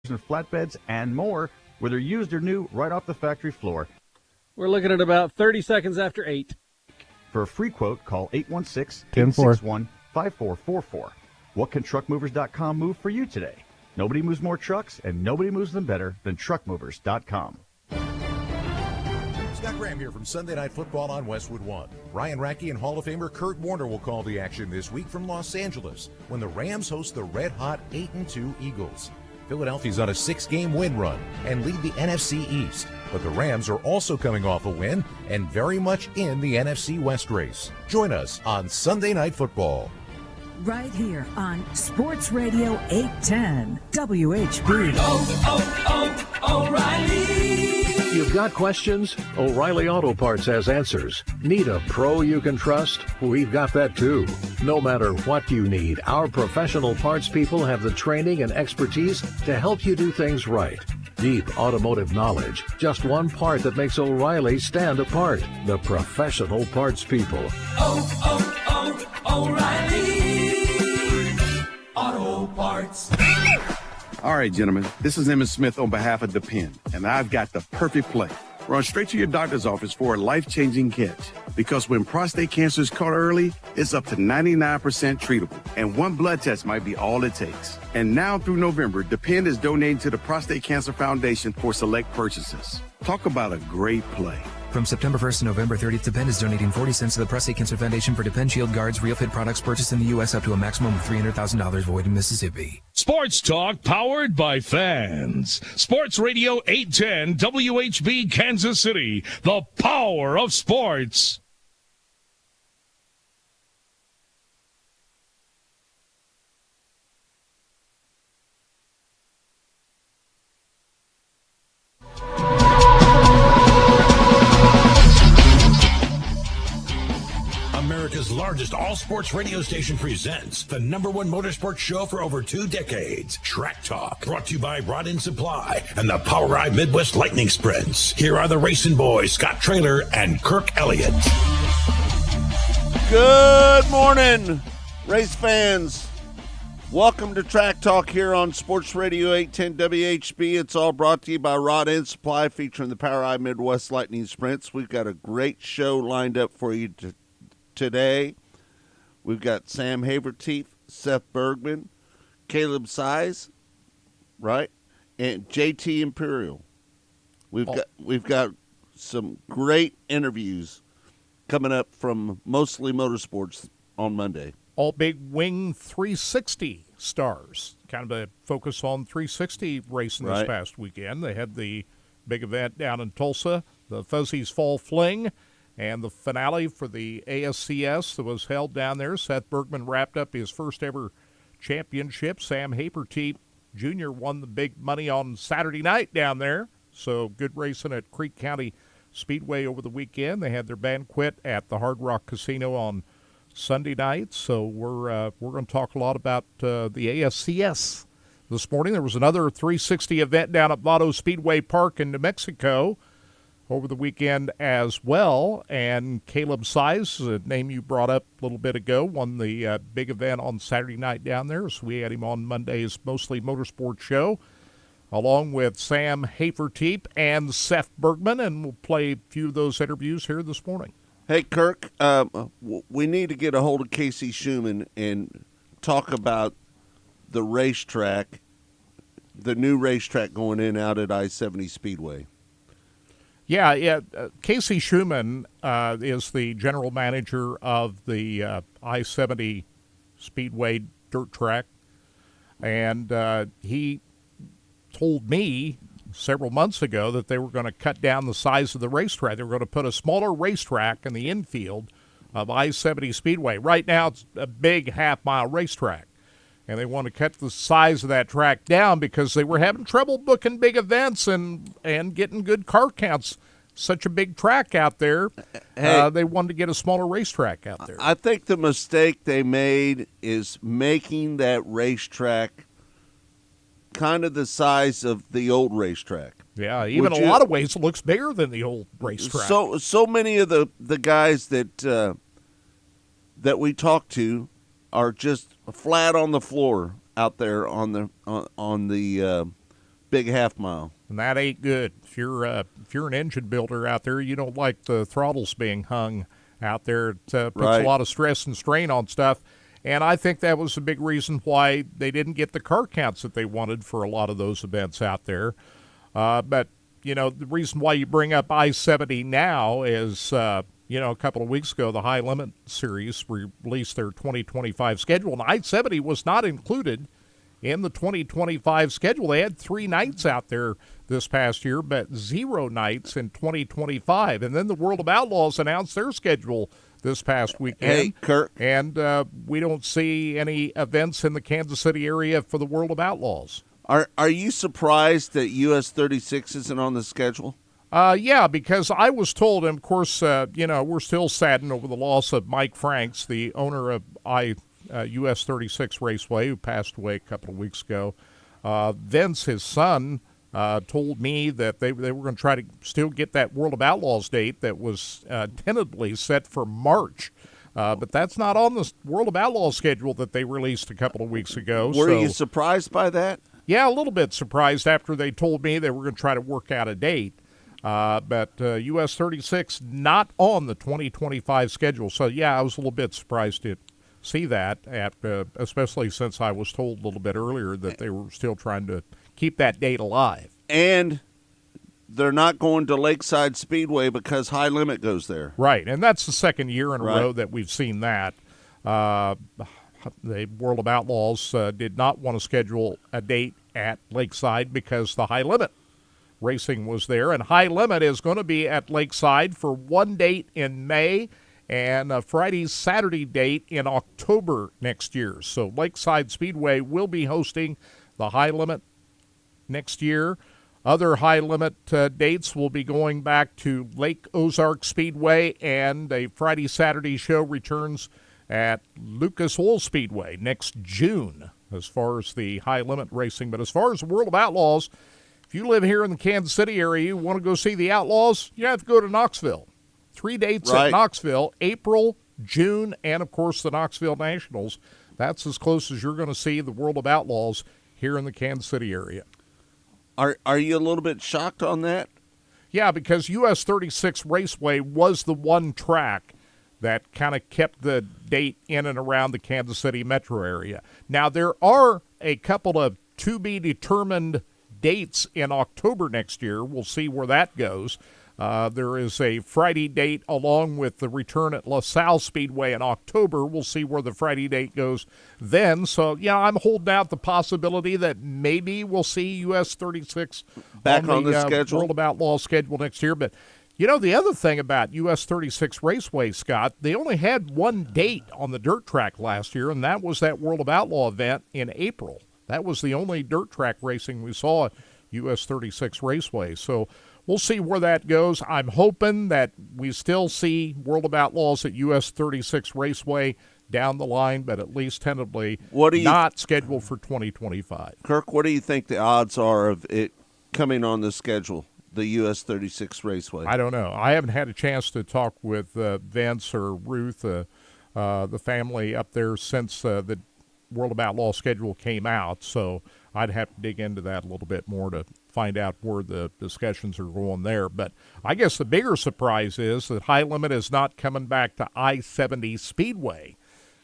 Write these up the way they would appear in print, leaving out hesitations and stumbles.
and flatbeds, and more, whether used or new, right off the factory floor. We're looking at about 30 seconds after 8. For a free quote, call 816-861-5444. What can TruckMovers.com move for you today? Nobody moves more trucks, and nobody moves them better than TruckMovers.com. Scott Graham here from Sunday Night Football on Westwood One. Ryan Rackey and Hall of Famer Kurt Warner will call the action this week from Los Angeles when the Rams host the red-hot 8-2 Eagles. Philadelphia's on a 6-game win run and lead the NFC East, but the Rams are also coming off a win and very much in the NFC West race. Join us on Sunday Night Football. Right here on Sports Radio 810 WHB. O'Reilly. You've got questions? O'Reilly Auto Parts has answers. Need a pro you can trust? We've got that too. No matter what you need, our professional parts people have the training and expertise to help you do things right. Deep automotive knowledge. Just one part that makes O'Reilly stand apart. The professional parts people. O'Reilly Auto Parts. All right, gentlemen, this is Emmett Smith on behalf of Depend, and I've got the perfect play. Run straight to your doctor's office for a life-changing catch. Because when prostate cancer is caught early, it's up to 99% treatable, and one blood test might be all it takes. And now through November, Depend is donating to the Prostate Cancer Foundation for select purchases. Talk about a great play. From September 1st to November 30th, Depend is donating 40 cents to the Prostate Cancer Foundation for Depend Shield Guards Real Fit products purchased in the U.S. up to a maximum of $300,000 void in Mississippi. Sports Talk powered by fans. Sports Radio 810 WHB Kansas City. The power of sports. America's largest all-sports radio station presents the #1 motorsports show for over 2 decades. Track Talk, brought to you by Rod End Supply and the Power Ride Midwest Lightning Sprints. Here are the racing boys, Scott Traylor and Kirk Elliott. Good morning, race fans. Welcome to Track Talk here on Sports Radio 810 WHB. It's all brought to you by Rod End Supply, featuring the Power Ride Midwest Lightning Sprints. We've got a great show lined up for you today. We've got Sam Haverteef, Seth Bergman, Caleb Size, right, and JT Imperial. We've got some great interviews coming up from Mostly Motorsports on Monday. All big Wing 360 stars. Kind of a focus on 360 racing this past weekend. They had the big event down in Tulsa, the Fuzzy's Fall Fling, and the finale for the ASCS that was held down there. Seth Bergman wrapped up his first ever championship. Sam Haverteef Jr. won the big money on Saturday night down there. So good racing at Creek County Speedway over the weekend. They had their banquet at the Hard Rock Casino on Sunday night. So we're going to talk a lot about the ASCS this morning. There was another 360 event down at Vado Speedway Park in New Mexico over the weekend as well, and Caleb Size, a name you brought up a little bit ago, won the big event on Saturday night down there, so we had him on Monday's Mostly Motorsports show, along with Sam Haverteef and Seth Bergman, and we'll play a few of those interviews here this morning. Hey, Kirk, we need to get a hold of Casey Schumann and talk about the racetrack, the new racetrack going in out at I-70 Speedway. Yeah. Casey Schumann is the general manager of the I-70 Speedway dirt track, and he told me several months ago that they were going to cut down the size of the racetrack. They were going to put a smaller racetrack in the infield of I-70 Speedway. Right now it's a big half-mile racetrack, and they want to cut the size of that track down because they were having trouble booking big events and getting good car counts. Such a big track out there. Hey, they wanted to get a smaller racetrack out there. I think the mistake they made is making that racetrack kind of the size of the old racetrack. Yeah, even a lot of ways it looks bigger than the old racetrack. So many of the guys that we talk to are just flat on the floor out there on the big half mile. And that ain't good. If you're an engine builder out there, you don't like the throttles being hung out there. It puts Right. a lot of stress and strain on stuff. And I think that was a big reason why they didn't get the car counts that they wanted for a lot of those events out there. But, the reason why you bring up I-70 now is, a couple of weeks ago, the High Limit Series released their 2025 schedule. And I-70 was not included in the 2025 schedule. They had 3 nights out there this past year, but 0 nights in 2025. And then the World of Outlaws announced their schedule this past weekend. Hey, Kirk. And we don't see any events in the Kansas City area for the World of Outlaws. Are you surprised that US 36 isn't on the schedule? Yeah, because I was told, and of course, we're still saddened over the loss of Mike Franks, the owner of US 36 Raceway, who passed away a couple of weeks ago. Vince, his son, told me that they were going to try to still get that World of Outlaws date that was tentatively set for March. But that's not on the World of Outlaws schedule that they released a couple of weeks ago. Were you surprised by that? Yeah, a little bit surprised after they told me they were going to try to work out a date. But US 36 not on the 2025 schedule. So, yeah, I was a little bit surprised to see that, especially since I was told a little bit earlier that they were still trying to keep that date alive. And they're not going to Lakeside Speedway because High Limit goes there. Right, and that's the second year in a row that we've seen that. The World of Outlaws did not want to schedule a date at Lakeside because the High Limit racing was there. And High Limit is going to be at Lakeside for one date in May and a Friday-Saturday date in October next year. So Lakeside Speedway will be hosting the High Limit next year. Other High Limit dates will be going back to Lake Ozark Speedway, and a Friday-Saturday show returns at Lucas Oil Speedway next June as far as the High Limit racing. But as far as the World of Outlaws, if you live here in the Kansas City area, you want to go see the Outlaws, you have to go to Knoxville. 3 dates at Knoxville, April, June, and, of course, the Knoxville Nationals. That's as close as you're going to see the World of Outlaws here in the Kansas City area. Are you a little bit shocked on that? Yeah, because US 36 Raceway was the one track that kind of kept the date in and around the Kansas City metro area. Now, there are a couple of to-be-determined dates in October next year. We'll see where that goes. There is a Friday date along with the return at LaSalle Speedway in October. We'll see where the Friday date goes then. So, yeah, I'm holding out the possibility that maybe we'll see US 36 back on the schedule. World of Outlaws schedule next year. But, the other thing about US 36 Raceway, Scott, they only had one date on the dirt track last year, and that was that World of Outlaw event in April. That was the only dirt track racing we saw at US 36 Raceway. So we'll see where that goes. I'm hoping that we still see World of Outlaws at US 36 Raceway down the line, but at least tentatively not scheduled for 2025. Kirk, what do you think the odds are of it coming on the schedule, the US 36 Raceway? I don't know. I haven't had a chance to talk with Vince or Ruth, the family up there, since the World of Outlaw schedule came out, so I'd have to dig into that a little bit more to find out where the discussions are going there. But I guess the bigger surprise is that High Limit is not coming back to I-70 Speedway.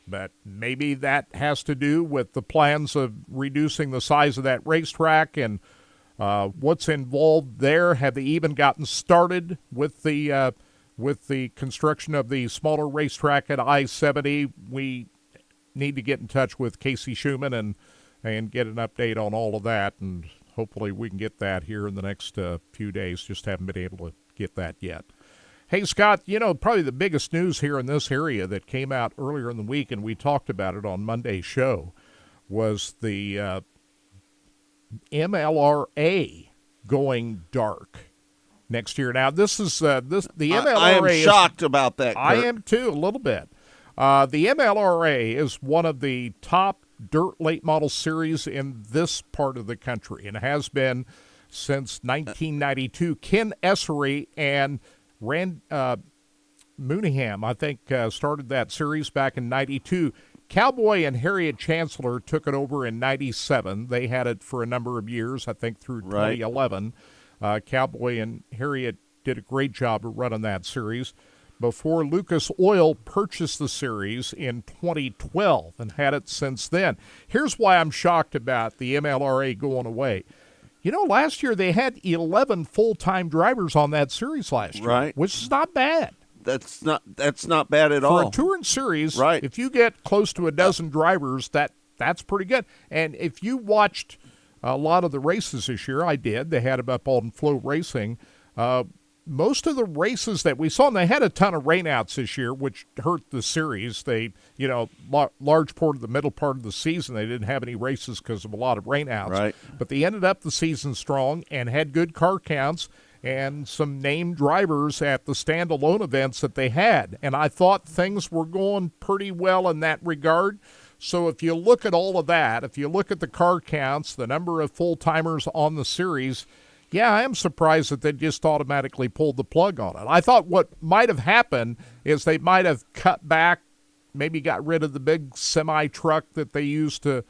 But maybe that has to do with the plans of reducing the size of that racetrack and what's involved there. Have they even gotten started with the construction of the smaller racetrack at I-70? We need to get in touch with Casey Schumann and get an update on all of that, and hopefully we can get that here in the next few days. Just haven't been able to get that yet. Hey, Scott, probably the biggest news here in this area that came out earlier in the week, and we talked about it on Monday's show, was the MLRA going dark next year. Now, this is the MLRA. I am shocked about that, Kirk. I am too, a little bit. The MLRA is one of the top dirt late model series in this part of the country and has been since 1992. Ken Essery and Rand Mooneyham, I think, started that series back in 92. Cowboy and Harriet Chancellor took it over in '97. They had it for a number of years, I think through 2011. Cowboy and Harriet did a great job of running that series before Lucas Oil purchased the series in 2012 and had it since then. Here's why I'm shocked about the MLRA going away. You know, last year they had 11 full-time drivers on that series last year, right? Which is not bad. That's not bad at all. For a touring series, right? If you get close to a dozen drivers, that's pretty good. And if you watched a lot of the races this year, I did. They had them up on Flow Racing. Most of the races that we saw, and they had a ton of rainouts this year, which hurt the series. They, large part of the middle part of the season, they didn't have any races because of a lot of rainouts. Right. But they ended up the season strong and had good car counts and some named drivers at the standalone events that they had. And I thought things were going pretty well in that regard. So if you look at all of that, if you look at the car counts, the number of full-timers on the series, yeah, I am surprised that they just automatically pulled the plug on it. I thought what might have happened is they might have cut back, maybe got rid of the big semi-truck that they used to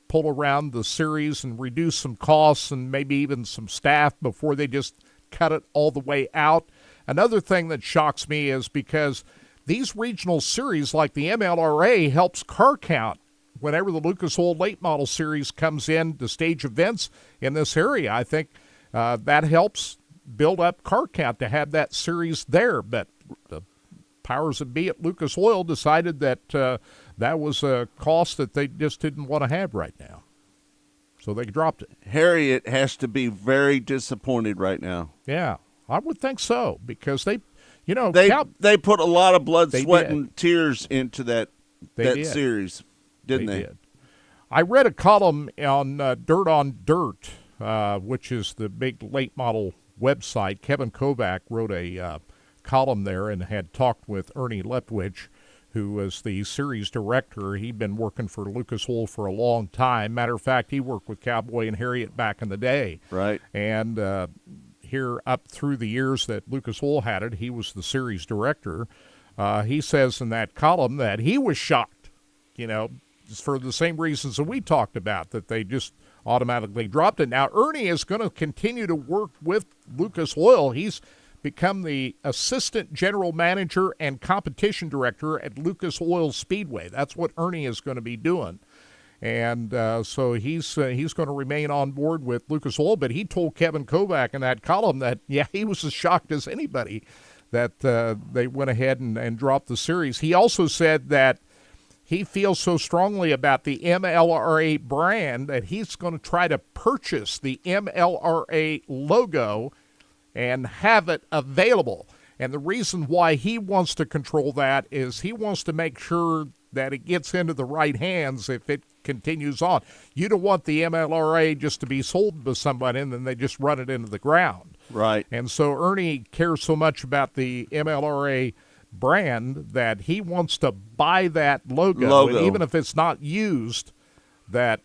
pull around the series and reduce some costs and maybe even some staff before they just cut it all the way out. Another thing that shocks me is because these regional series like the MLRA helps car count. Whenever the Lucas Oil Late Model Series comes in to stage events in this area, I think that helps build up car count to have that series there. But the powers that be at Lucas Oil decided that that was a cost that they just didn't want to have right now. So they dropped it. Harriet has to be very disappointed right now. Yeah, I would think so because they put a lot of blood, sweat, did. and tears into that series. Didn't they? Did. I read a column on Dirt on Dirt, which is the big late model website. Kevin Kovac wrote a column there and had talked with Ernie Lepwich, who was the series director. He'd been working for Lucas Oil for a long time. Matter of fact, he worked with Cowboy and Harriet back in the day. Right. And here up through the years that Lucas Oil had it, he was the series director. He says in that column that he was shocked, for the same reasons that we talked about, that they just automatically dropped it. Now, Ernie is going to continue to work with Lucas Oil. He's become the assistant general manager and competition director at Lucas Oil Speedway. That's what Ernie is going to be doing. And so he's going to remain on board with Lucas Oil. But he told Kevin Kovac in that column that, he was as shocked as anybody that they went ahead and dropped the series. He also said that he feels so strongly about the MLRA brand that he's going to try to purchase the MLRA logo and have it available. And the reason why he wants to control that is he wants to make sure that it gets into the right hands if it continues on. You don't want the MLRA just to be sold to somebody and then they just run it into the ground. Right. And so Ernie cares so much about the MLRA brand that he wants to buy that logo. And even if it's not used, that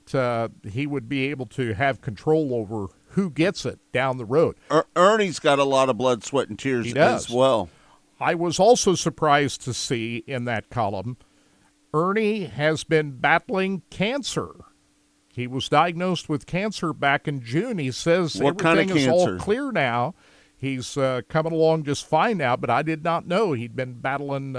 he would be able to have control over who gets it down the road. Ernie's got a lot of blood, sweat, and tears as well. I was also surprised to see in that column, Ernie has been battling cancer. He was diagnosed with cancer back in June. He says everything is all clear now. He's coming along just fine now, but I did not know he'd been battling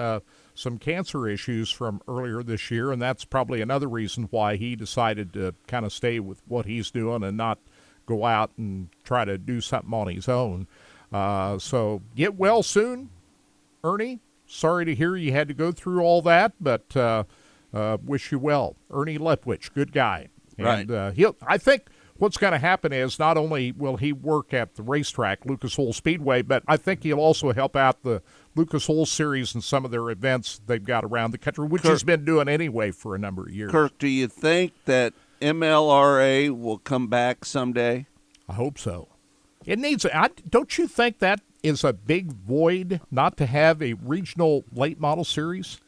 some cancer issues from earlier this year, and that's probably another reason why he decided to kind of stay with what he's doing and not go out and try to do something on his own. So get well soon, Ernie. Sorry to hear you had to go through all that, but wish you well. Ernie Lepwich, good guy. Right. And I think what's going to happen is not only will he work at the racetrack, Lucas Oil Speedway, but I think he'll also help out the Lucas Oil Series and some of their events they've got around the country, which he's been doing anyway for a number of years. Kirk, do you think that MLRA will come back someday? I hope so. It needs. Don't you think that is a big void not to have a regional late model series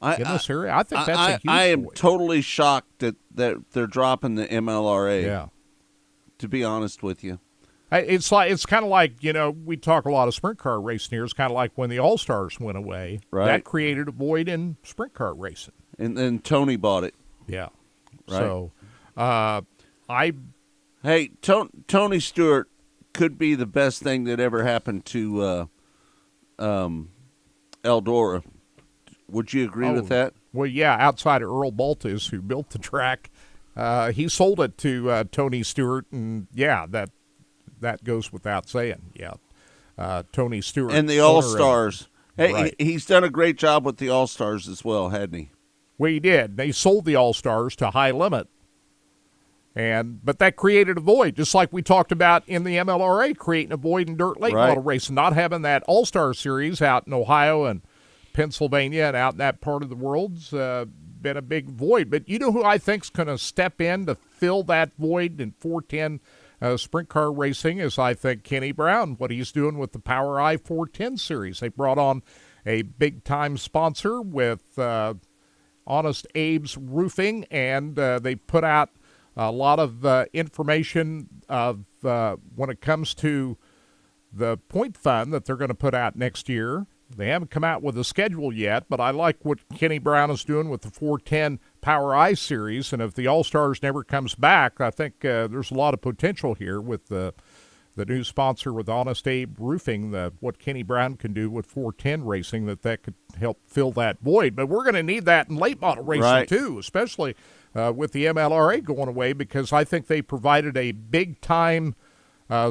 in this area? I think that's a huge I am void. totally shocked that they're dropping the MLRA. Yeah. To be honest with you. It's kind of like, we talk a lot of sprint car racing here. It's kind of like when the All-Stars went away. Right. That created a void in sprint car racing. And then Tony bought it. Yeah. Right. So, Hey, Tony Stewart could be the best thing that ever happened to Eldora. Would you agree with that? Well, yeah, outside of Earl Baltus, who built the track, he sold it to Tony Stewart, and yeah, that goes without saying. Yeah, Tony Stewart. And the All-Stars. Hey, right. he's done a great job with the All-Stars as well, hadn't he? Well, he did. They sold the All-Stars to High Limit. But that created a void, just like we talked about in the MLRA, creating a void in dirt late model racing, not having that All-Star Series out in Ohio and Pennsylvania and out in that part of the world's been a big void. But you know who I think's going to step in to fill that void in 410 sprint car racing is, I think, Kenny Brown, what he's doing with the Power I 410 Series. They brought on a big-time sponsor with Honest Abe's Roofing, and they put out a lot of information of when it comes to the point fund that they're going to put out next year. They haven't come out with a schedule yet, but I like what Kenny Brown is doing with the 410 Power I Series, and if the All-Stars never comes back, I think there's a lot of potential here with the new sponsor with Honest Abe Roofing, what Kenny Brown can do with 410 racing, that could help fill that void. But we're going to need that in late model racing too, especially with the MLRA going away, because I think they provided a big-time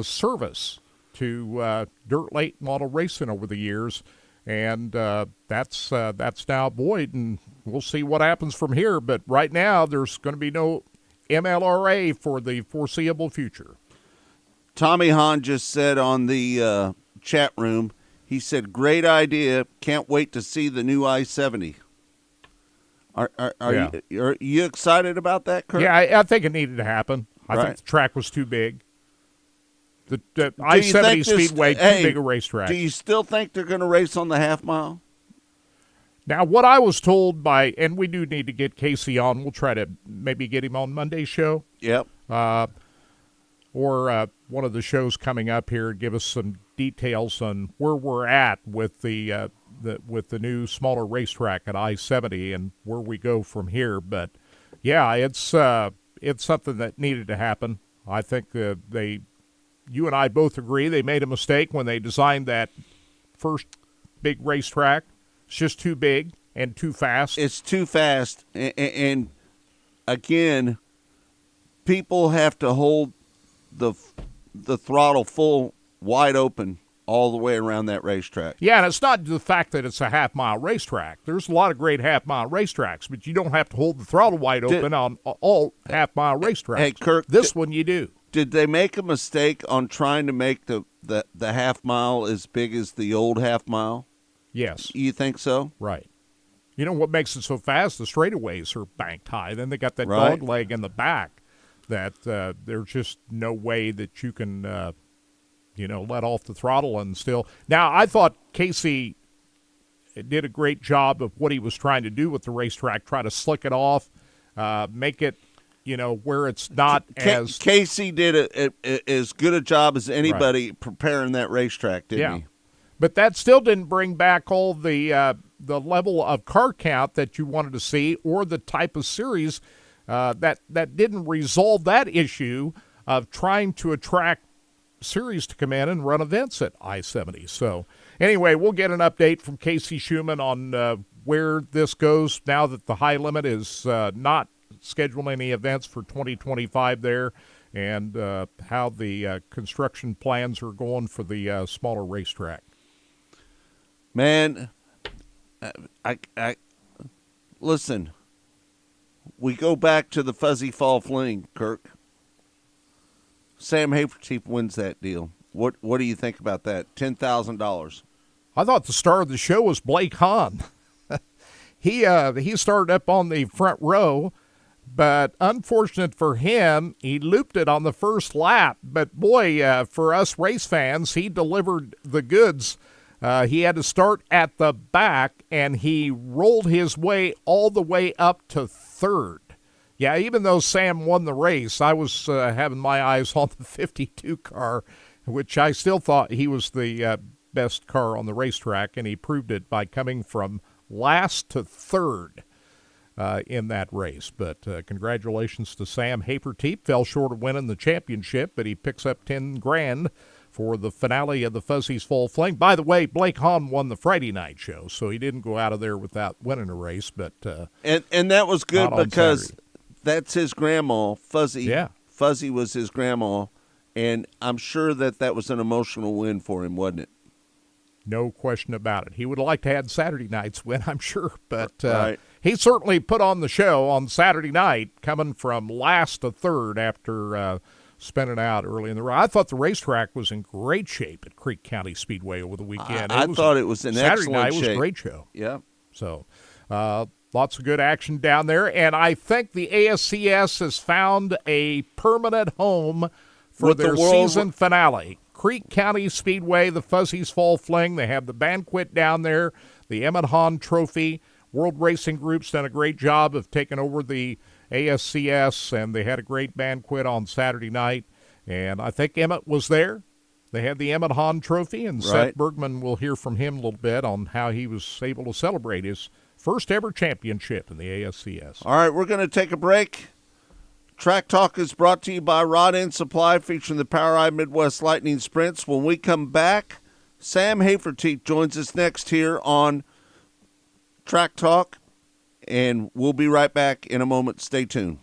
service to dirt late model racing over the years, and that's now void, and we'll see what happens from here. But right now, there's going to be no MLRA for the foreseeable future. Tommy Hahn just said on the chat room, he said, great idea, can't wait to see the new I-70. Are you excited about that, Kurt? Yeah, I think it needed to happen. I think the track was too big. The I-70 Speedway, too big a racetrack. Do you still think they're going to race on the half mile? Now, what I was told by, and we do need to get Casey on. We'll try to maybe get him on Monday's show. Yep. Or one of the shows coming up here, give us some details on where we're at with the new smaller racetrack at I-70 and where we go from here. But yeah, it's something that needed to happen. I think you and I both agree they made a mistake when they designed that first big racetrack. It's just too big and too fast. It's too fast, and again, people have to hold the throttle full wide open all the way around that racetrack. Yeah, and it's not the fact that it's a half-mile racetrack. There's a lot of great half-mile racetracks, but you don't have to hold the throttle wide open on all half-mile racetracks. Hey, Kirk, this one you do. Did they make a mistake on trying to make the half-mile as big as the old half-mile? Yes. You think so? Right. You know what makes it so fast? The straightaways are banked high. Then they got that dog leg in the back that there's just no way that you can, let off the throttle and still. Now, I thought Casey did a great job of what he was trying to do with the racetrack, try to slick it off, make it, where it's not as. Casey did as good a job as anybody preparing that racetrack, didn't he? But that still didn't bring back all the level of car count that you wanted to see, or the type of series that didn't resolve that issue of trying to attract series to come in and run events at I-70. So anyway, we'll get an update from Casey Schumann on where this goes now that the high limit is not scheduling any events for 2025 there, and how the construction plans are going for the smaller racetrack. Man, I listen. We go back to the Fuzzy Fall Fling, Kirk. Sam Hafertepe wins that deal. What do you think about that? $10,000. I thought the star of the show was Blake Hahn. He started up on the front row, but unfortunate for him, he looped it on the first lap. But boy, for us race fans, he delivered the goods. He had to start at the back, and he rolled his way all the way up to third. Yeah, even though Sam won the race, I was having my eyes on the 52 car, which I still thought he was the best car on the racetrack, and he proved it by coming from last to third. in that race. But congratulations to Sam Hafertepe. Fell short of winning the championship, but he picks up $10,000 for the finale of the Fuzzies Fall Fling. By the way, Blake Hahn won the Friday night show, so he didn't go out of there without winning a race. But and that was good because Saturday. That's his grandma, Fuzzy. Yeah. Fuzzy was his grandma, and I'm sure that was an emotional win for him, wasn't it? No question about it. He would have liked to have Saturday night's win, I'm sure, but Right. he certainly put on the show on Saturday night, coming from last to third after spinning out early in the race. I thought the racetrack was in great shape at Creek County Speedway over the weekend. I thought it was in Saturday excellent night shape. was a great show. Yeah. So lots of good action down there, and I think the ASCS has found a permanent home for With the their world- season finale. Creek County Speedway, the Fuzzies Fall Fling. They have the banquet down there, the Emmett Hahn Trophy. World Racing Group's done a great job of taking over the ASCS, and they had a great banquet on Saturday night. And I think Emmett was there. They had the Emmett Hahn Trophy, and Right. Seth Bergman will hear from him a little bit on how he was able to celebrate his first ever championship in the ASCS. All right, we're going to take a break. Track Talk is brought to you by Rod End Supply, featuring the POWRi Midwest Lightning Sprints. When we come back, Sam Hafertepe joins us next here on Track Talk, and we'll be right back in a moment. Stay tuned.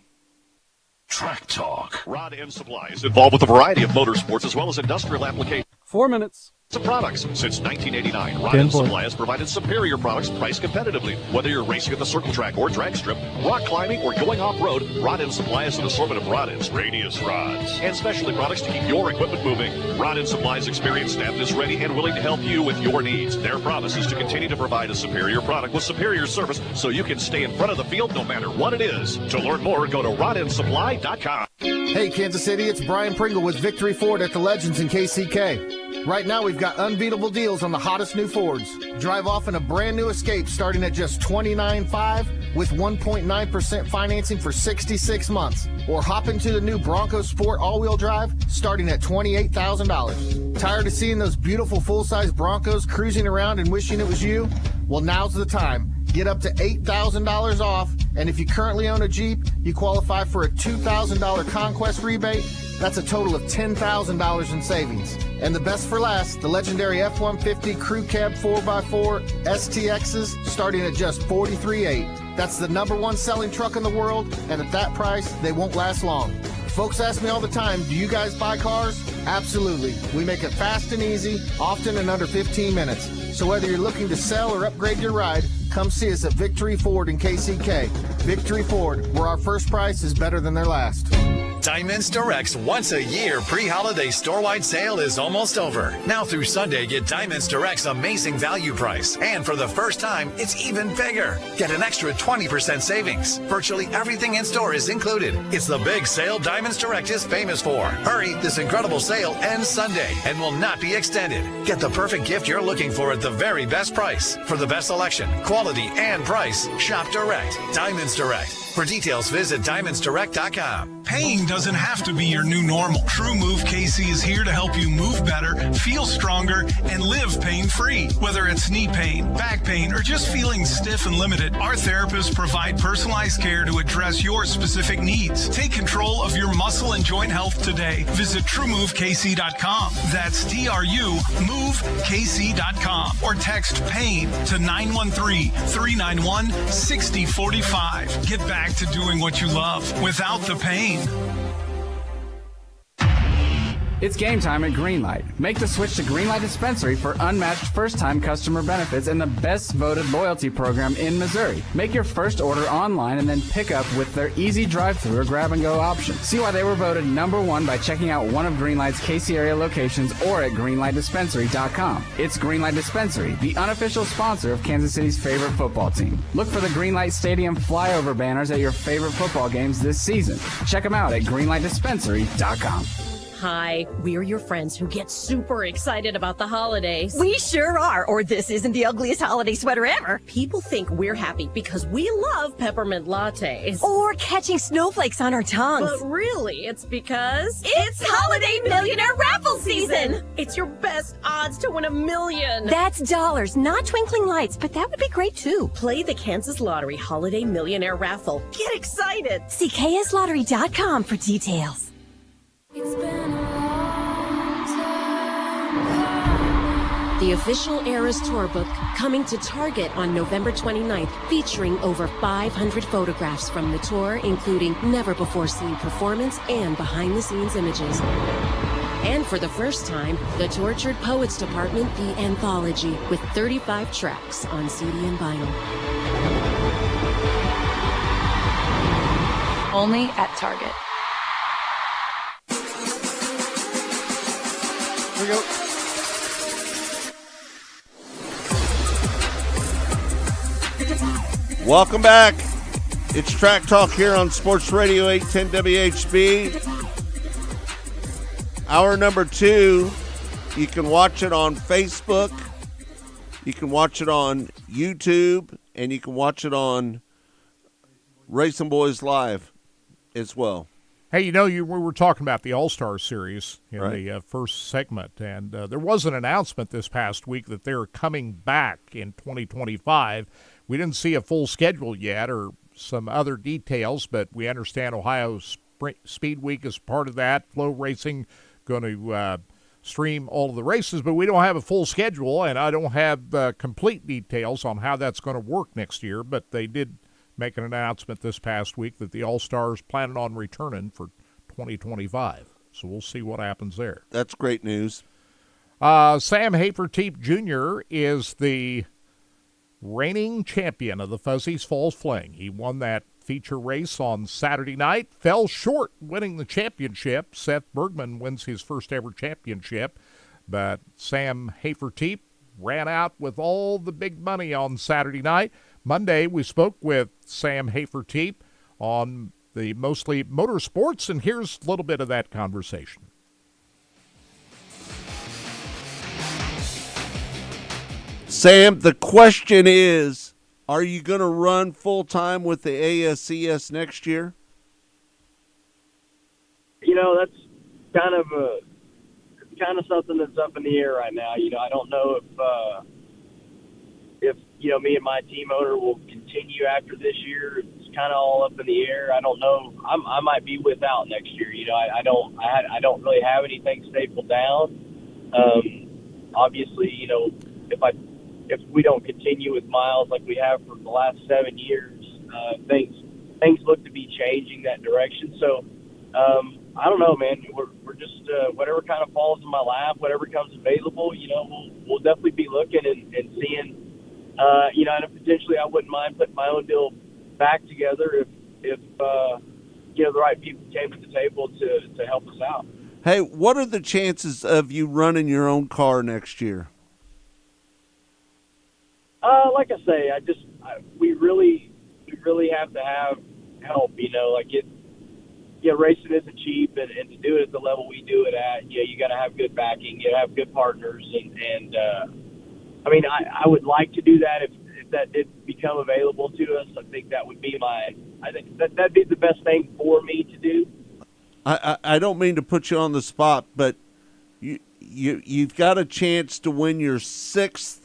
Track Talk. Rod End Supply is involved with a variety of motorsports as well as industrial applications. 4 minutes. Of products. Since 1989, Rod 10 End point. Supply has provided superior products priced competitively. Whether you're racing at the circle track or drag strip, rock climbing, or going off-road, Rod End Supply has an assortment of rod ends, radius rods, and specialty products to keep your equipment moving. Rod End Supply's experienced staff is ready and willing to help you with your needs. Their promise is to continue to provide a superior product with superior service so you can stay in front of the field no matter what it is. To learn more, go to rodendsupply.com. Hey, Kansas City, it's Brian Pringle with Victory Ford at the Legends in KCK. Right now, we've got unbeatable deals on the hottest new Fords. Drive off in a brand new Escape starting at just $29,500 with 1.9% financing for 66 months. Or hop into the new Bronco Sport all-wheel drive starting at $28,000. Tired of seeing those beautiful full-size Broncos cruising around and wishing it was you? Well, now's the time. Get up to $8,000 off, and if you currently own a Jeep, you qualify for a $2,000 Conquest rebate. That's a total of $10,000 in savings. And the best for last, the legendary F-150 Crew Cab 4x4 STXs starting at just $43,800. That's the #1 selling truck in the world, and at that price, they won't last long. Folks ask me all the time, do you guys buy cars? Absolutely. We make it fast and easy, often in under 15 minutes. So whether you're looking to sell or upgrade your ride, come see us at Victory Ford in KCK. Victory Ford, where our first price is better than their last. Diamonds Direct's once-a-year pre-holiday store-wide sale is almost over. Now through Sunday, get Diamonds Direct's amazing value price. And for the first time, it's even bigger. Get an extra 20% savings. Virtually everything in store is included. It's the big sale Diamonds Direct is famous for. Hurry, this incredible sale ends Sunday and will not be extended. Get the perfect gift you're looking for at the very best price. For the best selection, quality, and price, shop direct. Diamonds Direct. For details, visit diamondsdirect.com. Pain doesn't have to be your new normal. True Move KC is here to help you move better, feel stronger, and live pain-free. Whether it's knee pain, back pain, or just feeling stiff and limited, our therapists provide personalized care to address your specific needs. Take control of your muscle and joint health today. Visit TrueMoveKC.com. That's TRU MoveKC.com. Or text PAIN to 913-391-6045. Get back to doing what you love without the pain. It's game time at Greenlight. Make the switch to Greenlight Dispensary for unmatched first-time customer benefits and the best voted loyalty program in Missouri. Make your first order online and then pick up with their easy drive-thru or grab-and-go option. See why they were voted #1 by checking out one of Greenlight's KC area locations or at greenlightdispensary.com. It's Greenlight Dispensary, the unofficial sponsor of Kansas City's favorite football team. Look for the Greenlight Stadium flyover banners at your favorite football games this season. Check them out at greenlightdispensary.com. Hi, we're your friends who get super excited about the holidays. We sure are, or this isn't the ugliest holiday sweater ever. People think we're happy because we love peppermint lattes. Or catching snowflakes on our tongues. But really, it's because it's Holiday Millionaire Raffle Season! It's your best odds to to win $1 million. That's dollars, not twinkling lights, but that would be great too. Play the Kansas Lottery Holiday Millionaire Raffle. Get excited. See KSLottery.com for details. The official Eras Tour book coming to Target on November 29th, featuring over 500 photographs from the tour, including never-before-seen performance and behind-the-scenes images. And for the first time, the Tortured Poets Department, The Anthology, with 35 tracks on CD and vinyl. Only at Target. Here we go. Welcome back. It's Track Talk here on Sports Radio 810 WHB. Hour number 2. You can watch it on Facebook. You can watch it on YouTube. And you can watch it on Racing Boys Live as well. Hey, we were talking about the All-Star Series in the first segment, and there was an announcement this past week that they're coming back in 2025. We didn't see a full schedule yet or some other details, but we understand Ohio Speed Week is part of that. Flow Racing going to stream all of the races, but we don't have a full schedule, and I don't have complete details on how that's going to work next year, but they did make an announcement this past week that the All-Stars planning on returning for 2025. So we'll see what happens there. That's great news. Sam Hafertepe Jr. is the reigning champion of the Fuzzies Falls Fling. He won that feature race on Saturday night, fell short winning the championship. Seth Bergman wins his first ever championship, but Sam Hafertepe ran out with all the big money on Saturday night. Monday, we spoke with Sam Hafertepe on the Mostly Motorsports, and here's a little bit of that conversation. Sam, the question is, are you going to run full-time with the ASCS next year? That's kind of something that's up in the air right now. I don't know if me and my team owner will continue after this year. It's kind of all up in the air. I don't know. I might be without next year. I don't really have anything stapled down. Obviously, if we don't continue with Miles like we have for the last 7 years, things look to be changing that direction. So I don't know, man. We're just whatever kind of falls in my lap, whatever comes available. We'll definitely be looking and seeing. And potentially I wouldn't mind putting my own deal back together if the right people came to the table to help us out. Hey, what are the chances of you running your own car next year? Like I say, we really have to have help. Racing isn't cheap, and to do it at the level we do it at, you got to have good backing, you have good partners, and I would like to do that if that did become available to us. I think that would be that'd be the best thing for me to do. I don't mean to put you on the spot, but you've got a chance to win your 6th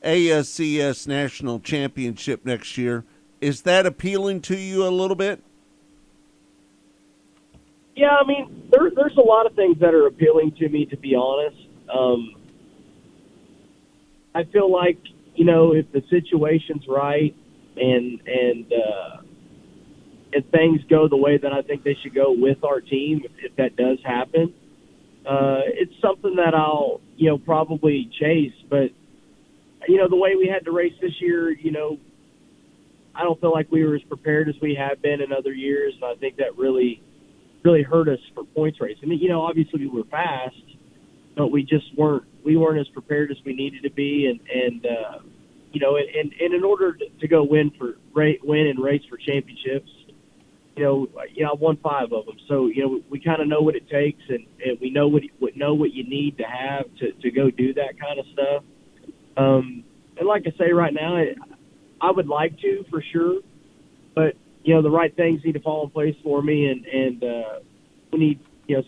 ASCS National Championship next year. Is that appealing to you a little bit? Yeah, there's a lot of things that are appealing to me, to be honest. I feel like, if the situation's right and things go the way that I think they should go with our team, if that does happen, it's something that I'll, probably chase. But, the way we had to race this year, I don't feel like we were as prepared as we have been in other years. And I think that really hurt us for points racing. Obviously we were fast, but we weren't as prepared as we needed to be. And in order to go win and race for championships, I've won 5 of them. So, we kind of know what it takes, and we know what you need to have to go do that kind of stuff. And like I say, right now, I would like to, for sure, but, the right things need to fall in place for me, and we need,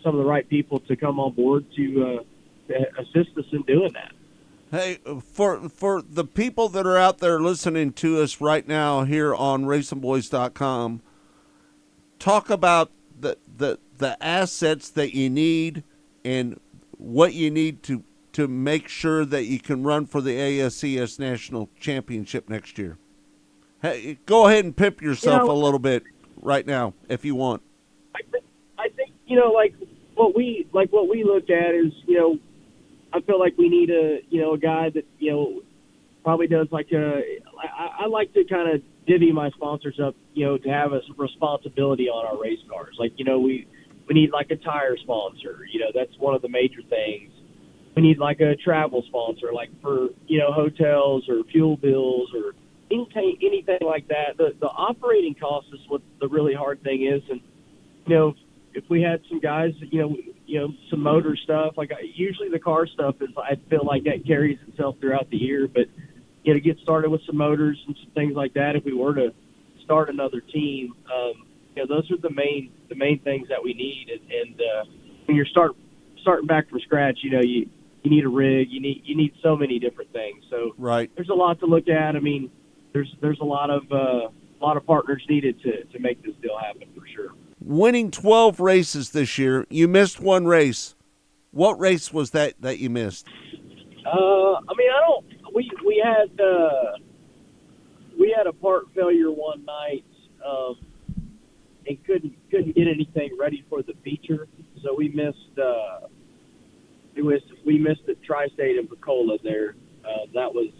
some of the right people to come on board to assist us in doing that. Hey, for the people that are out there listening to us right now here on racingboys.com, talk about the assets that you need and what you need to make sure that you can run for the ASCS National Championship next year. Hey, go ahead and pimp yourself a little bit right now if you want. I think like what we look at is I feel like we need a guy that probably does I like to kind of divvy my sponsors up to have a responsibility on our race cars. We need like a tire sponsor. That's one of the major things. We need like a travel sponsor, like for hotels or fuel bills or anything like that. The operating cost is what the really hard thing is, and if we had some guys, some motor stuff, usually the car stuff is, I feel like that carries itself throughout the year, but to get started with some motors and some things like that, if we were to start another team, those are the main things that we need. And when you're starting back from scratch, you need a rig, you need so many different things. So right. There's a lot to look at. I mean, there's a lot of partners needed to make this deal happen for sure. Winning 12 races this year, you missed one race. What race was that you missed? We had a part failure one night, and couldn't get anything ready for the feature, so we missed the Tri-State in Pensacola there. That was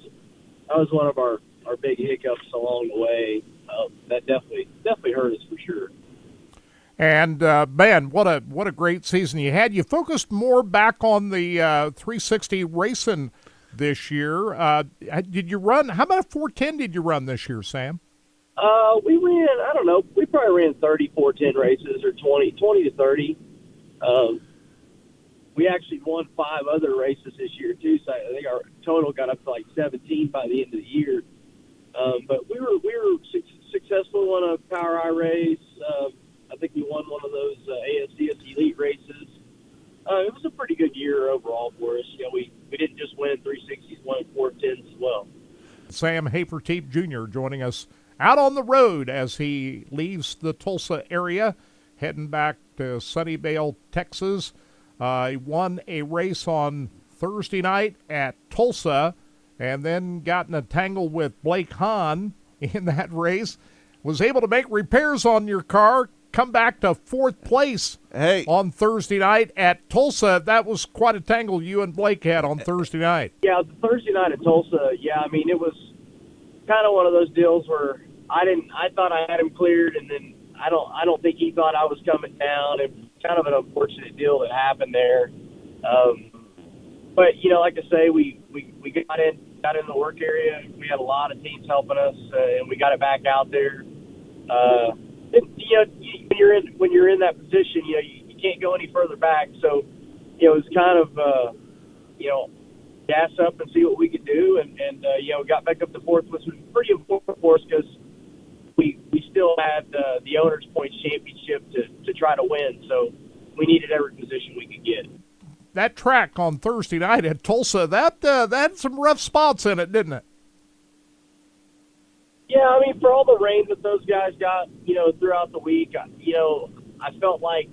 one of our big hiccups along the way. That definitely hurt us for sure. And man, what a great season you had. You focused more back on the 360 racing this year. Did you run? How about a 410 did you run this year, Sam? We ran, I don't know, we probably ran 30 410 races or 20 to 30. We actually won 5 other races this year too, so I think our total got up to like 17 by the end of the year. But we were successful on a Power I race. I think we won one of those ASCS Elite races. It was a pretty good year overall for us. We didn't just win 360s, won 410s as well. Sam Hafertepe Jr. joining us out on the road as he leaves the Tulsa area, heading back to Sunnyvale, Texas. He won a race on Thursday night at Tulsa and then got in a tangle with Blake Hahn in that race. Was able to make repairs on your car, come back to 4th place on Thursday night at Tulsa. That was quite a tangle you and Blake had on Thursday night. Yeah, the Thursday night at Tulsa, it was kind of one of those deals where I thought I had him cleared, and then I don't think he thought I was coming down. It was kind of an unfortunate deal that happened there. But like I say, we got in the work area. We had a lot of teams helping us, and we got it back out there. When you're in that position, you can't go any further back. So, it was kind of gas up and see what we could do, and we got back up to 4th, which was pretty important for us because we still had the Owners' Points Championship to try to win. So we needed every position we could get. That track on Thursday night at Tulsa, that had some rough spots in it, didn't it? Yeah, for all the rain that those guys got, throughout the week, I felt like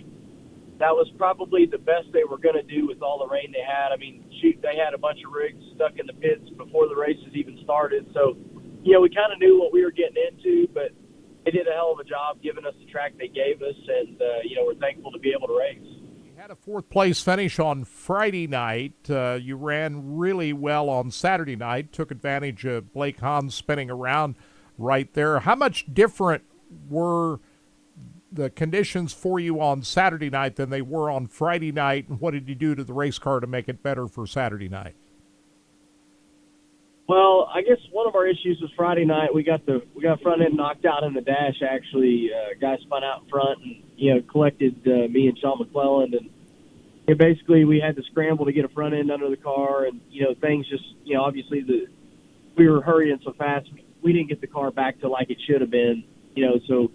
that was probably the best they were going to do with all the rain they had. They had a bunch of rigs stuck in the pits before the races even started. So, we kind of knew what we were getting into, but they did a hell of a job giving us the track they gave us, and, we're thankful to be able to race. You had a 4th place finish on Friday night. You ran really well on Saturday night, took advantage of Blake Hahn spinning around right there. How much different were the conditions for you on Saturday night than they were on Friday night, and what did you do to the race car to make it better for Saturday night? Well, I guess one of our issues was Friday night. We got front end knocked out in the dash. Actually, guy spun out in front and collected me and Sean McClelland, and basically we had to scramble to get a front end under the car, and things just obviously we were hurrying so fast we didn't get the car back to like it should have been. So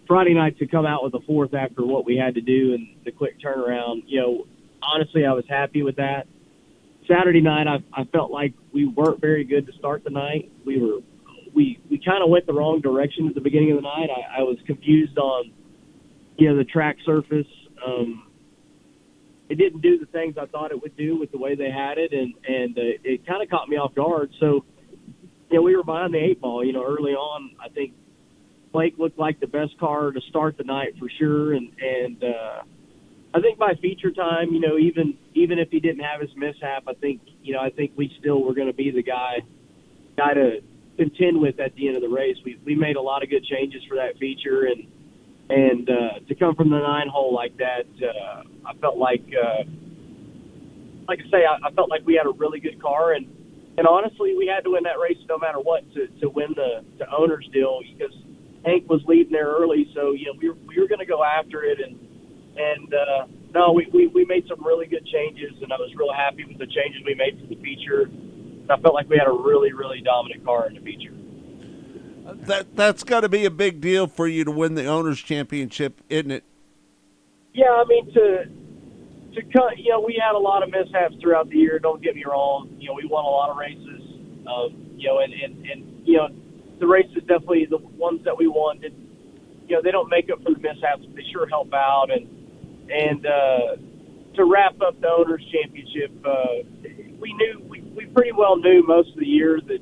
Friday night to come out with a 4th after what we had to do and the quick turnaround, honestly I was happy with that. Saturday night, I felt like we weren't very good to start the night. We kind of went the wrong direction at the beginning of the night. I was confused on, the track surface. It didn't do the things I thought it would do with the way they had it, and it kind of caught me off guard. So, we were behind the 8 ball. Early on, I think Blake looked like the best car to start the night for sure, and I think by feature time, even if he didn't have his mishap, I think we still were going to be the guy to contend with at the end of the race. We made a lot of good changes for that feature, and to come from the 9 hole like that, I felt like I felt like we had a really good car, and honestly, we had to win that race no matter what to win the owner's deal, because Hank was leading there early, so we were going to go after it, and no, we made some really good changes, and I was real happy with the changes we made for the feature. And I felt like we had a really, really dominant car in the feature. That's got to be a big deal for you to win the Owners' Championship, isn't it? Yeah, I mean, to cut, we had a lot of mishaps throughout the year. Don't get me wrong. We won a lot of races. And the races definitely, the ones that we won, they don't make up for the mishaps, but they sure help out. And to wrap up the Owners' Championship, we pretty well knew most of the year that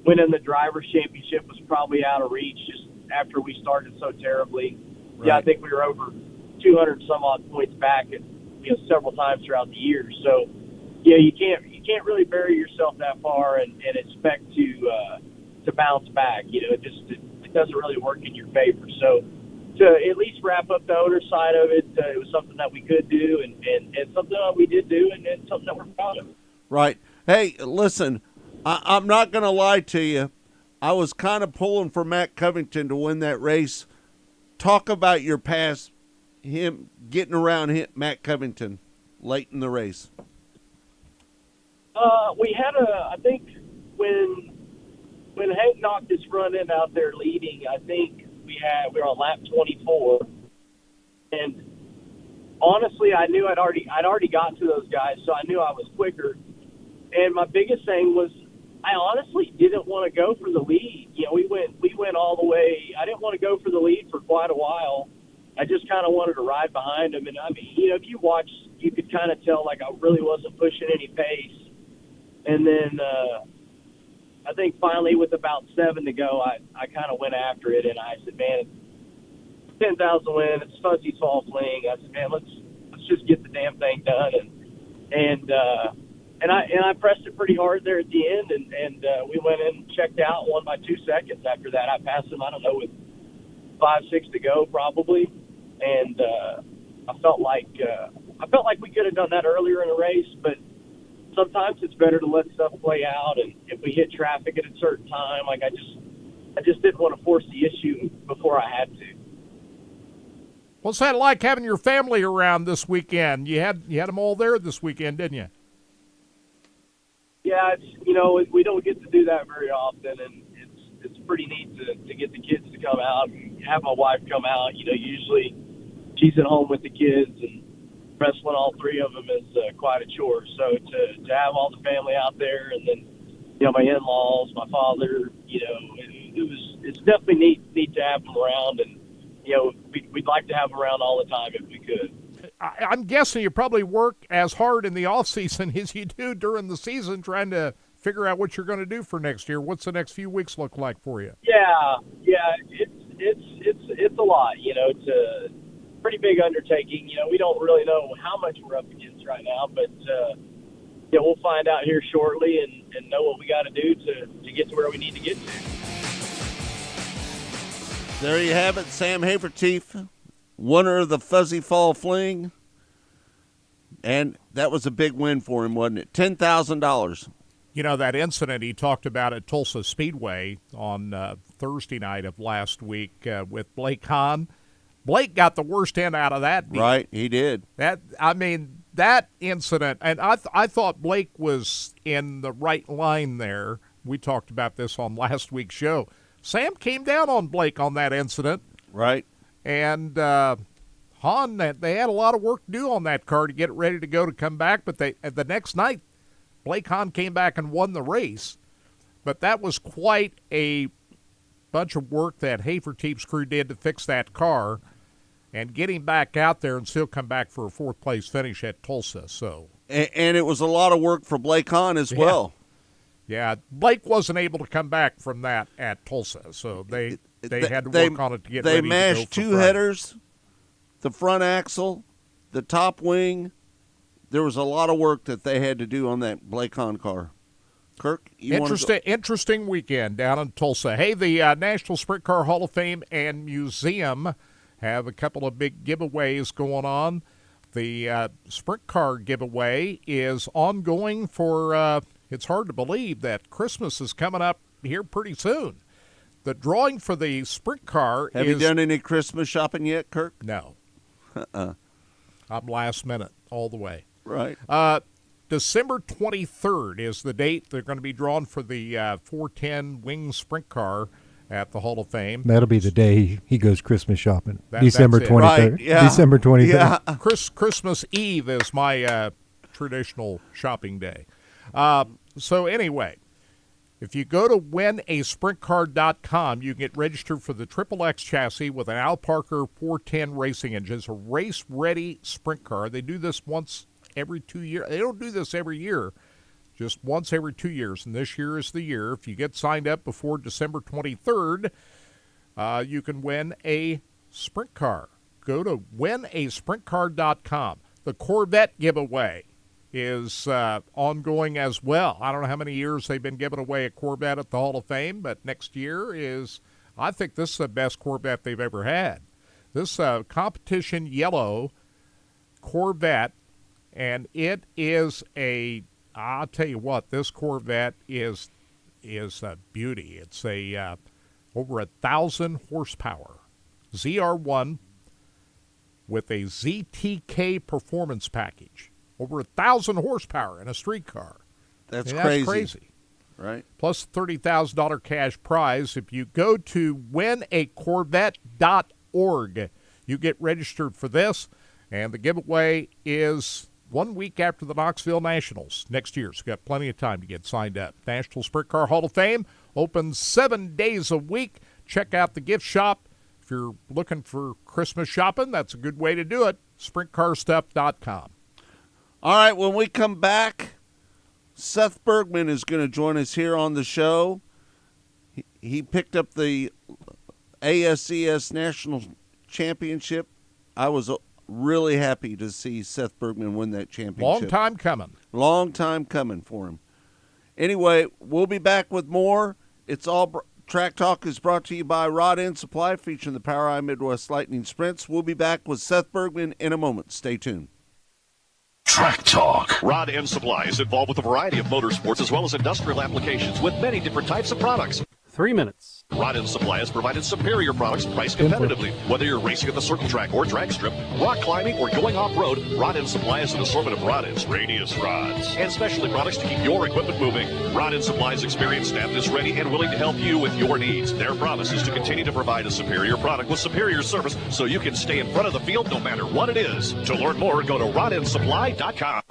winning the Drivers' Championship was probably out of reach just after we started so terribly. Right. Yeah, I think we were over 200 some odd points back at several times throughout the year. So yeah, you can't really bury yourself that far and expect to bounce back. It doesn't really work in your favor. So to at least wrap up the owner side of it, it was something that we could do and something that we did do and something that we're proud of. Right. Hey, listen, I'm not going to lie to you. I was kind of pulling for Matt Covington to win that race. Talk about your past, him getting around Matt Covington late in the race. We had I think when Hank knocked his front end out there leading, I think we were on lap 24, and honestly, I knew I'd already got to those guys, so I knew I was quicker. And my biggest thing was I honestly didn't want to go for the lead. We went all the way. I didn't want to go for the lead for quite a while. I just kind of wanted to ride behind him. And I mean, if you watch, you could kind of tell like I really wasn't pushing any pace. And then I think finally with about 7 to go, I kind of went after it, and I said, man, it's 10,000 win. It's Fuzzy's Fall Fling. I said, man, let's just get the damn thing done. And I pressed it pretty hard there at the end, and we went in, checked out, won by 2 seconds. After that, I passed him, I don't know, with 5-6 to go probably, and I felt like we could have done that earlier in the race, but sometimes it's better to let stuff play out. And if we hit traffic at a certain time, like I just didn't want to force the issue before I had to. What's that like having your family around this weekend? You had them all there this weekend, didn't you? Yeah, we don't get to do that very often, and it's pretty neat to get the kids to come out and have my wife come out. Usually she's at home with the kids, and wrestling all 3 of them is quite a chore. So to have all the family out there, and then my in-laws, my father, it's definitely neat to have them around, and we'd like to have them around all the time if we could. I'm guessing you probably work as hard in the off season as you do during the season, trying to figure out what you're going to do for next year. What's the next few weeks look like for you? Yeah, it's a lot. It's a pretty big undertaking. We don't really know how much we're up against right now, but we'll find out here shortly and know what we got to do to get to where we need to get to. There you have it, Sam Haverteef, winner of the Fuzzy Fall Fling. And that was a big win for him, wasn't it? $10,000. That incident he talked about at Tulsa Speedway on Thursday night of last week with Blake Hahn. Blake got the worst end out of that. Right, he did. That incident, and I thought Blake was in the right line there. We talked about this on last week's show. Sam came down on Blake on that incident. Right. And Hahn, they had a lot of work to do on that car to get it ready to go to come back, but the next night Blake Hahn came back and won the race, but that was quite a bunch of work that Haferteep's crew did to fix that car and get him back out there and still come back for a fourth-place finish at Tulsa. So, and it was a lot of work for Blake Hahn as well. Yeah, Blake wasn't able to come back from that at Tulsa, so they had to work on it to get ready to go. They mashed two headers, the front axle, the top wing. There was a lot of work that they had to do on that Blake Hahn car. Kirk, interesting weekend down in Tulsa. Hey, the National Sprint Car Hall of Fame and Museum have a couple of big giveaways going on. The sprint car giveaway is ongoing for, it's hard to believe that Christmas is coming up here pretty soon. The drawing for the sprint car Have you done any Christmas shopping yet, Kirk? No. I'm last minute all the way. Right. December 23rd is the date they're going to be drawn for the 410 Wing Sprint Car at the Hall of Fame. That'll be the day he goes Christmas shopping. That's December 23rd. Right, yeah. December 23rd. Yeah. Christmas Eve is my traditional shopping day. So anyway, if you go to winasprintcar.com, you can get registered for the Triple X chassis with an Al Parker 410 racing engine. It's a race-ready sprint car. They do this once every 2 years. They don't do this every year, just once every 2 years, and this year is the year. If you get signed up before December 23rd, you can win a sprint car. Go to winasprintcar.com. The Corvette giveaway is ongoing as well. I don't know how many years they've been giving away a Corvette at the Hall of Fame, but next year is, I think this is the best Corvette they've ever had. This competition yellow Corvette, and it is I'll tell you what, this Corvette is a beauty. It's a over 1,000 horsepower ZR1 with a ZTK performance package. Over 1,000 horsepower in a street car. That's crazy. Right. Plus $30,000 cash prize. If you go to winacorvette.org, you get registered for this, and the giveaway is 1 week after the Knoxville Nationals next year. So you've got plenty of time to get signed up. National Sprint Car Hall of Fame opens 7 days a week. Check out the gift shop. If you're looking for Christmas shopping, that's a good way to do it. SprintCarStuff.com. All right, when we come back, Seth Bergman is going to join us here on the show. He picked up the ASCS National Championship. I was really happy to see Seth Bergman win that championship. Long time coming. Long time coming for him. Anyway, we'll be back with more. It's all Track Talk is brought to you by Rod End Supply, featuring the POWRi Midwest Lightning Sprints. We'll be back with Seth Bergman in a moment. Stay tuned. Track Talk. Rod End Supply is involved with a variety of motorsports as well as industrial applications with many different types of products. 3 minutes. Rod End Supply has provided superior products priced competitively. Whether you're racing at the circle track or drag strip, rock climbing, or going off-road, Rod End Supply has an assortment of rod ends, radius rods, and specialty products to keep your equipment moving. Rod End Supply's experienced staff is ready and willing to help you with your needs. Their promise is to continue to provide a superior product with superior service so you can stay in front of the field no matter what it is. To learn more, go to rodendsupply.com.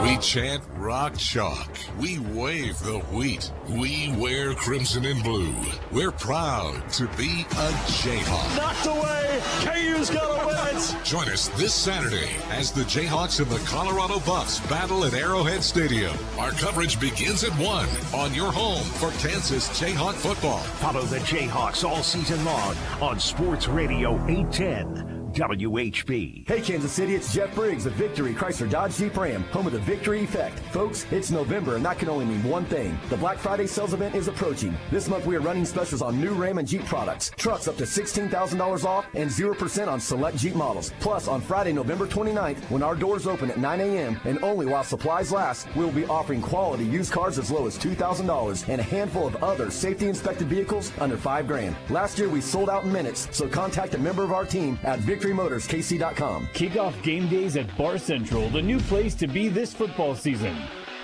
We chant Rock Chalk. We wave the wheat. We wear crimson and blue. We're proud to be a Jayhawk. Knocked away. KU's got a win. Join us this Saturday as the Jayhawks and the Colorado Buffs battle at Arrowhead Stadium. Our coverage begins at 1 on your home for Kansas Jayhawk football. Follow the Jayhawks all season long on Sports Radio 810. WHB. Hey, Kansas City, it's Jeff Briggs of Victory Chrysler Dodge Jeep Ram, home of the Victory Effect. Folks, it's November, and that can only mean one thing. The Black Friday sales event is approaching. This month, we are running specials on new Ram and Jeep products. Trucks up to $16,000 off and 0% on select Jeep models. Plus, on Friday, November 29th, when our doors open at 9 a.m., and only while supplies last, we'll be offering quality used cars as low as $2,000 and a handful of other safety-inspected vehicles under $5,000. Last year, we sold out in minutes, so contact a member of our team at VictoryMotorsKC.com. Kick off game days at Bar Central, the new place to be this football season.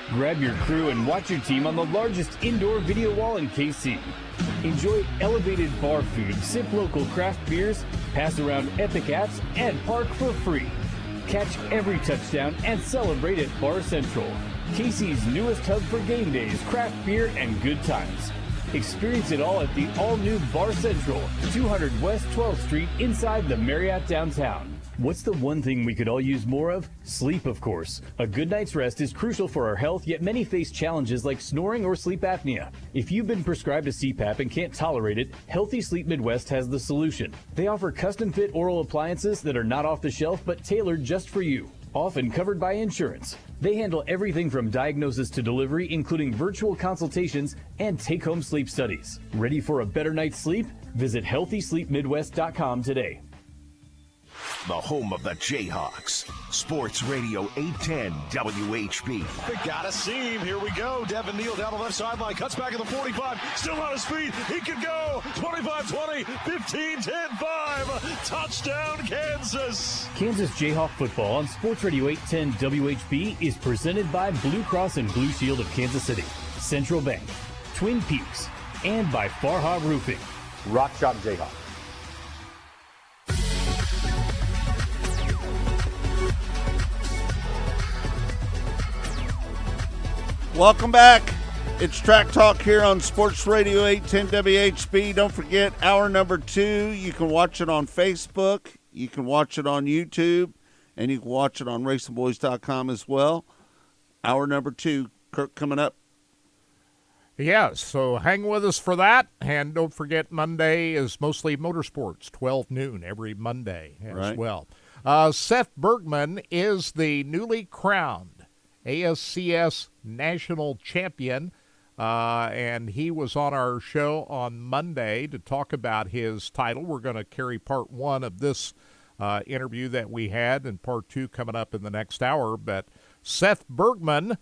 Grab your crew and watch your team on the largest indoor video wall in KC. Enjoy elevated bar food, sip local craft beers, pass around epic apps, and park for free. Catch every touchdown and celebrate at Bar Central, Casey's newest hub for game days, craft beer, and good times. Experience it all at the all-new Bar Central, 200 West 12th Street inside the Marriott downtown. What's the one thing we could all use more of? Sleep, of course. A good night's rest is crucial for our health, yet many face challenges like snoring or sleep apnea. If you've been prescribed a CPAP and can't tolerate it, Healthy Sleep Midwest has the solution. They offer custom-fit oral appliances that are not off the shelf but tailored just for you, often covered by insurance. They handle everything from diagnosis to delivery, including virtual consultations and take-home sleep studies. Ready for a better night's sleep? Visit HealthySleepMidwest.com today. The home of the Jayhawks. Sports Radio 810 WHB. They got a seam. Here we go. Devin Neal down the left sideline. Cuts back at the 45. Still on his feet. He could go. 25-20, 15-10-5. Touchdown, Kansas. Kansas Jayhawk football on Sports Radio 810 WHB is presented by Blue Cross and Blue Shield of Kansas City, Central Bank, Twin Peaks, and by Farha Roofing. Rock Chalk Jayhawk. Welcome back. It's Track Talk here on Sports Radio 810 WHB. Don't forget, hour number 2, you can watch it on Facebook, you can watch it on YouTube, and you can watch it on racingboys.com as well. Hour number 2, Kirk, coming up. Yes, so hang with us for that. And don't forget, Monday is mostly motorsports, 12 noon every Monday as well. Seth Bergman is the newly crowned ASCS National Champion, and he was on our show on Monday to talk about his title. We're going to carry part 1 of this interview that we had, and part 2 coming up in the next hour. But Seth Bergman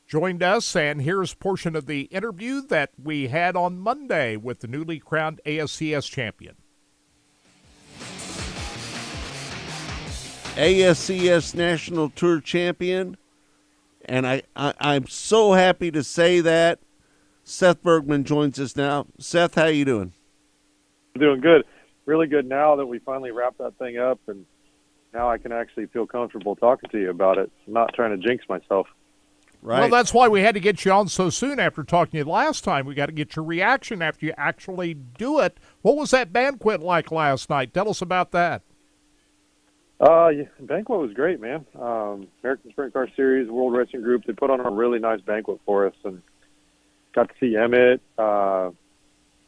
joined us, and here's a portion of the interview that we had on Monday with the newly crowned ASCS champion. ASCS National Tour Champion, and I'm so happy to say that Seth Bergman joins us now. Seth, how you doing? I'm doing good. Really good now that we finally wrapped that thing up, and now I can actually feel comfortable talking to you about it. I'm not trying to jinx myself. Right. Well, that's why we had to get you on so soon after talking to you last time. We got to get your reaction after you actually do it. What was that banquet like last night? Tell us about that. Yeah, banquet was great, man. American Sprint Car Series, World Racing Group, they put on a really nice banquet for us, and got to see Emmett. I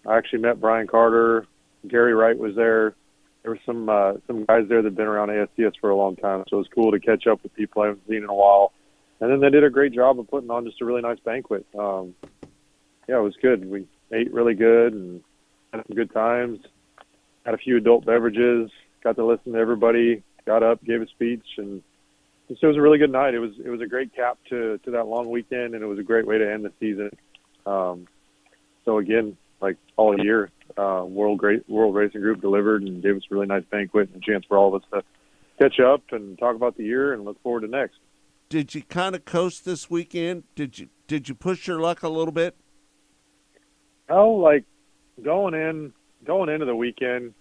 actually met Brian Carter. Gary Wright was there. There were some guys there that have been around ASCS for a long time, so it was cool to catch up with people I haven't seen in a while. And then they did a great job of putting on just a really nice banquet. Yeah, it was good. We ate really good and had some good times. Had a few adult beverages. Got to listen to everybody. Got up, gave a speech, and so it was a really good night. It was a great cap to that long weekend, and it was a great way to end the season. So again, like all year, World Racing Group delivered and gave us a really nice banquet and a chance for all of us to catch up and talk about the year and look forward to next. Did you kind of coast this weekend? Did you push your luck a little bit? Oh, like going into the weekend,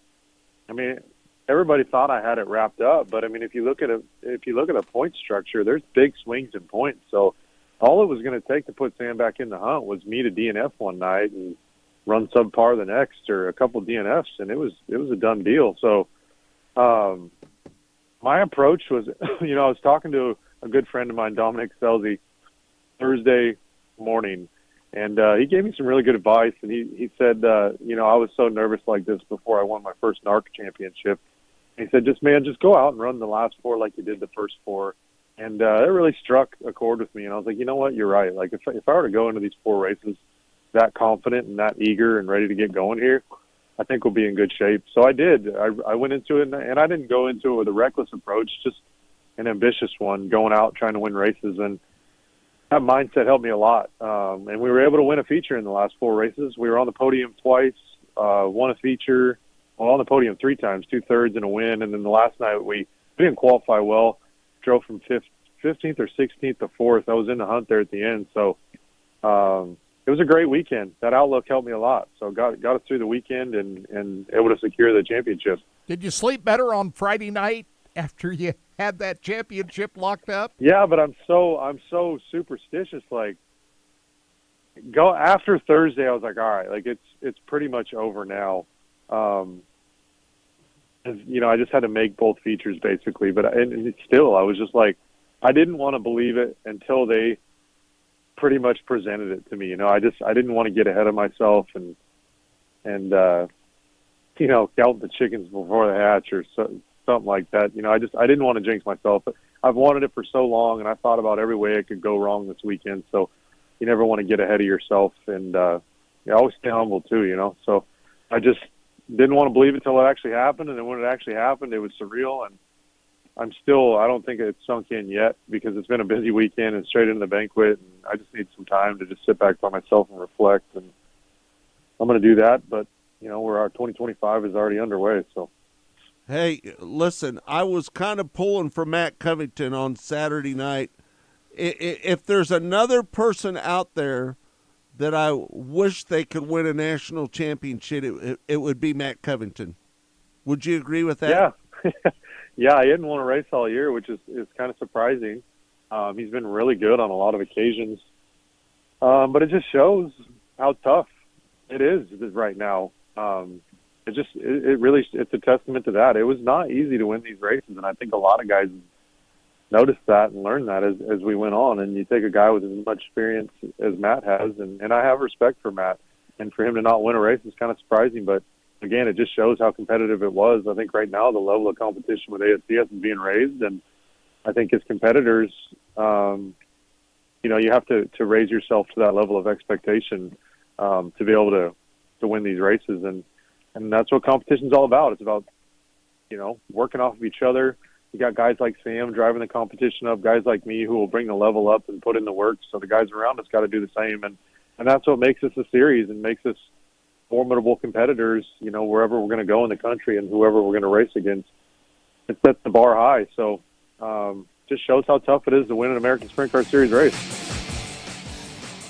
I mean, everybody thought I had it wrapped up, but I mean, if you look at a point structure, there's big swings in points. So all it was going to take to put Sam back in the hunt was me to DNF one night and run subpar the next, or a couple DNFs, and it was a done deal. So my approach was, I was talking to a good friend of mine, Dominic Selzy, Thursday morning, and he gave me some really good advice. And he said, I was so nervous like this before I won my first NARC championship. And he said, just go out and run the last 4 like you did the first 4. And it really struck a chord with me. And I was like, you know what, you're right. Like if I were to go into these 4 races that confident and that eager and ready to get going here, I think we'll be in good shape. So I did. I went into it, and I didn't go into it with a reckless approach, just an ambitious one, going out trying to win races. And that mindset helped me a lot. And we were able to win a feature in the last 4 races. We were on the podium twice, won a feature, on the podium 3 times, 2/3 and a win. And then the last night we didn't qualify well, drove from 15th or 16th to 4th. I was in the hunt there at the end. So it was a great weekend. That outlook helped me a lot. So got us through the weekend and able to secure the championship. Did you sleep better on Friday night after you had that championship locked up? Yeah, but I'm so superstitious. Like, go after Thursday, I was like, all right, like it's pretty much over now. I just had to make both features basically, but and still, I was just like, I didn't want to believe it until they pretty much presented it to me. I didn't want to get ahead of myself and count the chickens before the hatch or something like that. I didn't want to jinx myself. But I've wanted it for so long, and I thought about every way it could go wrong this weekend. So you never want to get ahead of yourself, and you always stay humble too. So I just didn't want to believe it until it actually happened, and then when it actually happened, it was surreal. And I don't think it's sunk in yet because it's been a busy weekend and straight into the banquet, and I just need some time to just sit back by myself and reflect. And I'm going to do that, but where our 2025 is already underway. So, hey, listen, I was kind of pulling for Matt Covington on Saturday night. If there's another person out there that I wish they could win a national championship, it would be Matt Covington. Would you agree with that? Yeah. Yeah, he hadn't won a race all year, which is kind of surprising. He's been really good on a lot of occasions. But it just shows how tough it is right now. It's a testament to that. It was not easy to win these races, and I think a lot of guys noticed that and learned that as we went on. And you take a guy with as much experience as Matt has, and I have respect for Matt. And for him to not win a race is kind of surprising, but again, it just shows how competitive it was. I think right now the level of competition with ASCS is being raised, and I think as competitors, you have to raise yourself to that level of expectation to be able to win these races, and that's what competition's all about. It's about working off of each other. You got guys like Sam driving the competition up, guys like me who will bring the level up and put in the work. So the guys around us got to do the same, and that's what makes us a series and makes us formidable competitors, wherever we're going to go in the country and whoever we're going to race against. It sets the bar high. So just shows how tough it is to win an American Sprint Car Series race.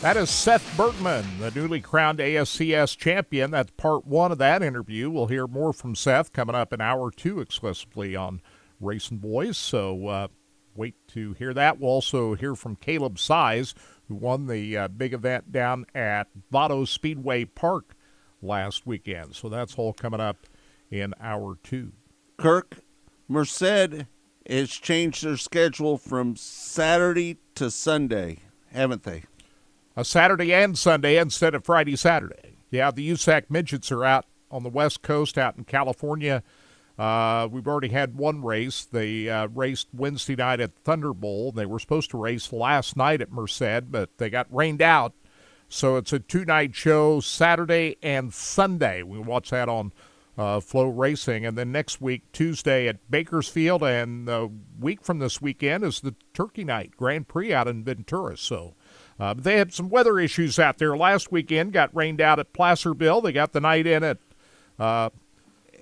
That is Seth Bergman, the newly crowned ASCS champion. That's part one of that interview. We'll hear more from Seth coming up in hour 2 exclusively on Racing Boys. So wait to hear that. We'll also hear from Caleb Size, who won the big event down at Vado Speedway Park last weekend. So that's all coming up in hour 2. Kirk, Merced has changed their schedule from Saturday to Sunday, haven't they? A Saturday and Sunday instead of Friday, Saturday. Yeah, the USAC midgets are out on the West Coast, out in California. We've already had one race. They raced Wednesday night at Thunderbolt. They were supposed to race last night at Merced, but they got rained out. So it's a 2-night show, Saturday and Sunday. We watch that on Flow Racing. And then next week, Tuesday at Bakersfield. And a week from this weekend is the Turkey Night Grand Prix out in Ventura. So they had some weather issues out there last weekend. Got rained out at Placerville. They got the night in at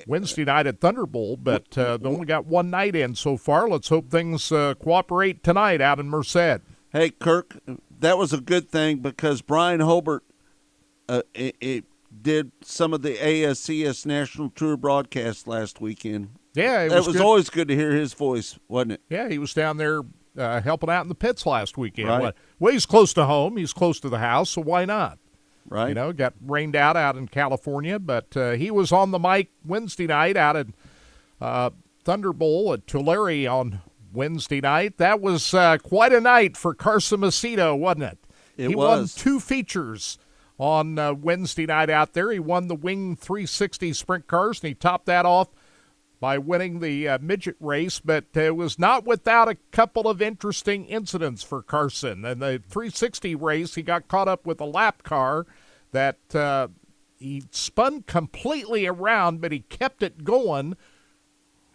Wednesday night at Thunderbolt, but they only got one night in so far. Let's hope things cooperate tonight out in Merced. Hey, Kirk, that was a good thing because Brian Hobart did some of the ASCS National Tour broadcast last weekend. Yeah, it was always good to hear his voice, wasn't it? Yeah, he was down there helping out in the pits last weekend. Right. Well, he's close to home. He's close to the house, so why not? Right. Got rained out in California, but he was on the mic Wednesday night out at Thunderbolt at Tulare on Wednesday night. That was quite a night for Carson Macedo, wasn't it? He won 2 features on Wednesday night out there. He won the Wing 360 Sprint Cars, and he topped that off by winning the midget race, but it was not without a couple of interesting incidents for Carson. In the 360 race, he got caught up with a lap car that he spun completely around, but he kept it going,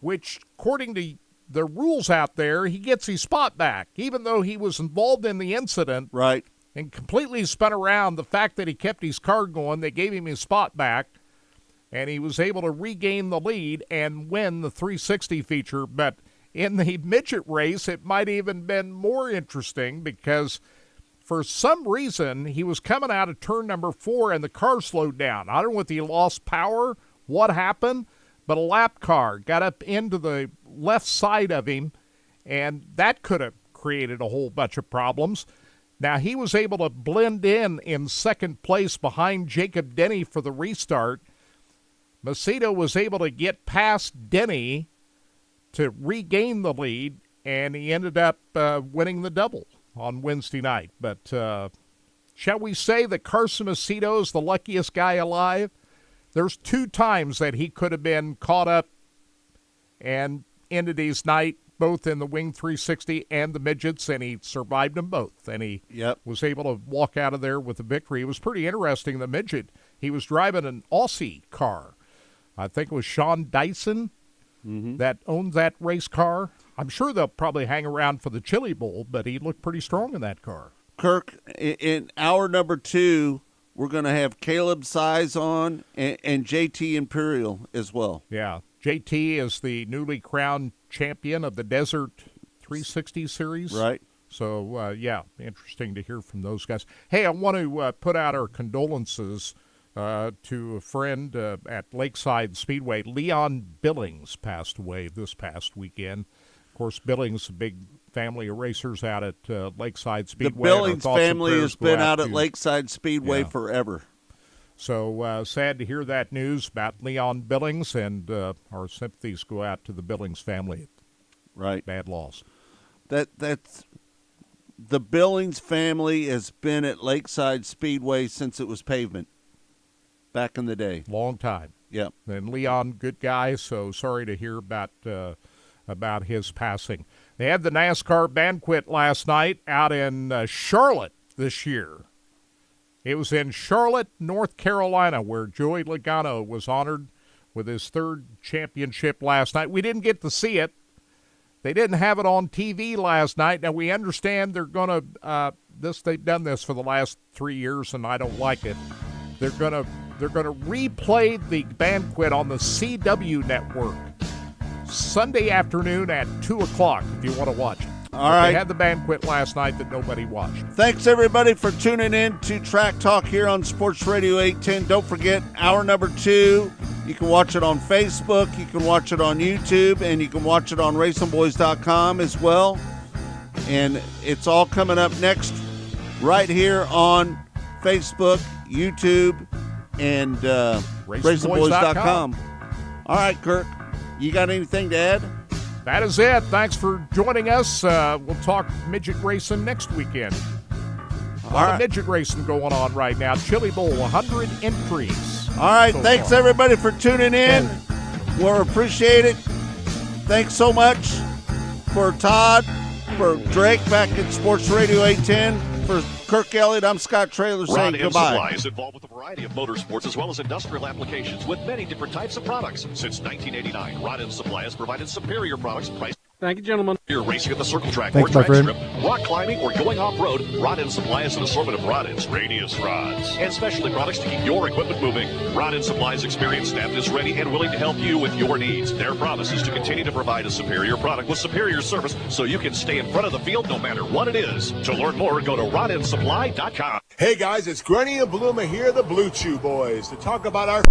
which, according to the rules out there, he gets his spot back, even though he was involved in the incident. Right. And completely spun around. The fact that he kept his car going, they gave him his spot back, and he was able to regain the lead and win the 360 feature. But in the midget race, it might even been more interesting because for some reason he was coming out of turn number 4 and the car slowed down. I don't know if he lost power, what happened, but a lap car got up into the left side of him, and that could have created a whole bunch of problems. Now, he was able to blend in second place behind Jacob Denny for the restart. Macedo was able to get past Denny to regain the lead, and he ended up winning the double on Wednesday night. But shall we say that Carson Macedo is the luckiest guy alive? There's 2 times that he could have been caught up and ended his night, both in the Wing 360 and the midgets, and he survived them both. And he was able to walk out of there with a victory. It was pretty interesting, the midget. He was driving an Aussie car. I think it was Sean Dyson that owned that race car. I'm sure they'll probably hang around for the Chili Bowl, but he looked pretty strong in that car. Kirk, in hour number 2, we're going to have Caleb Size on and JT Imperial as well. Yeah. JT is the newly crowned champion of the Desert 360 series. Right. So, interesting to hear from those guys. Hey, I want to put out our condolences to a friend at Lakeside Speedway. Leon Billings passed away this past weekend. Of course, Billings, a big family of racers out at Lakeside Speedway. The Billings family has been out at Lakeside Speedway forever. So sad to hear that news about Leon Billings, and our sympathies go out to the Billings family. Right. Bad loss. That's the Billings family has been at Lakeside Speedway since it was pavement back in the day. Long time. Yep. And Leon, good guy, so sorry to hear about his passing. They had the NASCAR banquet last night out in Charlotte this year. It was in Charlotte, North Carolina, where Joey Logano was honored with his 3rd championship last night. We didn't get to see it. They didn't have it on TV last night. Now, we understand they're going to they've done this for the last 3 years, and I don't like it. They're going to replay the banquet on the CW network Sunday afternoon at 2 o'clock if you want to watch it. All right. They had the banquet last night that nobody watched. Thanks, everybody, for tuning in to Track Talk here on Sports Radio 810. Don't forget, hour number 2, you can watch it on Facebook, you can watch it on YouTube, and you can watch it on RacingBoys.com as well. And it's all coming up next right here on Facebook, YouTube, and RacingBoys.com. All right, Kirk, you got anything to add? That is it. Thanks for joining us. We'll talk midget racing next weekend. A lot of midget racing going on right now. Chili Bowl, 100 entries. All right, thanks everybody for tuning in. We'll appreciate it. Thanks so much for Todd, for Drake back at Sports Radio 810, for Kirk Elliott. I'm Scott Traylor saying goodbye. Supply is involved with a variety of motorsports as well as industrial applications with many different types of products. Since 1989, Rod End Supply has provided superior products priced. Thank you, gentlemen. You're racing at the circle track Thanks, or track my strip, rock climbing, or going off-road, Rod End Supply has an assortment of rod ends, radius rods, and specialty products to keep your equipment moving. Rod End Supply's experienced staff is ready and willing to help you with your needs. Their promise is to continue to provide a superior product with superior service so you can stay in front of the field no matter what it is. To learn more, go to rodendsupply.com. Hey guys, it's Granny and Bluma here, the Blue Chew Boys, to talk about our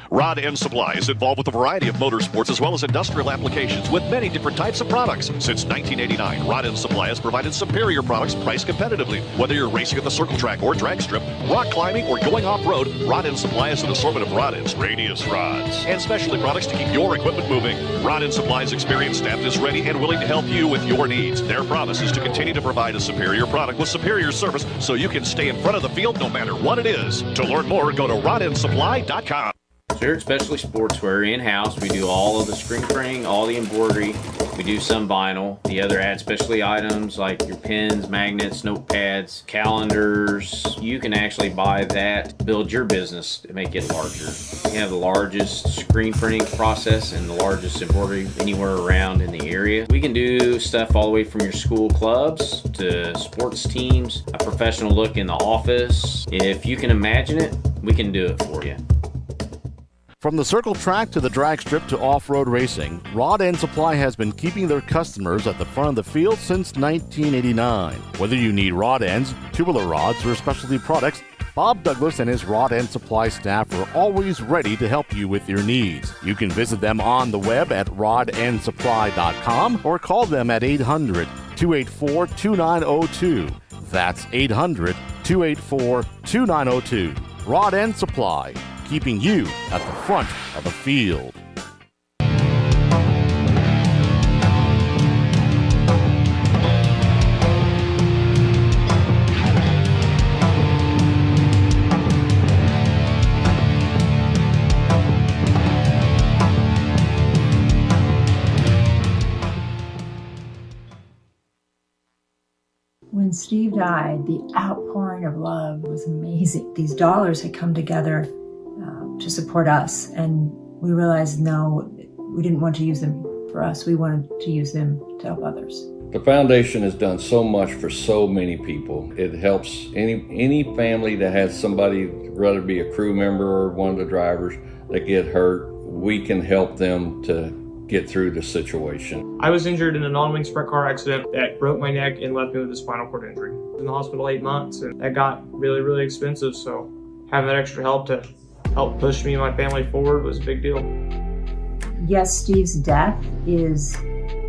Rod End Supply is involved with a variety of motorsports as well as industrial applications with many different types of products. Since 1989, Rod End Supply has provided superior products priced competitively. Whether you're racing at the circle track or drag strip, rock climbing, or going off-road, Rod End Supply has an assortment of rod ends, radius rods, and specialty products to keep your equipment moving. Rod End Supply's experienced staff is ready and willing to help you with your needs. Their promise is to continue to provide a superior product with superior service so you can stay in front of the field no matter what it is. To learn more, go to rodendsupply.com. Spirit Specialty Sportswear in-house. We do all of the screen printing, all the embroidery. We do some vinyl. The other add specialty items like your pens, magnets, notepads, calendars. You can actually buy that, build your business to make it larger. We have the largest screen printing process and the largest embroidery anywhere around in the area. We can do stuff all the way from your school clubs to sports teams, a professional look in the office. If you can imagine it, we can do it for you. From the circle track to the drag strip to off-road racing, Rod End Supply has been keeping their customers at the front of the field since 1989. Whether you need rod ends, tubular rods, or specialty products, Bob Douglas and his Rod End Supply staff are always ready to help you with your needs. You can visit them on the web at rodendsupply.com or call them at 800-284-2902. That's 800-284-2902. Rod End Supply, keeping you at the front of the field. When Steve died, the outpouring of love was amazing. These dollars had come together to support us, and we realized, no, we didn't want to use them for us. We wanted to use them to help others. The foundation has done so much for so many people. It helps any family that has somebody, whether it be a crew member or one of the drivers, that get hurt. We can help them to get through the situation. I was injured in a non-wing sprint car accident that broke my neck and left me with a spinal cord injury. I was in the hospital 8 months, and that got really, really expensive, so having that extra help to help push me and my family forward was a big deal. Yes, Steve's death is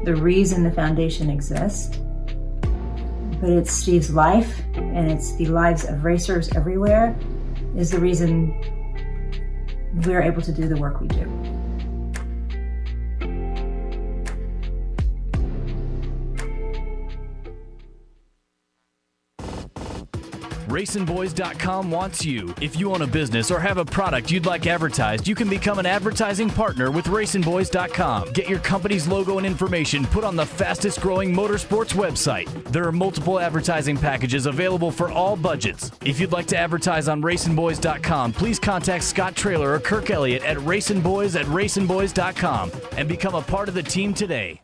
the reason the foundation exists, but it's Steve's life, and it's the lives of racers everywhere, is the reason we're able to do the work we do. RacinBoys.com wants you. If you own a business or have a product you'd like advertised, you can become an advertising partner with RacinBoys.com. Get your company's logo and information put on the fastest growing motorsports website. There are multiple advertising packages available for all budgets. If you'd like to advertise on RacinBoys.com, please contact Scott Traylor or Kirk Elliott at RacinBoys@RacinBoys.com and become a part of the team today.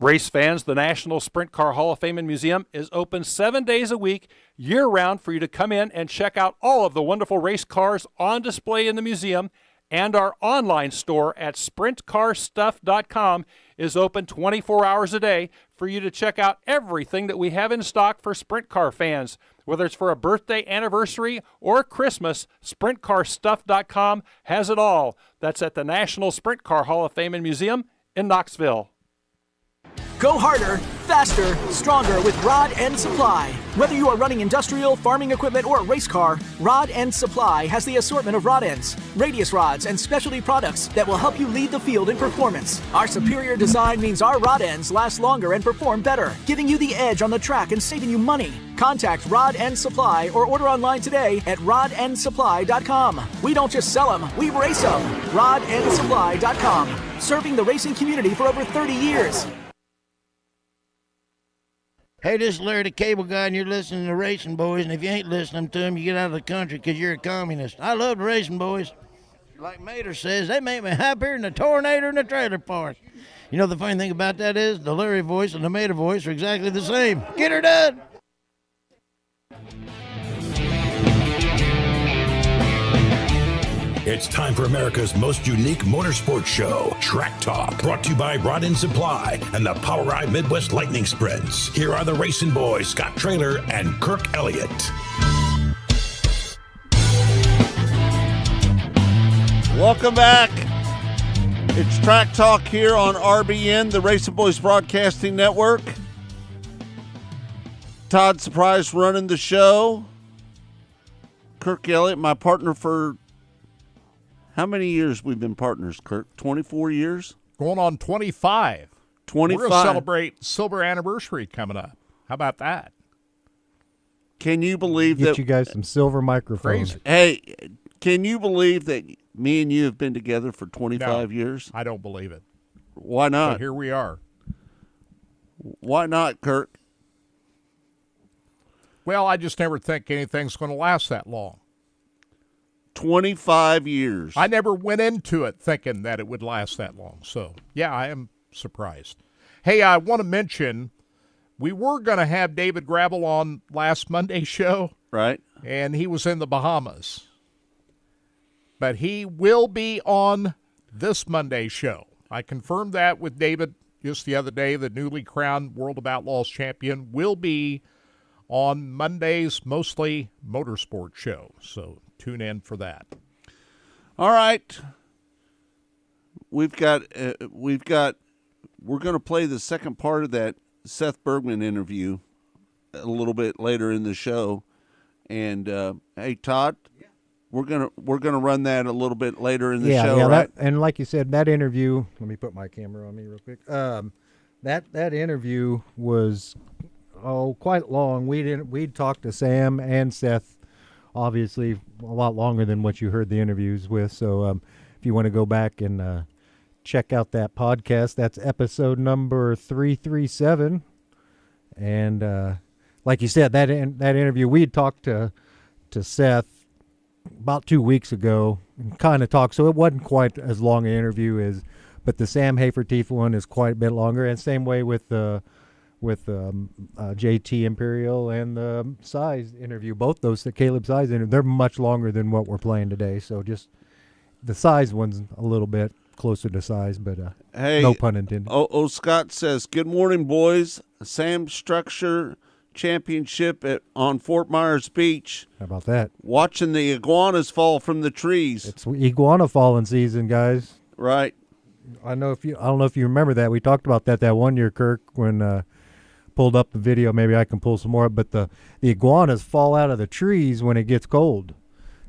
Race fans, the National Sprint Car Hall of Fame and Museum is open 7 days a week, year-round, for you to come in and check out all of the wonderful race cars on display in the museum, and our online store at sprintcarstuff.com is open 24 hours a day for you to check out everything that we have in stock for sprint car fans. Whether it's for a birthday, anniversary, or Christmas, sprintcarstuff.com has it all. That's at the National Sprint Car Hall of Fame and Museum in Knoxville. Go harder, faster, stronger with Rod End Supply. Whether you are running industrial, farming equipment, or a race car, Rod End Supply has the assortment of rod ends, radius rods, and specialty products that will help you lead the field in performance. Our superior design means our rod ends last longer and perform better, giving you the edge on the track and saving you money. Contact Rod End Supply or order online today at rodendsupply.com. We don't just sell them, we race them. rodendsupply.com. Serving the racing community for over 30 years. Hey, this is Larry the Cable Guy, and you're listening to Racing Boys, and if you ain't listening to them, you get out of the country because you're a communist. I love the Racing Boys. Like Mater says, they make me happier than a tornado in a trailer park. You know, the funny thing about that is the Larry voice and the Mater voice are exactly the same. Get her done! It's time for America's most unique motorsports show, Track Talk, brought to you by Rod End Supply and the Power Ride Midwest Lightning Sprints. Here are the Racing Boys, Scott Traylor and Kirk Elliott. Welcome back. It's Track Talk here on RBN, the Racing Boys Broadcasting Network. Todd Surprise running the show. Kirk Elliott, my partner for... How many years we've been partners, Kirk? 24 years? Going on 25. 25. We're going to celebrate silver anniversary coming up. How about that? Can you believe Get you guys some silver microphones. Crazy. Hey, can you believe that me and you have been together for 25 years? I don't believe it. Why not? But here we are. Why not, Kirk? Well, I just never think anything's going to last that long. 25 years. I never went into it thinking that it would last that long. So, yeah, I am surprised. Hey, I want to mention we were going to have David Gravel on last Monday's show. Right. And he was in the Bahamas. but he will be on this Monday's show. I confirmed that with David just the other day. The newly crowned World of Outlaws champion will be on Monday's Mostly Motorsports show, so tune in for that. All right. We're going to play the second part of that Seth Bergman interview a little bit later in the show. And hey, Todd, we're gonna run that a little bit later in the show, right? And like you said, that interview. Let me put my camera on me real quick. That interview was quite long. We'd talked to Sam and Seth, obviously a lot longer than what you heard the interviews with. So if you want to go back and check out that podcast, that's episode number 337. And like you said, that interview, we had talked to Seth about 2 weeks ago and kind of talked, so it wasn't quite as long an interview but the Sam Haferteeth one is quite a bit longer, and same way with JT Imperial and the Size interview. Both those, the Caleb Size interview, they're much longer than what we're playing today, so just the Size one's a little bit closer to Size, but hey, no pun intended. Scott says, good morning, boys. Sam Structure Championship on Fort Myers Beach. How about that? Watching the iguanas fall from the trees. It's iguana falling season, guys. Right. I don't know if you remember that. We talked about that one year, Kirk, when pulled up the video. Maybe I can pull some more. But the iguanas fall out of the trees when it gets cold,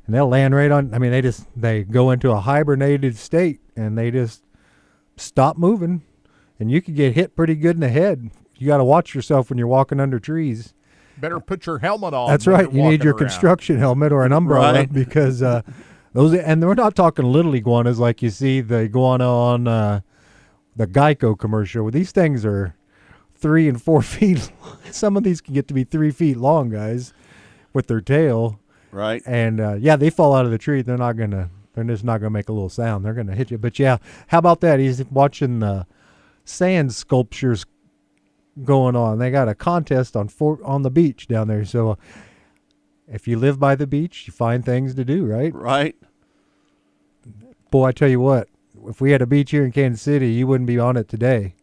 and they'll land right on. I mean, they go into a hibernated state, and they just stop moving, and you could get hit pretty good in the head. You got to watch yourself when you're walking under trees. Better put your helmet on. That's right. You need your around. construction helmet or an umbrella, right? Because those, and we're not talking little iguanas like you see the iguana on the Geico commercial. These things are 3 and 4 feet. Some of these can get to be 3 feet long, guys, with their tail. Right. And they fall out of the tree. They're just not gonna make a little sound. They're gonna hit you. But yeah, how about that? He's watching the sand sculptures going on. They got a contest on the beach down there. So if you live by the beach, you find things to do, right? Right. Boy, I tell you what, if we had a beach here in Kansas City, you wouldn't be on it today.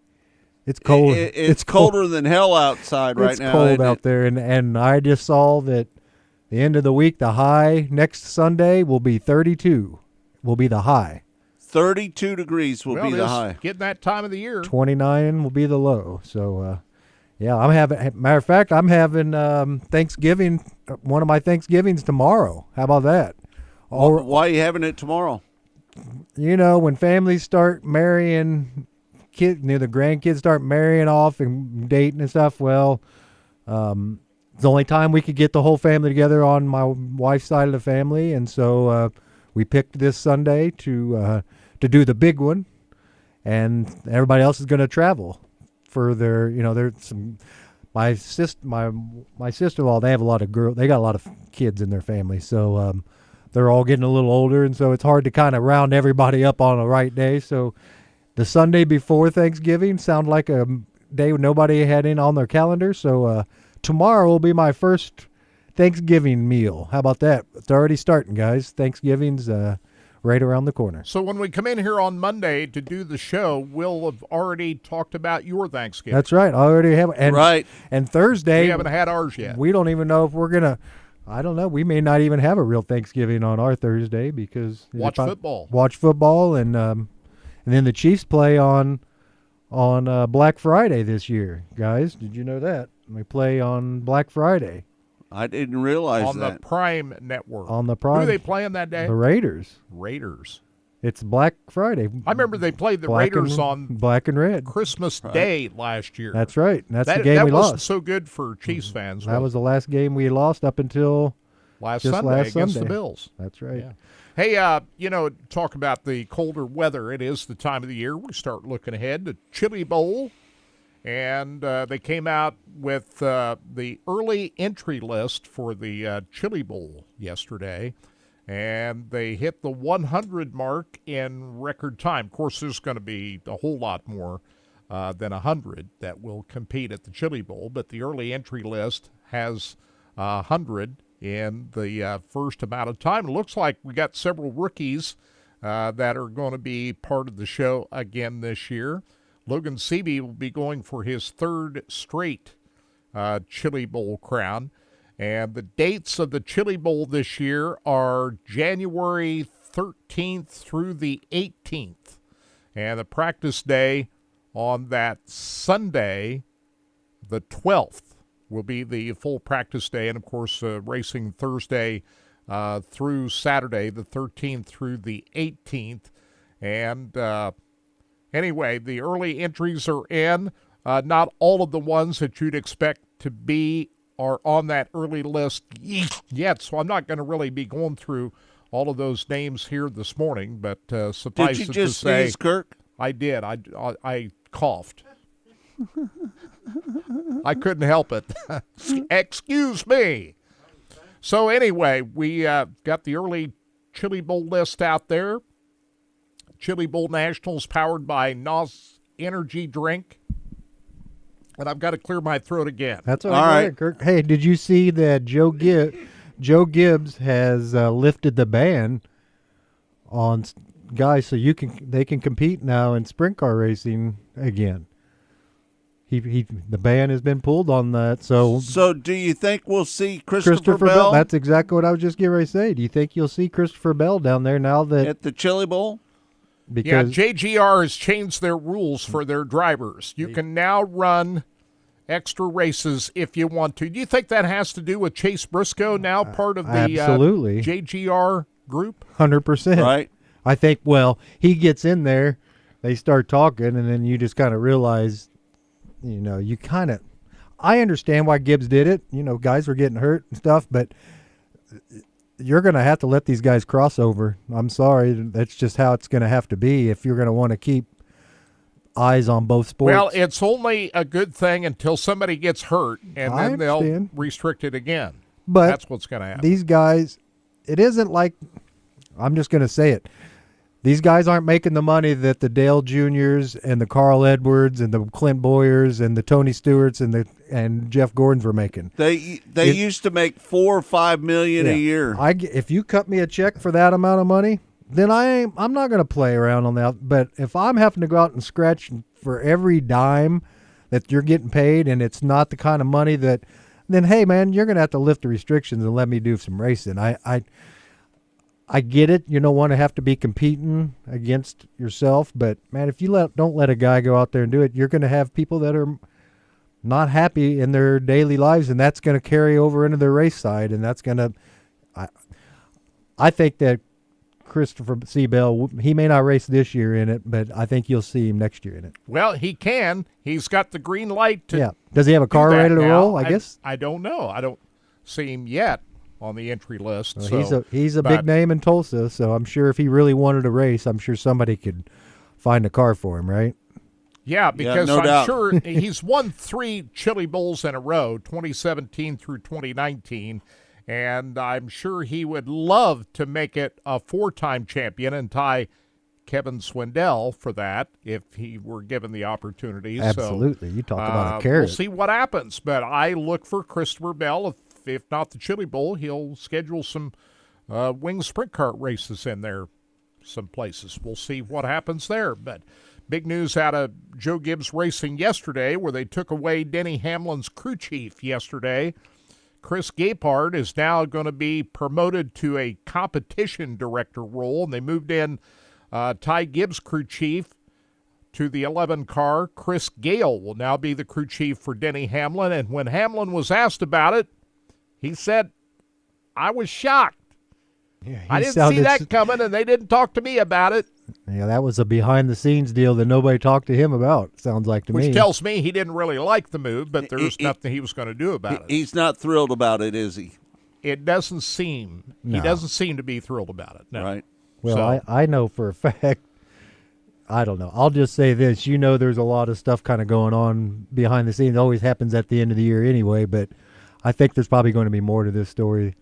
It's cold. It's colder than hell outside right now. It's cold out there, and I just saw that the end of the week, the high next Sunday will be 32. Will be the high. 32 degrees will be the high. Getting that time of the year. 29 will be the low. So, matter of fact, I'm having Thanksgiving, one of my Thanksgivings tomorrow. How about that? Why are you having it tomorrow? You know, when families start marrying, the grandkids start marrying off and dating and stuff, well, it's the only time we could get the whole family together on my wife's side of the family, and so we picked this Sunday to do the big one, and everybody else is going to travel for their, there's some. My sister-in-law, they have a lot of they got a lot of kids in their family, so they're all getting a little older, and so it's hard to kind of round everybody up on the right day. So the Sunday before Thanksgiving sounded like a day nobody had in on their calendar. So tomorrow will be my first Thanksgiving meal. How about that? It's already starting, guys. Thanksgiving's right around the corner. So when we come in here on Monday to do the show, we'll have already talked about your Thanksgiving. That's right. I already have. And Thursday, we haven't had ours yet. We don't even know if we're going to. I don't know. We may not even have a real Thanksgiving on our Thursday because watch football. Watch football, and then the Chiefs play on Black Friday this year, guys. Did you know that? They play on Black Friday. I didn't realize on that. The Prime Network. On the Prime. Who are they playing that day? The Raiders. Raiders. It's Black Friday. I remember they played the Raiders on Black and Red Christmas Day last year. That's right. That's the game we lost. That wasn't so good for Chiefs fans. That was the last game we lost up until last Sunday against the Bills. That's right. Yeah. Hey, talk about the colder weather. It is the time of the year we start looking ahead to Chili Bowl. And they came out with the early entry list for the Chili Bowl yesterday. And they hit the 100 mark in record time. Of course, there's going to be a whole lot more than 100 that will compete at the Chili Bowl. But the early entry list has 100 in the first amount of time. It looks like we got several rookies that are going to be part of the show again this year. Logan Seavey will be going for his third straight Chili Bowl crown. And the dates of the Chili Bowl this year are January 13th through the 18th. And the practice day on that Sunday, the 12th, will be the full practice day. And, of course, racing Thursday through Saturday, the 13th through the 18th. And anyway, the early entries are in. Not all of the ones that you'd expect to be are on that early list yet, so I'm not going to really be going through all of those names here this morning, but suffice Did you it just to say, sneeze, Kirk? I did. I coughed. I couldn't help it. Excuse me. So anyway, we got the early Chili Bowl list out there. Chili Bowl Nationals powered by NOS Energy Drink. And I've got to clear my throat again. That's all right, Kirk. Hey, did you see that Joe Gibbs has lifted the ban on guys so they can compete now in sprint car racing again? The ban has been pulled on that. So do you think we'll see Christopher Bell? That's exactly what I was just getting ready to say. Do you think you'll see Christopher Bell down there now that at the Chili Bowl? Because JGR has changed their rules for their drivers. You can now run extra races if you want to. Do you think that has to do with Chase Briscoe, now part of the absolutely. JGR group? 100%. Right. I think, well, he gets in there, they start talking, and then you just kind of realize, I understand why Gibbs did it. Guys were getting hurt and stuff, but you're going to have to let these guys cross over. I'm sorry. That's just how it's going to have to be if you're going to want to keep eyes on both sports. Well, it's only a good thing until somebody gets hurt, and then they'll restrict it again. But that's what's going to happen. These guys, it isn't like, I'm just going to say it, these guys aren't making the money that the Dale Juniors and the Carl Edwards and the Clint Boyers and the Tony Stewarts and Jeff Gordons were making. They used to make $4 or $5 million a year. If you cut me a check for that amount of money, then I'm not going to play around on that. But if I'm having to go out and scratch for every dime that you're getting paid, and it's not the kind of money that, then hey man, you're going to have to lift the restrictions and let me do some racing. I get it. You don't want to have to be competing against yourself, but man, if you don't let a guy go out there and do it, you're going to have people that are not happy in their daily lives, and that's going to carry over into their race side, and that's going to. I think that Christopher C. Bell, he may not race this year in it, but I think you'll see him next year in it. Well, he can. He's got the green light to. Yeah. Does he have a car ready to roll? I guess. I don't know. I don't see him yet on the entry list. Well, he's a big name in Tulsa, so I'm sure if he really wanted to race, I'm sure somebody could find a car for him, right? Yeah, because no I'm doubt. sure he's won 3 Chili Bowls in a row, 2017 through 2019, and I'm sure he would love to make it a 4-time champion and tie Kevin Swindell for that if he were given the opportunity. Absolutely. So, you talk about a carrot. We'll see what happens, but I look for Christopher Bell. If not the Chili Bowl, he'll schedule some wing sprint car races in there some places. We'll see what happens there. But big news out of Joe Gibbs Racing yesterday, where they took away Denny Hamlin's crew chief yesterday. Chris Gapard is now going to be promoted to a competition director role, and they moved in Ty Gibbs, crew chief, to the 11 car. Chris Gale will now be the crew chief for Denny Hamlin, and when Hamlin was asked about it, he said, I was shocked. Yeah, I didn't see that coming, and they didn't talk to me about it. Yeah, that was a behind-the-scenes deal that nobody talked to him about, sounds like to me. Which tells me he didn't really like the move, but there's nothing he was going to do about it. He's not thrilled about it, is he? It doesn't seem. No. He doesn't seem to be thrilled about it. No. Right. Well, I know for a fact, I don't know. I'll just say this. There's a lot of stuff kind of going on behind the scenes. It always happens at the end of the year anyway, but I think there's probably going to be more to this story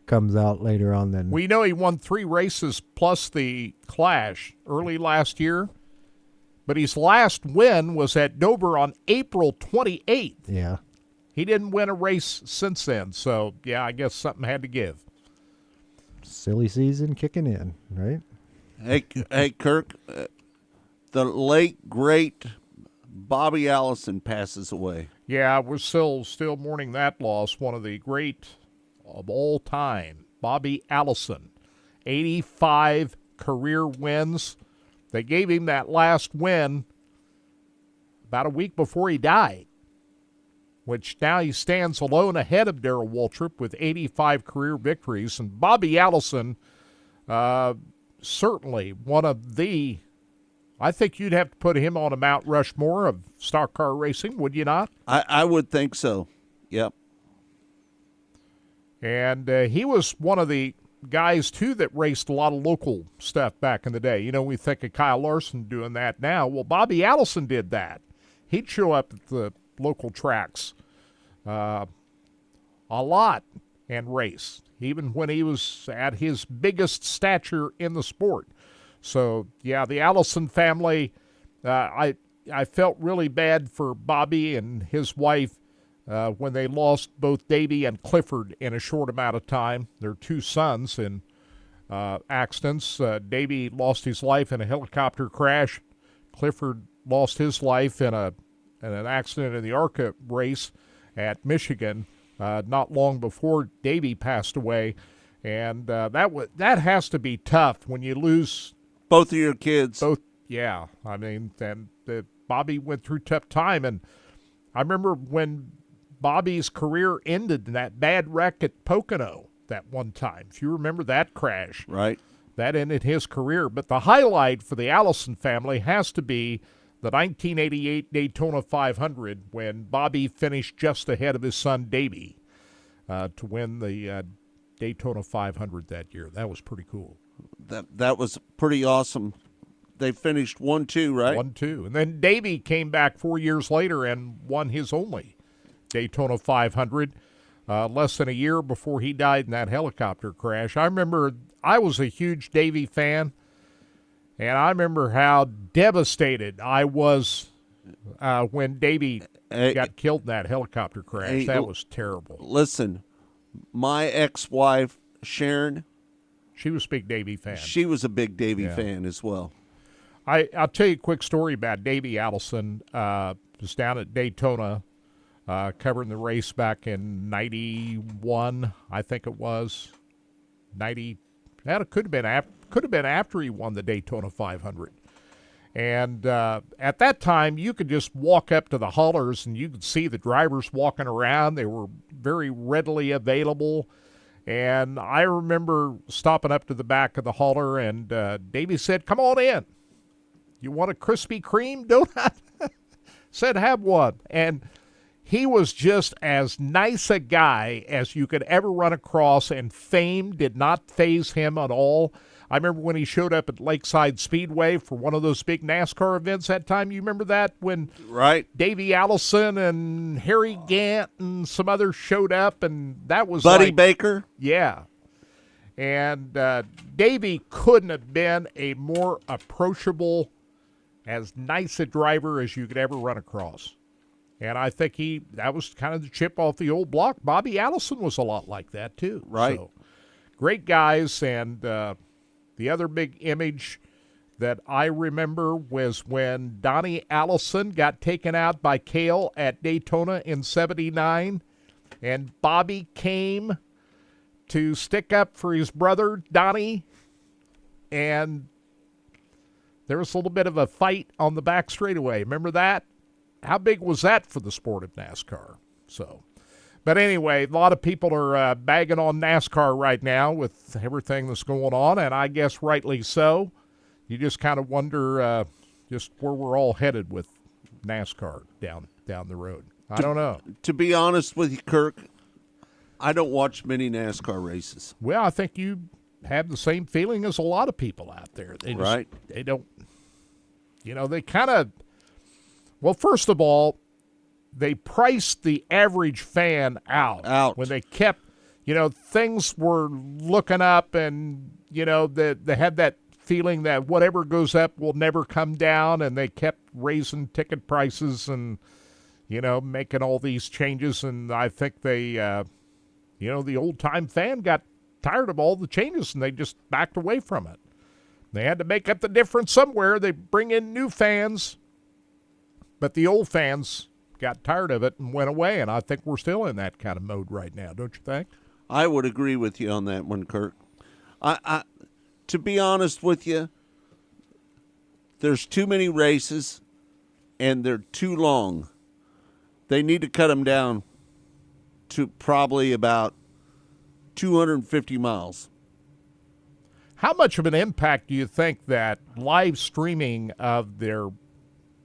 comes out later on than. We know he won 3 races plus the Clash early last year, but his last win was at Dover on April 28th. Yeah. he didn't win a race since then. So, yeah, I guess something had to give. Silly season kicking in, right? Hey, Kirk, the late, great Bobby Allison passes away. Yeah, we're still mourning that loss. One of the great of all time, Bobby Allison, 85 career wins. They gave him that last win about a week before he died, which now he stands alone ahead of Darrell Waltrip with 85 career victories. And Bobby Allison, certainly one of the, I think you'd have to put him on a Mount Rushmore of stock car racing, would you not? I would think so. Yep. And he was one of the guys, too, that raced a lot of local stuff back in the day. You know, we think of Kyle Larson doing that now. Well, Bobby Allison did that. He'd show up at the local tracks a lot and race, even when he was at his biggest stature in the sport. So, yeah, the Allison family, I felt really bad for Bobby and his wife when they lost both Davey and Clifford in a short amount of time. Their two sons in accidents. Davey lost his life in a helicopter crash. Clifford lost his life in an accident in the ARCA race at Michigan not long before Davey passed away. And that has to be tough when you lose both of your kids. Both, yeah. I mean, and Bobby went through a tough time. And I remember when Bobby's career ended in that bad wreck at Pocono that one time. If you remember that crash. Right. That ended his career. But the highlight for the Allison family has to be the 1988 Daytona 500 when Bobby finished just ahead of his son Davey to win the Daytona 500 that year. That was pretty cool. That was pretty awesome. They finished 1-2, right? 1-2. And then Davey came back 4 years later and won his only Daytona 500 less than a year before he died in that helicopter crash. I remember I was a huge Davey fan, and I remember how devastated I was when Davey got killed in that helicopter crash. That was terrible. Listen, my ex-wife, Sharon, she was a big Davey fan. She was a big Davey fan as well. I'll tell you a quick story about Davey Allison. Was down at Daytona covering the race back in 91, I think it was. 90. That could have been after he won the Daytona 500. And at that time, you could just walk up to the haulers and you could see the drivers walking around. They were very readily available. And I remember stopping up to the back of the hauler, and Davey said, "Come on in. You want a Krispy Kreme donut?" Said, "Have one." And he was just as nice a guy as you could ever run across, and fame did not faze him at all. I remember when he showed up at Lakeside Speedway for one of those big NASCAR events that time. You remember that when Davey Allison and Harry Gant and some others showed up, and that was Buddy Baker? Yeah. And Davey couldn't have been a more approachable, as nice a driver as you could ever run across. And I think that was kind of the chip off the old block. Bobby Allison was a lot like that, too. Right. So, great guys. And the other big image that I remember was when Donnie Allison got taken out by Cale at Daytona in '79. And Bobby came to stick up for his brother, Donnie. And there was a little bit of a fight on the back straightaway. Remember that? How big was that for the sport of NASCAR? But anyway, a lot of people are bagging on NASCAR right now with everything that's going on, and I guess rightly so. You just kind of wonder just where we're all headed with NASCAR down the road. I don't know. To be honest with you, Kirk, I don't watch many NASCAR races. Well, I think you have the same feeling as a lot of people out there. They just, They don't, they kind of, well, first of all, they priced the average fan out. When they kept, things were looking up and, they had that feeling that whatever goes up will never come down, and they kept raising ticket prices and, making all these changes, and I think they, the old-time fan got tired of all the changes, and they just backed away from it. They had to make up the difference somewhere. They bring in new fans, but the old fans got tired of it and went away, and I think we're still in that kind of mode right now, don't you think? I would agree with you on that one, Kirk. To be honest with you, there's too many races, and they're too long. They need to cut them down to probably about 250 miles. How much of an impact do you think that live streaming of their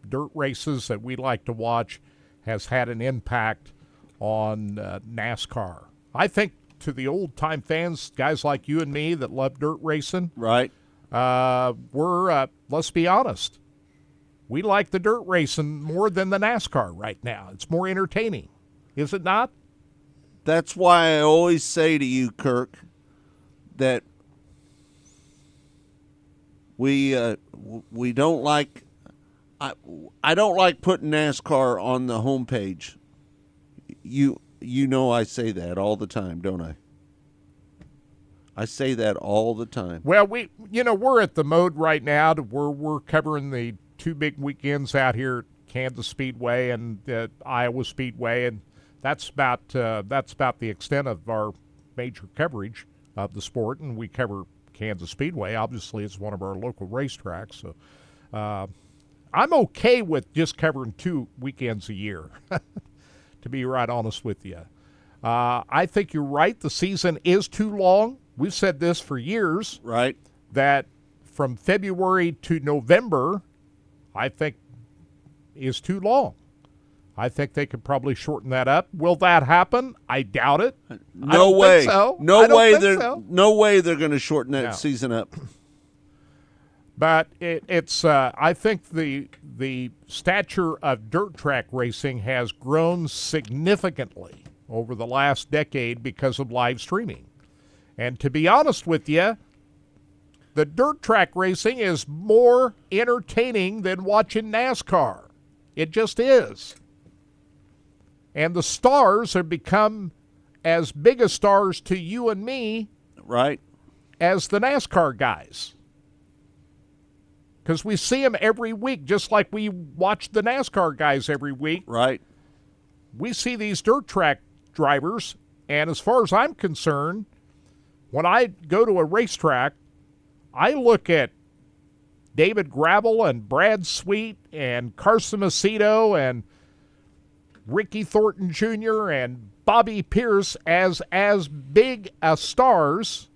dirt races that we like to watch has had an impact on NASCAR? I think to the old-time fans, guys like you and me that love dirt racing, right? Let's be honest, we like the dirt racing more than the NASCAR right now. It's more entertaining, is it not? That's why I always say to you, Kirk, that we don't like. I don't like putting NASCAR on the homepage. You I say that all the time, don't I? I say that all the time. Well, we're at the mode right now to where we're covering the two big weekends out here at Kansas Speedway and Iowa Speedway, and that's about the extent of our major coverage of the sport. And we cover Kansas Speedway. Obviously, it's one of our local racetracks. So I'm okay with just covering 2 weekends a year, to be right honest with you. I think you're right. The season is too long. We've said this for years. Right. That from February to November, I think, is too long. I think they could probably shorten that up. Will that happen? I doubt it. No way. Think so. No way they're going to shorten that season up. But it's I think the stature of dirt track racing has grown significantly over the last decade because of live streaming. And to be honest with you, the dirt track racing is more entertaining than watching NASCAR. It just is. And the stars have become as big a stars to you and me, right, as the NASCAR guys. Because we see them every week, just like we watch the NASCAR guys every week. Right. We see these dirt track drivers, and as far as I'm concerned, when I go to a racetrack, I look at David Gravel and Brad Sweet and Carson Macedo and Ricky Thornton Jr. and Bobby Pierce as big as stars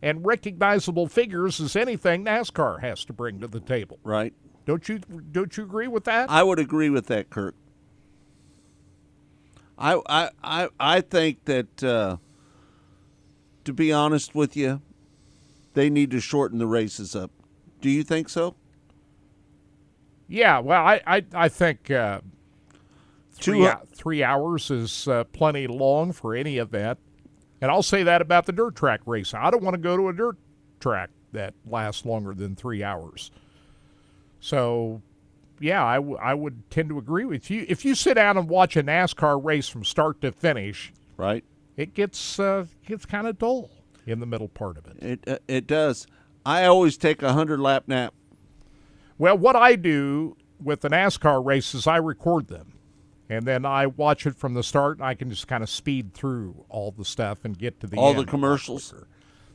and recognizable figures as anything NASCAR has to bring to the table. Right. Don't you agree with that? I would agree with that, Kirk. I think that to be honest with you, they need to shorten the races up. Do you think so? Yeah, well, I think 3 hours is plenty long for any event. And I'll say that about the dirt track race. I don't want to go to a dirt track that lasts longer than 3 hours. So, yeah, I would tend to agree with you. If you sit down and watch a NASCAR race from start to finish, right, it gets kind of dull in the middle part of it. It does. I always take a 100-lap nap. Well, what I do with the NASCAR races, I record them. And then I watch it from the start, and I can just kind of speed through all the stuff and get to the all end. the commercials.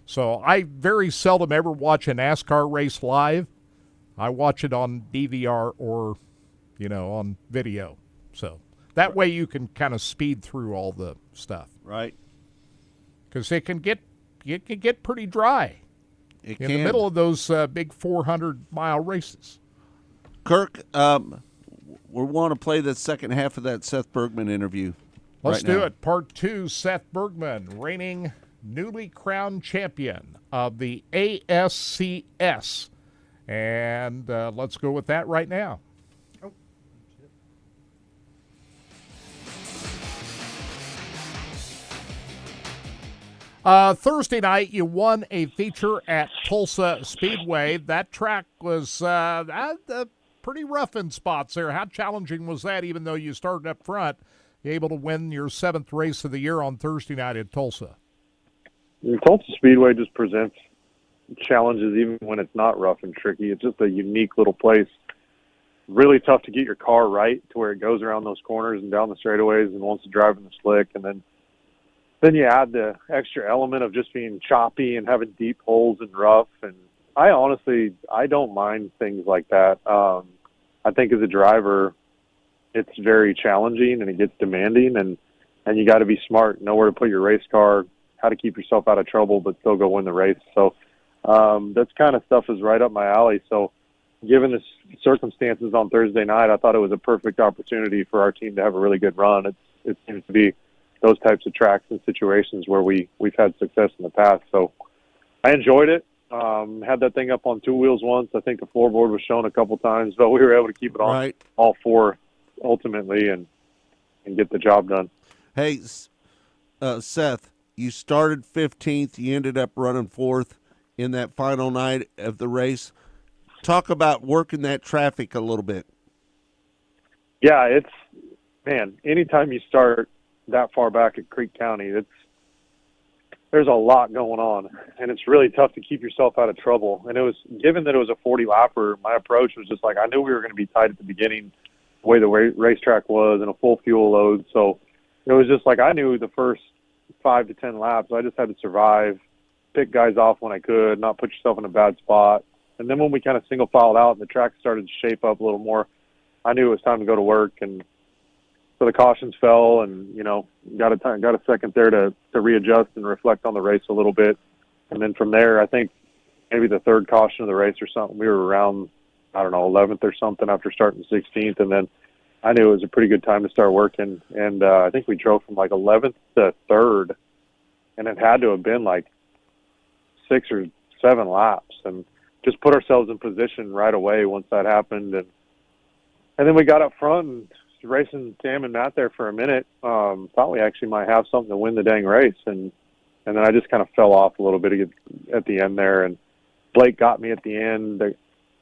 So I very seldom ever watch a NASCAR race live. I watch it on DVR or, on video. So that way you can kind of speed through all the stuff. Right. Because it can get pretty dry in the middle of those big 400-mile races. Kirk, we want to play the second half of that Seth Bergman interview. Let's do it. Part 2, Seth Bergman, reigning newly crowned champion of the ASCS. And let's go with that right now. Thursday night, you won a feature at Tulsa Speedway. That track was pretty rough in spots there. How challenging was that, even though you started up front, able to win your 7th race of the year on Thursday night at Tulsa? Tulsa Speedway just presents challenges even when it's not rough and tricky. It's just a unique little place. Really tough to get your car right to where it goes around those corners and down the straightaways and wants to drive in the slick. And then you add the extra element of just being choppy and having deep holes and rough. And I don't mind things like that. I think as a driver, it's very challenging and it gets demanding, and you got to be smart, know where to put your race car, how to keep yourself out of trouble, but still go win the race. So that's kind of stuff is right up my alley. So given the circumstances on Thursday night, I thought it was a perfect opportunity for our team to have a really good run. It seems to be those types of tracks and situations where we've had success in the past. So I enjoyed it. Had that thing up on 2 wheels once. I think the floorboard was shown a couple times, but we were able to keep it on all 4 ultimately and get the job done. Hey, Seth, you started 15th. You ended up running 4th in that final night of the race. Talk about working that traffic a little bit. Yeah, anytime you start that far back at Creek County, there's a lot going on, and it's really tough to keep yourself out of trouble. And it was, given that it was a 40-lapper, my approach was just like, I knew we were going to be tight at the beginning, the way the racetrack was, and a full fuel load. So it was just like I knew the first 5 to 10 laps, I just had to survive, pick guys off when I could, not put yourself in a bad spot. And then when we kind of single filed out and the track started to shape up a little more, I knew it was time to go to work. And so the cautions fell, and got a second there to readjust and reflect on the race a little bit. And then from there, I think maybe the 3rd caution of the race or something, we were around, 11th or something after starting 16th. And then I knew it was a pretty good time to start working. And I think we drove from like 11th to 3rd, and it had to have been like 6 or 7 laps, and just put ourselves in position right away once that happened. And then we got up front and racing Sam and Matt there for a minute. Thought we actually might have something to win the dang race, and then I just kind of fell off a little bit at the end there, and Blake got me at the end. It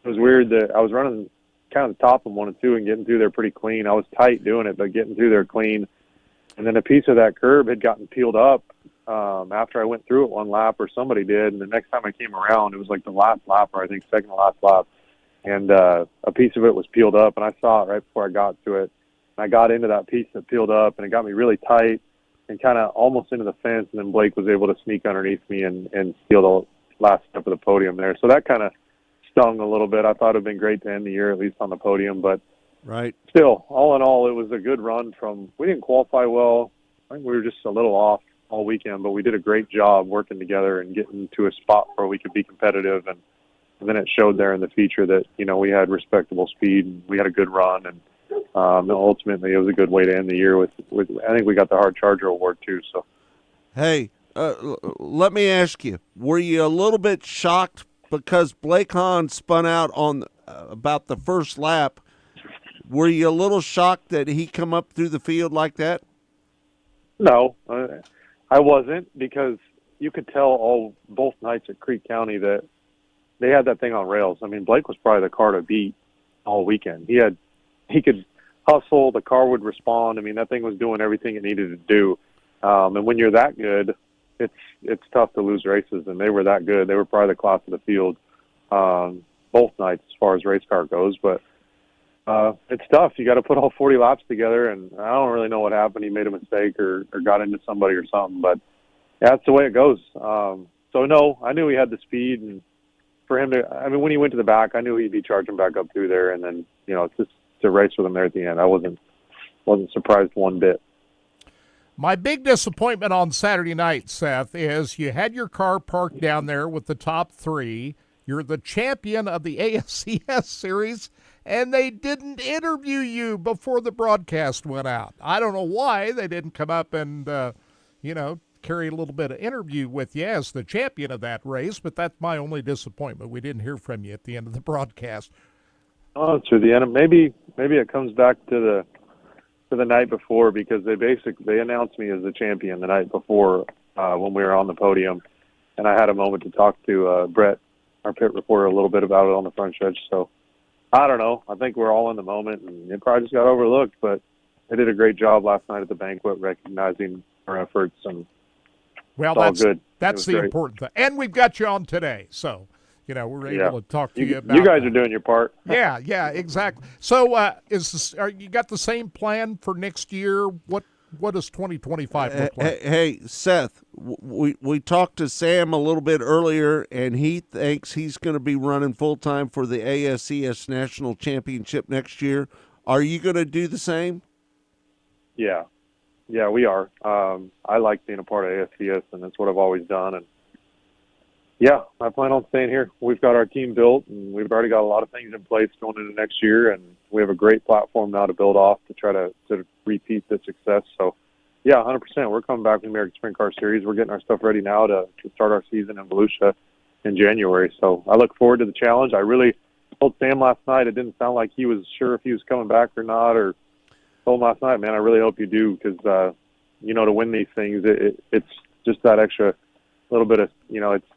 was weird that I was running kind of the top of 1 and 2 and getting through there pretty clean. I was tight doing it, but getting through there clean. And then a piece of that curb had gotten peeled up after I went through it one lap, or somebody did. And the next time I came around, it was like the last lap, or I think second to last lap. And a piece of it was peeled up, and I saw it right before I got to it. And I got into that piece that peeled up, and it got me really tight and kind of almost into the fence. And then Blake was able to sneak underneath me and steal the last step of the podium there. So that kind of stung a little bit. I thought it would have been great to end the year at least on the podium, but still, all in all, it was a good run. We didn't qualify well. I think we were just a little off all weekend, but we did a great job working together and getting to a spot where we could be competitive. And then it showed there in the feature that, we had respectable speed and we had a good run. And ultimately, it was a good way to end the year with I think we got the Hard Charger Award too. So, hey, let me ask you: were you a little bit shocked because Blake Hahn spun out on about the first lap? Were you a little shocked that he come up through the field like that? No, I wasn't, because you could tell both nights at Creek County that they had that thing on rails. I mean, Blake was probably the car to beat all weekend. He could hustle, the car would respond. I mean, that thing was doing everything it needed to do. And when you're that good, it's tough to lose races, and they were that good. They were probably the class of the field both nights as far as race car goes. But it's tough. You got to put all 40 laps together, and I don't really know what happened. He made a mistake or got into somebody or something, but that's the way it goes. So, no, I knew he had the speed, and for him when he went to the back, I knew he'd be charging back up through there, and then, it's just to race with him there at the end. I wasn't surprised one bit. My big disappointment on Saturday night, Seth, is you had your car parked down there with the top 3. You're the champion of the ASCS series, and they didn't interview you before the broadcast went out. I don't know why they didn't come up and, carry a little bit of interview with you as the champion of that race, but that's my only disappointment. We didn't hear from you at the end of the broadcast. Oh, to the end. Maybe it comes back to the night before, because they announced me as the champion the night before when we were on the podium, and I had a moment to talk to Brett, our pit reporter, a little bit about it on the front stretch. So I don't know. I think we're all in the moment, and it probably just got overlooked. But they did a great job last night at the banquet, recognizing our efforts, and well, it's all that's good. That's the great. important thing. And we've got you on today, so we're able to talk to you about. You guys that. are doing your part. Yeah, exactly. So, you got the same plan for next year? What does 2025 look like? Hey, Seth, we talked to Sam a little bit earlier, and he thinks he's going to be running full-time for the ASCS National Championship next year. Are you going to do the same? Yeah, we are. I like being a part of ASCS, and that's what I've always done. And yeah, I plan on staying here. We've got our team built, and we've already got a lot of things in place going into next year, and we have a great platform now to build off to try to repeat the success. So, yeah, 100%. We're coming back with the American Sprint Car Series. We're getting our stuff ready now to start our season in Volusia in January. So I look forward to the challenge. I really told Sam last night, it didn't sound like he was sure if he was coming back or not, or told him last night, man, I really hope you do, because, to win these things, it's just that extra little bit of,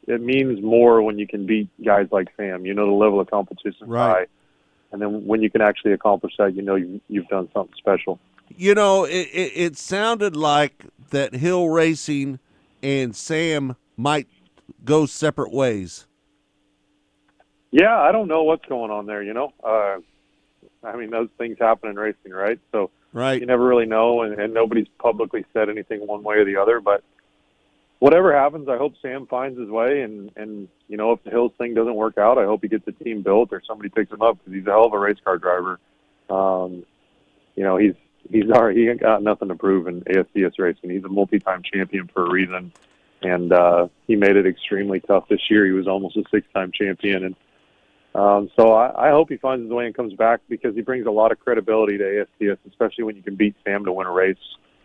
it means more when you can beat guys like Sam. The level of competition is high. And then when you can actually accomplish that, you've done something special. It sounded like that Hill Racing and Sam might go separate ways. Yeah, I don't know what's going on there, those things happen in racing, right? So you never really know, and nobody's publicly said anything one way or the other. But whatever happens, I hope Sam finds his way, and if the Hills thing doesn't work out, I hope he gets a team built or somebody picks him up, because he's a hell of a race car driver. He ain't got nothing to prove in ASCS racing. He's a multi-time champion for a reason, and he made it extremely tough this year. He was almost a 6-time champion, and so I hope he finds his way and comes back, because he brings a lot of credibility to ASCS, especially when you can beat Sam to win a race.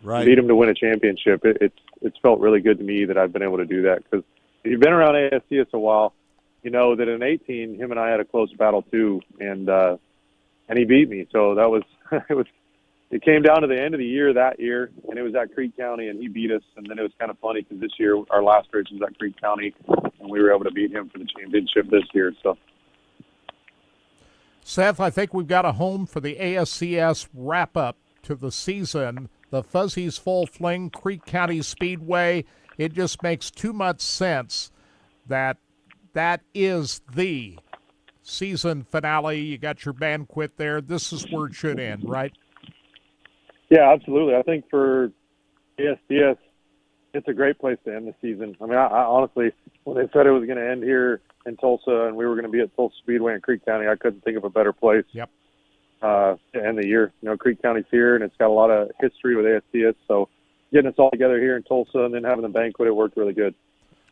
Right. Beat him to win a championship. It's felt really good to me that I've been able to do that, because if you've been around ASCS a while, you know that in 18, him and I had a close battle too, and he beat me. So that was it came down to the end of the year that year, and it was at Creek County, and he beat us. And then it was kind of funny, because this year our last race was at Creek County, and we were able to beat him for the championship this year. So, Seth, I think we've got a home for the ASCS wrap-up to the season. The Fuzzies Full Fling, Creek County Speedway. It just makes too much sense that is the season finale. You got your banquet there. This is where it should end, right? yeah, absolutely. I think for ASCS, it's a great place to end the season. I mean, I honestly, when they said it was going to end here in Tulsa and we were going to be at Tulsa Speedway in Creek County, I couldn't think of a better place. Yep. To end the year. Creek County's here, and it's got a lot of history with ASCS, so getting us all together here in Tulsa and then having the banquet, it worked really good.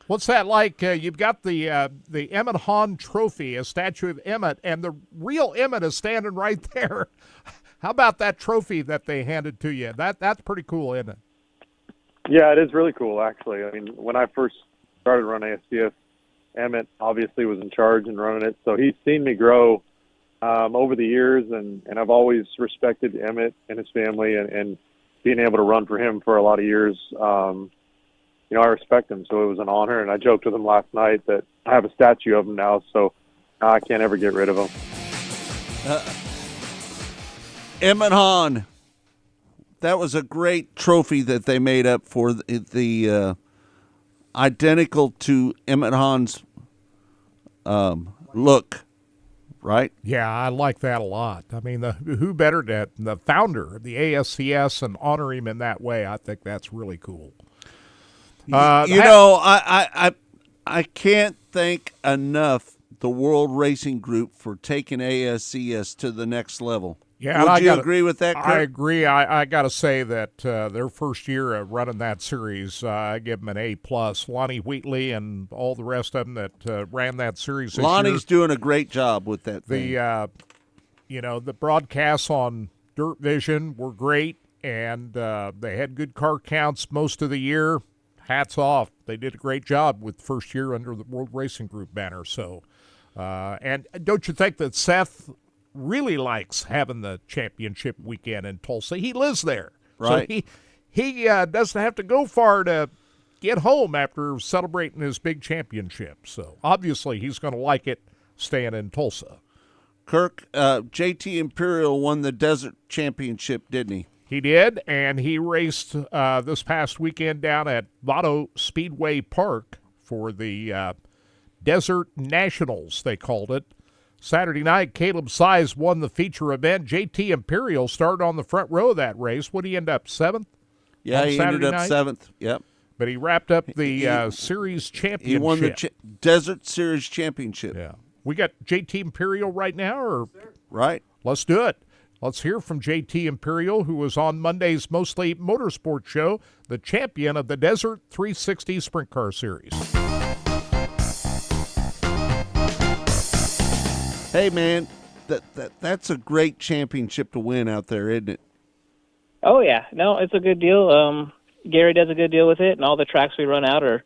What's that like? You've got the Emmett Hahn Trophy, a statue of Emmett, and the real Emmett is standing right there. How about that trophy that they handed to you? That's pretty cool, isn't it? Yeah, it is really cool, actually. I mean, when I first started running ASCS, Emmett obviously was in charge and running it, so he's seen me grow over the years, and I've always respected Emmett and his family, and being able to run for him for a lot of years, I respect him, so it was an honor, and I joked with him last night that I have a statue of him now, so I can't ever get rid of him. Emmett Hahn, that was a great trophy that they made up for the identical to Emmett Hahn's look. Right? Yeah, I like that a lot. I mean, who better than the founder of the ASCS and honor him in that way? I think that's really cool. I can't thank enough the World Racing Group for taking ASCS to the next level. Yeah, would you agree with that, Kurt? I agree. I got to say that their first year of running that series, I give them an A+. Lonnie Wheatley and all the rest of them that ran that series this Lonnie's year. doing a great job with that thing. The broadcasts on Dirt Vision were great, and they had good car counts most of the year. Hats off. They did a great job with the first year under the World Racing Group banner. So, and don't you think that Seth really likes having the championship weekend in Tulsa? He lives there. Right. So he doesn't have to go far to get home after celebrating his big championship. So obviously he's going to like it staying in Tulsa. Kirk, JT Imperial won the Desert Championship, didn't he? He did, and he raced this past weekend down at Vado Speedway Park for the Desert Nationals, they called it. Saturday night, Caleb Size won the feature event. JT Imperial started on the front row of that race. What did he end up, 7th? Yeah, he Saturday ended up night? 7th. Yep. But he wrapped up the Series Championship. He won the Desert Series Championship. Yeah. We got JT Imperial right now, or right? Let's do it. Let's hear from JT Imperial, who was on Monday's Mostly Motorsports show, the champion of the Desert 360 Sprint Car Series. Hey, man, that's a great championship to win out there, isn't it? Oh yeah, no, it's a good deal. Gary does a good deal with it, and all the tracks we run out are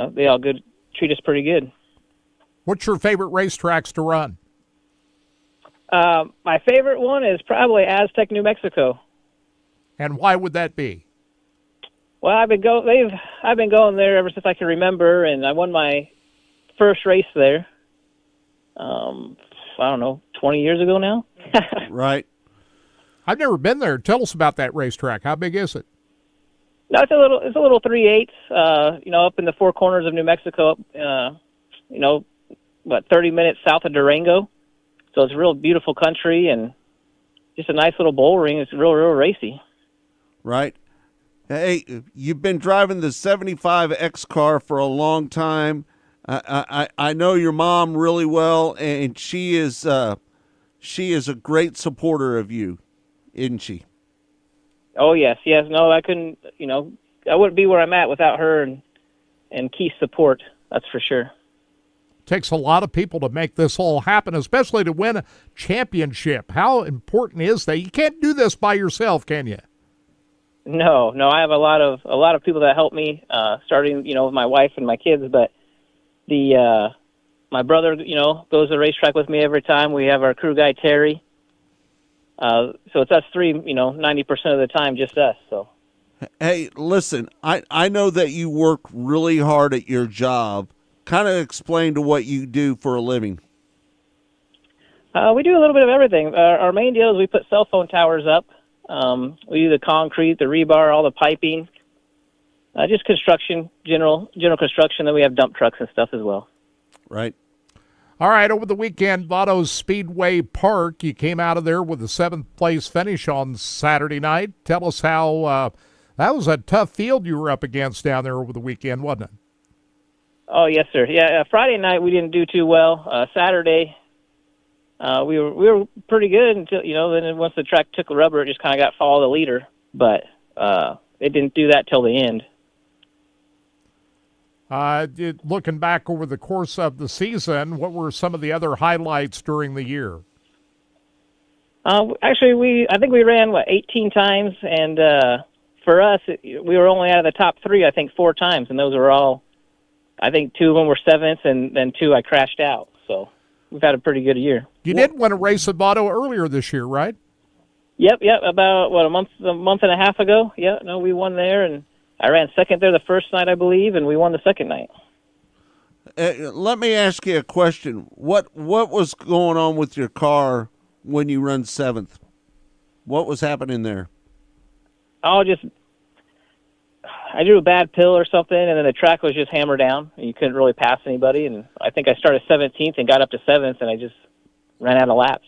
they all good, treat us pretty good. What's your favorite racetracks to run? My favorite one is probably Aztec, New Mexico. And why would that be? Well, I've been going there ever since I can remember, and I won my first race there. I don't know, 20 years ago now. Right. I've never been there. Tell us about that racetrack. How big is it? No, it's a little 3/8. Up in the Four Corners of New Mexico. 30 minutes south of Durango. So it's a real beautiful country and just a nice little bull ring. It's real racy. Right. Hey, you've been driving the 75 X car for a long time. I know your mom really well, and she is a great supporter of you, isn't she? Oh yes. No, I couldn't. I wouldn't be where I'm at without her and Keith's support. That's for sure. Takes a lot of people to make this all happen, especially to win a championship. How important is that? You can't do this by yourself, can you? No. I have a lot of people that help me, starting with my wife and my kids. But my brother, goes to the racetrack with me every time. We have our crew guy Terry. So it's us three. 90% of the time, just us. So. Hey, listen. I know that you work really hard at your job. Kind of explain to what you do for a living. We do a little bit of everything. Our main deal is we put cell phone towers up. We do the concrete, the rebar, all the piping, just construction, general construction. Then we have dump trucks and stuff as well. Right. All right, over the weekend, Vado Speedway Park, you came out of there with a 7th place finish on Saturday night. Tell us how that was a tough field you were up against down there over the weekend, wasn't it? Oh, yes, sir. Yeah, Friday night we didn't do too well. Saturday we were pretty good until, then once the track took the rubber, it just kind of got follow the leader. But it didn't do that till the end. Looking back over the course of the season, what were some of the other highlights during the year? Actually, I think we ran, 18 times, and for us, we were only out of the top 3, I think, 4 times, and those were all, I think 2 of them were 7th, and then 2 I crashed out. So we've had a pretty good year. You did win a race at Vado earlier this year, right? Yep. About a month and a half ago. Yeah, no, we won there, and I ran second there the first night, I believe, and we won the second night. Let me ask you a question. What was going on with your car when you run 7th? What was happening there? I drew a bad pill or something, and then the track was just hammered down. You couldn't really pass anybody, and I think I started 17th and got up to 7th, and I just ran out of laps.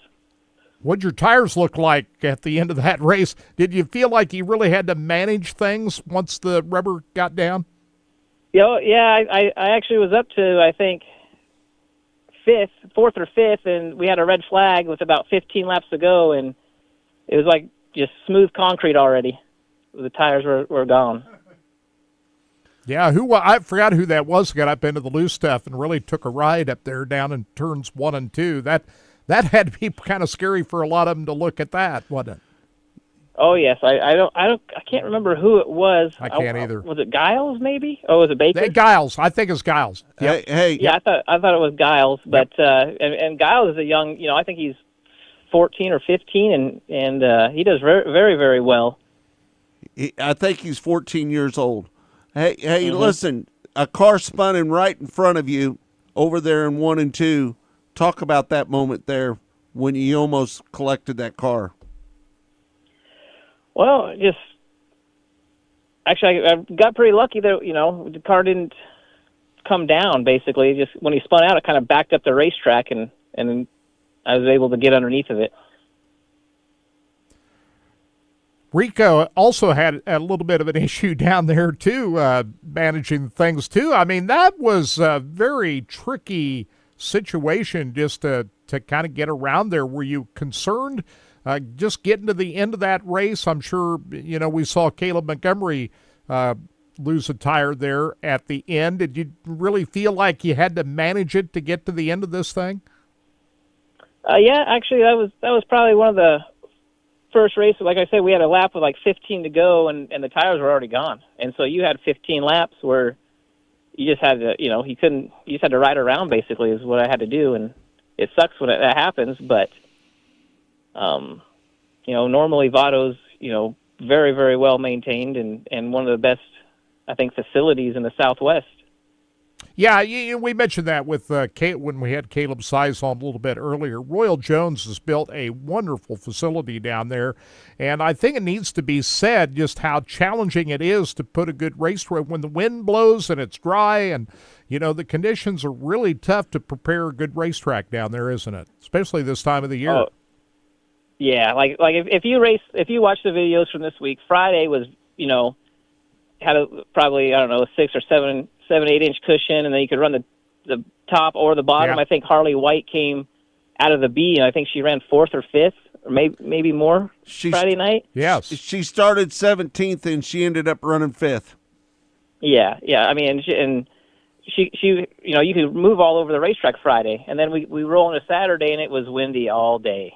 What'd your tires look like at the end of that race? Did you feel like you really had to manage things once the rubber got down? Yeah, I actually was up to, I think, 4th or 5th, and we had a red flag with about 15 laps to go, and it was like just smooth concrete already. The tires were gone. Yeah, I forgot who that was. Got up into the loose stuff and really took a ride up there down in turns 1 and 2. That had to be kind of scary for a lot of them to look at that, wasn't it? Oh yes, I can't remember who it was. I can't either. Was it Giles maybe? Oh, was it Baker? Giles, I think it's Giles. Yep. Hey. Yeah, I thought it was Giles, but and Giles is a young. I think he's 14 or 15, and he does very very very well. I think he's 14 years old. Hey, Listen, a car spun in right in front of you over there in 1 and 2. Talk about that moment there when you almost collected that car. Well, actually, I got pretty lucky that, the car didn't come down, basically. Just when he spun out, it kind of backed up the racetrack, and I was able to get underneath of it. Rico also had a little bit of an issue down there, too, managing things, too. I mean, that was a very tricky situation just to kind of get around there. Were you concerned just getting to the end of that race? I'm sure, we saw Caleb Montgomery lose a tire there at the end. Did you really feel like you had to manage it to get to the end of this thing? Yeah, actually, that was probably one of the first races. Like I said, we had a lap with like 15 to go, and the tires were already gone. And so you had 15 laps where you just had to, you just had to ride around, basically, is what I had to do. And it sucks when that happens, but, normally Votto's, very, very well maintained and one of the best, I think, facilities in the Southwest. Yeah, we mentioned that with when we had Caleb Size on a little bit earlier. Royal Jones has built a wonderful facility down there, and I think it needs to be said just how challenging it is to put a good race when the wind blows and it's dry, and the conditions are really tough to prepare a good racetrack down there, isn't it? Especially this time of the year. Oh, yeah, like if you watch the videos from this week, Friday was had probably a 6 or 7, 8-inch cushion, and then you could run the top or the bottom. Yeah. I think Harley White came out of the B, and I think she ran 4th or 5th, or maybe more Friday night. Yes. She started 17th, and she ended up running 5th. Yeah. I mean, and she you could move all over the racetrack Friday, and then we roll into Saturday, and it was windy all day.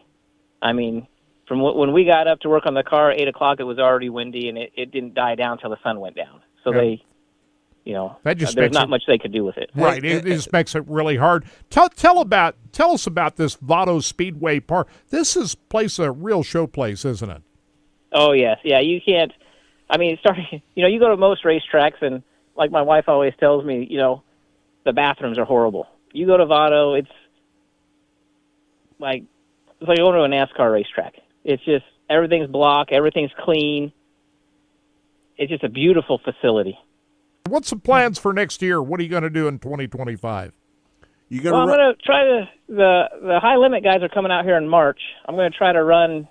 I mean, from when we got up to work on the car at 8 o'clock, it was already windy, and it didn't die down till the sun went down. So they, that just there's not much they could do with it. Right, it just makes it really hard. Tell us about this Votto Speedway Park. This is a real showplace, isn't it? Oh yes, yeah. You can't. I mean, you go to most racetracks, and like my wife always tells me, the bathrooms are horrible. You go to Votto, it's like going to a NASCAR racetrack. It's just everything's blocked, everything's clean. It's just a beautiful facility. What's the plans for next year? What are you going to do in 2025? I'm going to try the high limit guys are coming out here in March. I'm going to try to run,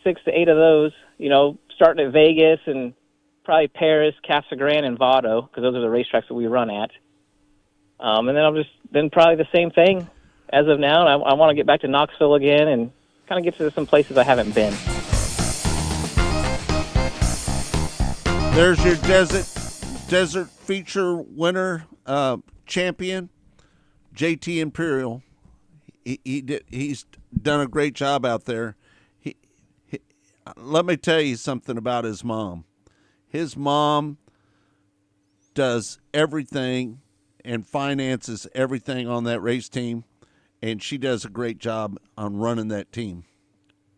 6 to 8 of those, starting at Vegas and probably Paris, Casa Grande, and Votto, because those are the racetracks that we run at. And then then probably the same thing as of now. And I want to get back to Knoxville again and kind of get to some places I haven't been. There's your desert feature winner, champion, JT Imperial. He's done a great job out there. Let me tell you something about his mom. His mom does everything and finances everything on that race team, and she does a great job on running that team,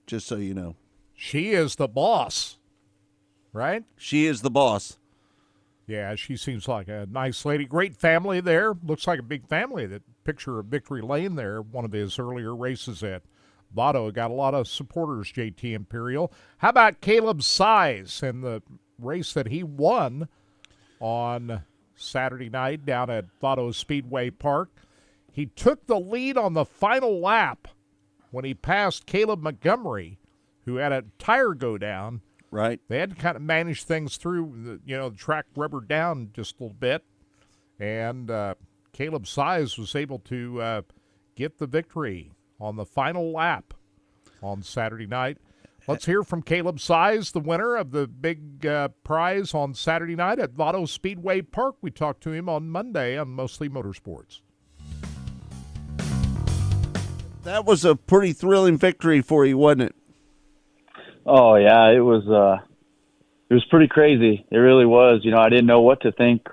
just so you know. She is the boss, right? She is the boss. Yeah, she seems like a nice lady. Great family there. Looks like a big family. That picture of Victory Lane there, one of his earlier races at Votto. Got a lot of supporters, JT Imperial. How about Caleb Size and the race that he won on Saturday night down at Votto Speedway Park? He took the lead on the final lap when he passed Caleb Montgomery, who had a tire go down. Right. They had to kind of manage things through, the track rubbered down just a little bit. And Caleb Size was able to get the victory on the final lap on Saturday night. Let's hear from Caleb Size, the winner of the big prize on Saturday night at Votto Speedway Park. We talked to him on Monday on Mostly Motorsports. That was a pretty thrilling victory for you, wasn't it? Oh yeah, it was pretty crazy. It really was. I didn't know what to think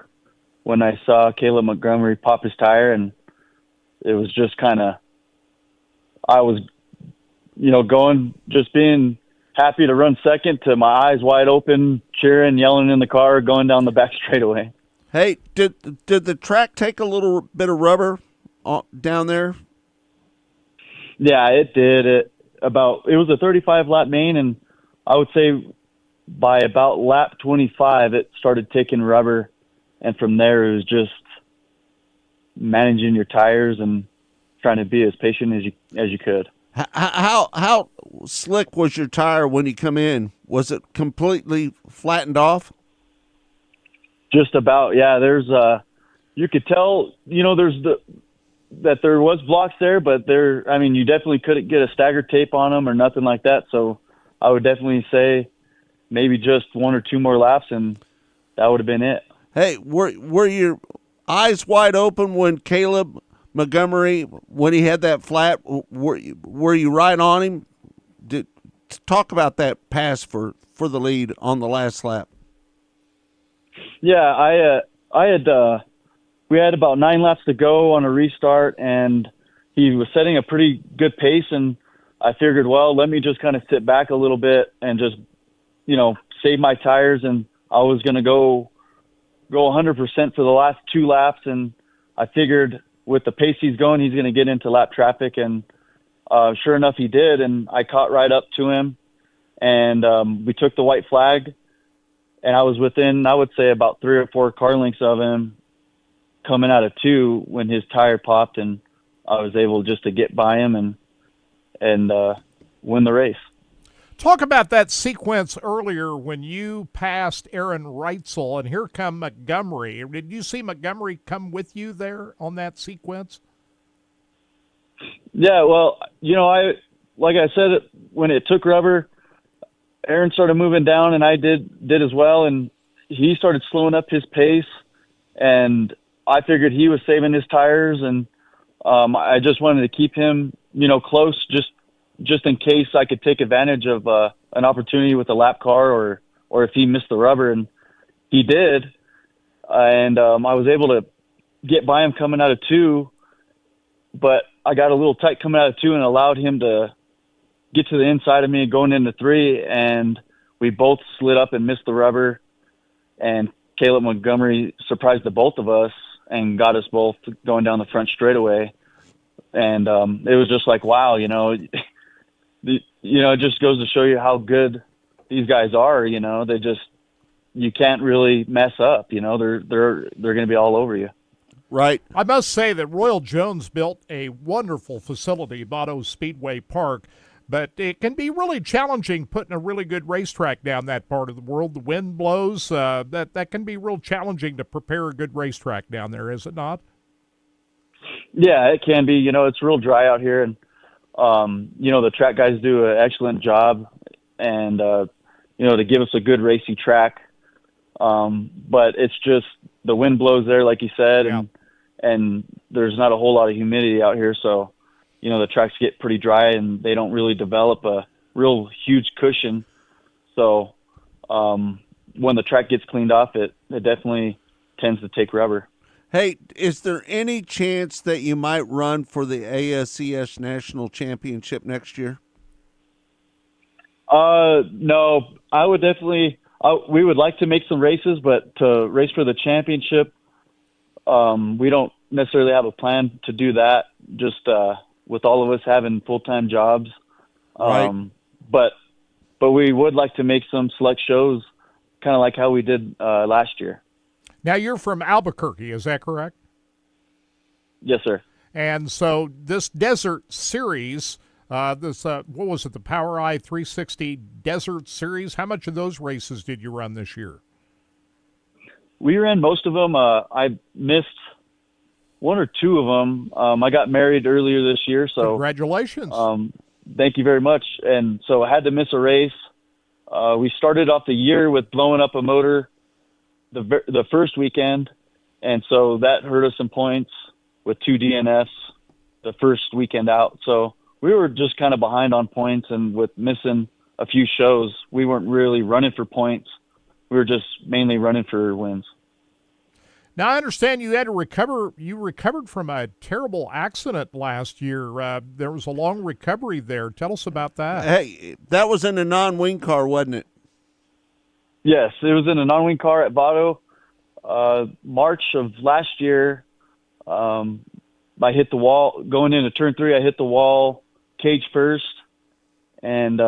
when I saw Caleb Montgomery pop his tire, and it was just I was, just being happy to run second to my eyes wide open, cheering, yelling in the car, going down the back straightaway. Hey, did the track take a little bit of rubber down there Yeah, it did. It was a 35 lap main, and I would say by about lap 25, it started taking rubber, and from there it was just managing your tires and trying to be as patient as you could. How slick was your tire when you come in? Was it completely flattened off? Just about, yeah. There's you could tell, that there was blocks there, but you definitely couldn't get a stagger tape on them or nothing like that. So I would definitely say maybe just one or two more laps, and that would have been it. Hey, were your eyes wide open when Caleb Montgomery, when he had that flat, were you right on him? Talk about that pass for the lead on the last lap. Yeah, we had about 9 laps to go on a restart, and he was setting a pretty good pace, and I figured, well, let me just kind of sit back a little bit and just, save my tires, and I was going to go 100% for the last 2 laps, and I figured with the pace he's going, he's going to get into lap traffic, and sure enough, he did, and I caught right up to him, and we took the white flag, and I was within, I would say, about 3 or 4 car lengths of him coming out of 2 when his tire popped, and I was able just to get by him and win the race. Talk about that sequence earlier when you passed Aaron Reitzel, and here come Montgomery. Did you see Montgomery come with you there on that sequence? Yeah, well, like I said, when it took rubber, Aaron started moving down, and I did as well, and he started slowing up his pace, and I figured he was saving his tires, and I just wanted to keep him, close, just in case I could take advantage of an opportunity with a lap car, or if he missed the rubber, and he did, and I was able to get by him coming out of 2, but I got a little tight coming out of 2 and allowed him to get to the inside of me going into 3, and we both slid up and missed the rubber, and Caleb Montgomery surprised the both of us and got us both going down the front straightaway. And it was just like, wow, it just goes to show you how good these guys are. You can't really mess up. They're going to be all over you. Right. I must say that Royal Jones built a wonderful facility, Vado Speedway Park, but it can be really challenging putting a really good racetrack down that part of the world. The wind blows. That can be real challenging to prepare a good racetrack down there, is it not? Yeah, it can be. It's real dry out here, and the track guys do an excellent job, and to give us a good racing track. But it's just the wind blows there, like you said, and there's not a whole lot of humidity out here, so the tracks get pretty dry, and they don't really develop a real huge cushion. So when the track gets cleaned off, it definitely tends to take rubber. Hey, is there any chance that you might run for the ASCS National Championship next year? No, I would definitely. We would like to make some races, but to race for the championship, we don't necessarily have a plan to do that. Just with all of us having full-time jobs, right. But we would like to make some select shows, kind of like how we did last year. Now, you're from Albuquerque, is that correct? Yes, sir. And so this Desert Series, what was it, the POWRi 360 Desert Series, how much of those races did you run this year? We ran most of them. I missed 1 or 2 of them. I got married earlier this year, so congratulations. Thank you very much. And so I had to miss a race. We started off the year with blowing up a motor the first weekend, and so that hurt us in points with 2 DNFs the first weekend out. So we were just kind of behind on points, and with missing a few shows, we weren't really running for points. We were just mainly running for wins. Now, I understand you had to recover. You recovered from a terrible accident last year. There was a long recovery there. Tell us about that. Hey, that was in a non-wing car, wasn't it? Yes, it was in a non-wing car at Vado. March of last year, I hit the wall. Going into turn 3, I hit the wall cage first, and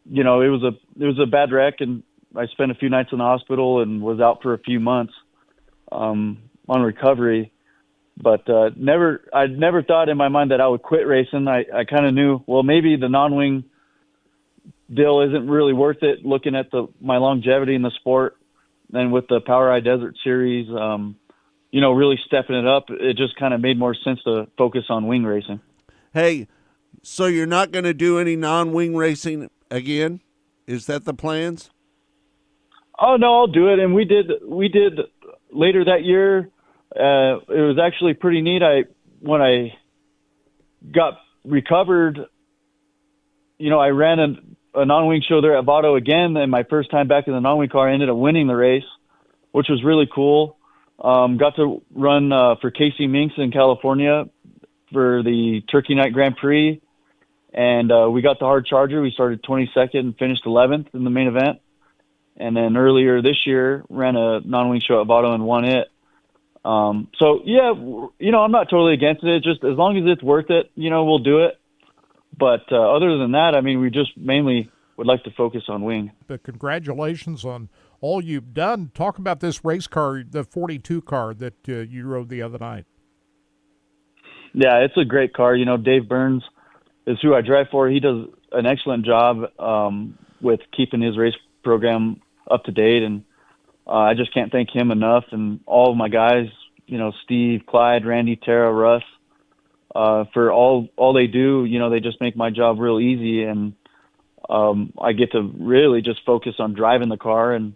you know, it was a bad wreck, and I spent a few nights in the hospital and was out for a few months on recovery. But I'd never thought in my mind that I would quit racing. I kind of knew, well, maybe the non-wing deal isn't really worth it, looking at my longevity in the sport. And with the POWRi Desert Series, you know, really stepping it up, it just kind of made more sense to focus on wing racing. Hey, so you're not going to do any non-wing racing again? Is that the plans? Oh no, I'll do it. And we did later that year. It was actually pretty neat. When I got recovered, you know, I ran a non-wing show there at Vado again, and my first time back in the non-wing car, I ended up winning the race, which was really cool. Got to run for Casey Minks in California for the Turkey Night Grand Prix, and we got the hard charger. We started 22nd and finished 11th in the main event. And then earlier this year, ran a non-wing show at Vado and won it. So yeah, you know, I'm not totally against it. Just as long as it's worth it, you know, we'll do it. But other than that, I mean, we just mainly would like to focus on wing. But congratulations on all you've done. Talk about this race car, the 42 car that you rode the other night. Yeah, it's a great car. You know, Dave Burns is who I drive for. He does an excellent job with keeping his race program up to date, and I just can't thank him enough. And all of my guys, you know, Steve, Clyde, Randy, Tara, Russ, for all they do. You know, they just make my job real easy, and I get to really just focus on driving the car, and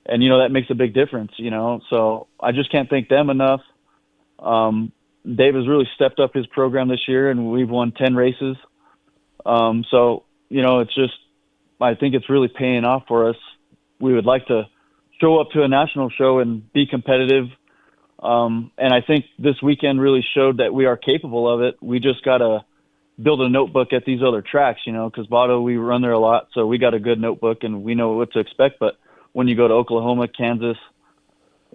you know, that makes a big difference, you know. So I just can't thank them enough. Dave has really stepped up his program this year, and we've won 10 races. So, you know, it's just, I think it's really paying off for us. We would like to show up to a national show and be competitive. And I think this weekend really showed that we are capable of it. We just got to build a notebook at these other tracks, you know, because Vado, we run there a lot, so we got a good notebook and we know what to expect. But when you go to Oklahoma, Kansas,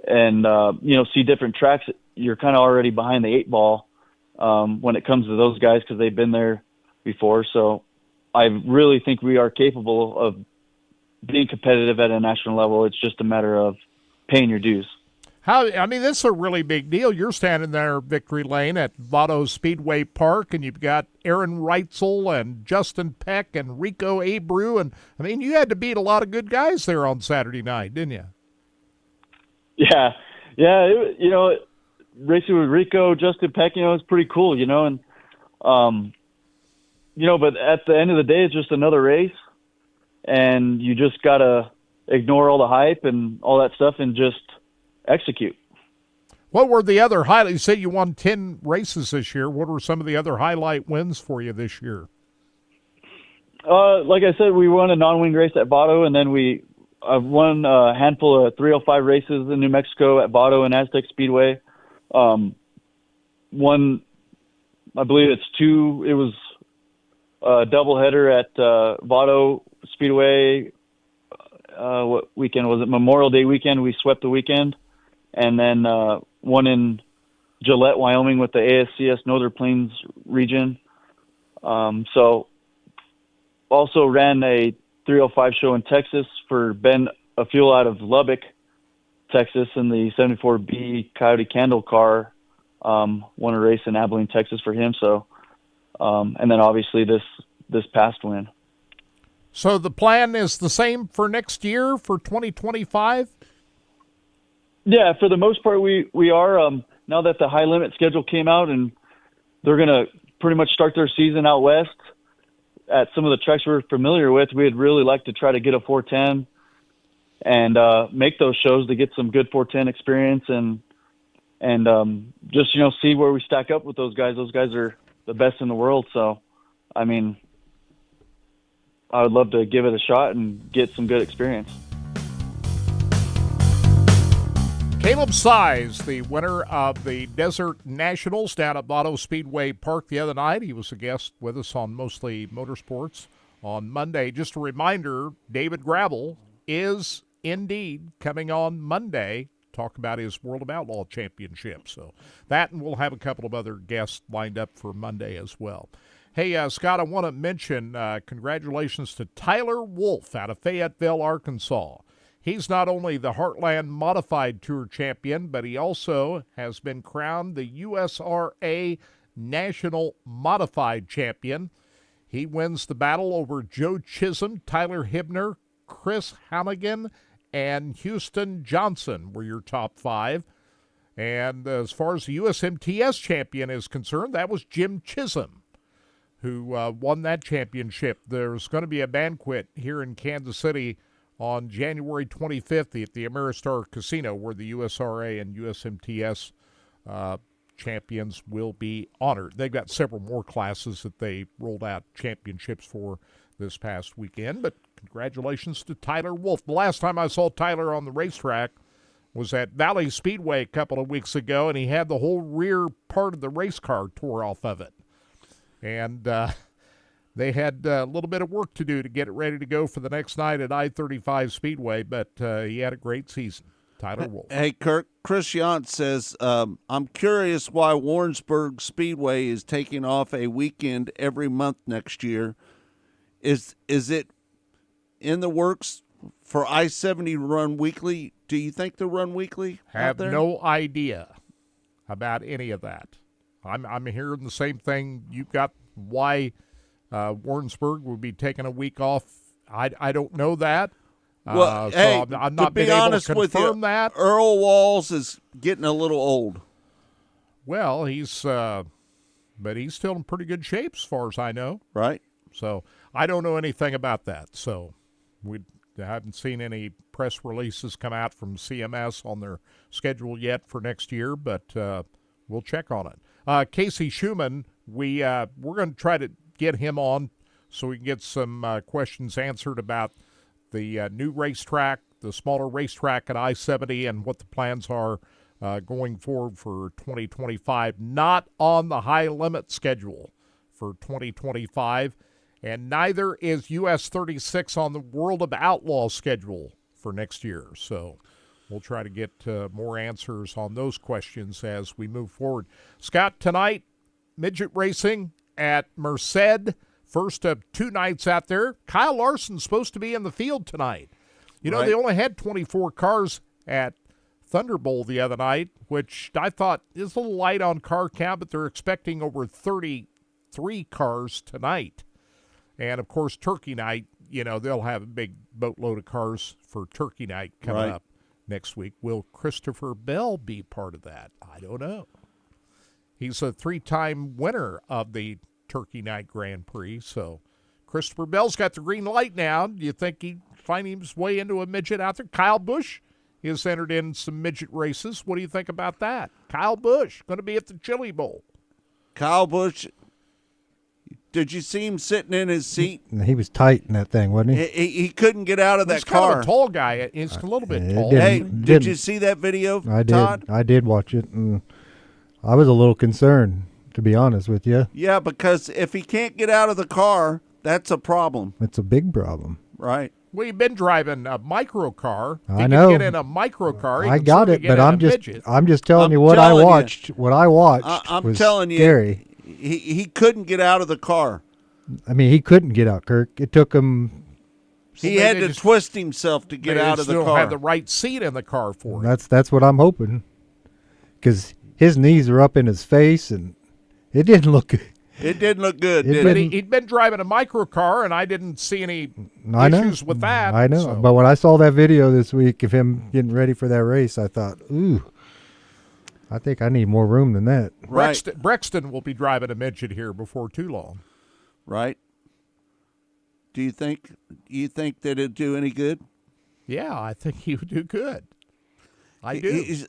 and, you know, see different tracks, you're kind of already behind the 8 ball when it comes to those guys because they've been there before. So I really think we are capable of being competitive at a national level. It's just a matter of paying your dues. I mean, this is a really big deal. You're standing there, Victory Lane, at Vado Speedway Park, and you've got Aaron Reitzel and Justin Peck and Rico Abreu. And, I mean, you had to beat a lot of good guys there on Saturday night, didn't you? Yeah. You know, racing with Rico, Justin Peck, you know, it's pretty cool, you know. And, you know, but at the end of the day, it's just another race, and you just got to ignore all the hype and all that stuff and just execute. What were the other highlights? You said you won 10 races this year. What were some of the other highlight wins for you this year? Like I said, we won a non-wing race at Vado, and then I've won a handful of 305 races in New Mexico at Vado and Aztec Speedway. One, I believe it was a doubleheader at Vado Speedway. What weekend was it? Memorial Day weekend. We swept the weekend. And then one in Gillette, Wyoming with the ASCS Northern Plains region. So also ran a 305 show in Texas for Ben Afuel out of Lubbock, Texas, in the 74B Coyote Candle car. Won a race in Abilene, Texas for him. So, and then obviously this past win. So the plan is the same for next year, for 2025? Yeah, for the most part, we are. Now that the high limit schedule came out, and they're going to pretty much start their season out west at some of the tracks we're familiar with, we'd really like to try to get a 410 and make those shows to get some good 410 experience and just, you know, see where we stack up with those guys. Those guys are the best in the world. So, I mean, I would love to give it a shot and get some good experience. Caleb Size, the winner of the Desert Nationals down at Vado Speedway Park the other night. He was a guest with us on Mostly Motorsports on Monday. Just a reminder, David Gravel is indeed coming on Monday to talk about his World of Outlaw Championship. So that, and we'll have a couple of other guests lined up for Monday as well. Hey, Scott, I want to mention congratulations to Tyler Wolf out of Fayetteville, Arkansas. He's not only the Heartland Modified Tour champion, but he also has been crowned the USRA National Modified Champion. He wins the battle over Joe Chisholm, Tyler Hibner, Chris Hannigan, and Houston Johnson were your top 5. And as far as the USMTS champion is concerned, that was Jim Chisholm, who won that championship. There's going to be a banquet here in Kansas City on January 25th at the Ameristar Casino, where the USRA and USMTS champions will be honored. They've got several more classes that they rolled out championships for this past weekend, but congratulations to Tyler Wolf. The last time I saw Tyler on the racetrack was at Valley Speedway a couple of weeks ago, and he had the whole rear part of the race car tore off of it. And they had a little bit of work to do to get it ready to go for the next night at I-35 Speedway, but he had a great season. Tyler Wolf. Hey, Kirk, Chris Yant says, I'm curious why Warrensburg Speedway is taking off a weekend every month next year. Is it in the works for I-70 to run weekly? Do you think they'll run weekly? Have no idea about any of that. I'm hearing the same thing. You've got why Warrensburg would be taking a week off. I don't know that. Well, so I'm not being able to confirm that. Earl Walls is getting a little old. Well, but he's still in pretty good shape as far as I know. Right. So I don't know anything about that. So we haven't seen any press releases come out from CMS on their schedule yet for next year, but we'll check on it. Casey Schumann, we're going to try to get him on so we can get some questions answered about the new racetrack, the smaller racetrack at I-70, and what the plans are going forward for 2025. Not on the high limit schedule for 2025, and neither is US 36 on the World of Outlaws schedule for next year. So we'll try to get more answers on those questions as we move forward. Scott, tonight, midget racing at Merced. First of 2 nights out there. Kyle Larson's supposed to be in the field tonight. You know, They only had 24 cars at Thunderbolt the other night, which I thought is a little light on car count, but they're expecting over 33 cars tonight. And, of course, Turkey Night, they'll have a big boatload of cars for Turkey Night coming up next week. Will Christopher Bell be part of that? I don't know. He's a 3-time winner of the Turkey Night Grand Prix, so Christopher Bell's got the green light now. Do you think he'd find his way into a midget out there? Kyle Busch has entered in some midget races. What do you think about that? Kyle Busch going to be at the Chili Bowl. Kyle Busch, did you see him sitting in his seat? He was tight in that thing, wasn't he? He couldn't get out of that car. He's kind of a tall guy. He's a little bit tall. Hey, did you see that video, Todd? I did watch it, and I was a little concerned, to be honest with you. Yeah, because if he can't get out of the car, that's a problem. It's a big problem. Right. Well, you've been driving a micro car. I know. Get in a micro car. I got it, but I'm just telling you what I watched. What I watched I'm was telling scary. You, he couldn't get out of the car. I mean, he couldn't get out, Kirk. It took him. He had to twist himself to get out of the car. Don't have the right seat in the car for him. That's what I'm hoping, because his knees are up in his face, and it didn't look good. It didn't look good, He'd been driving a micro car, and I didn't see any issues with that. I know. So. But when I saw that video this week of him getting ready for that race, I thought, ooh, I think I need more room than that. Right. Brexton will be driving a midget here before too long. Right. Do you think that it'd do any good? Yeah, I think he would do good. I do.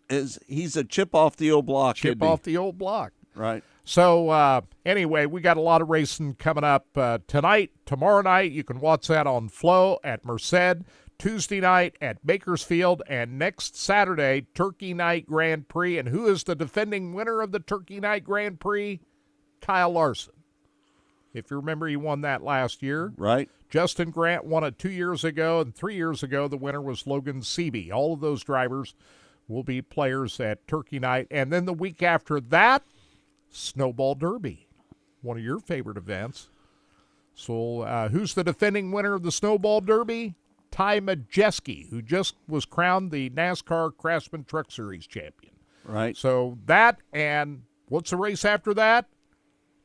He's a chip off the old block. Chip off the old block. Right. So, anyway, we got a lot of racing coming up tonight, tomorrow night. You can watch that on Flow at Merced. Tuesday night at Bakersfield. And next Saturday, Turkey Night Grand Prix. And who is the defending winner of the Turkey Night Grand Prix? Kyle Larson. If you remember, he won that last year. Right. Justin Grant won it 2 years ago. And 3 years ago, the winner was Logan Seavey. All of those drivers will be players at Turkey Night. And then the week after that, Snowball Derby. one of your favorite events. So who's the defending winner of the Snowball Derby? Ty Majeski, who just was crowned the NASCAR Craftsman Truck Series champion. Right. So that, and what's the race after that?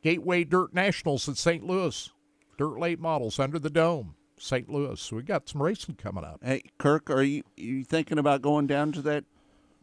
Gateway Dirt Nationals at St. Louis. Dirt late models under the dome, St. Louis. So we got some racing coming up. Hey, Kirk, are you thinking about going down to that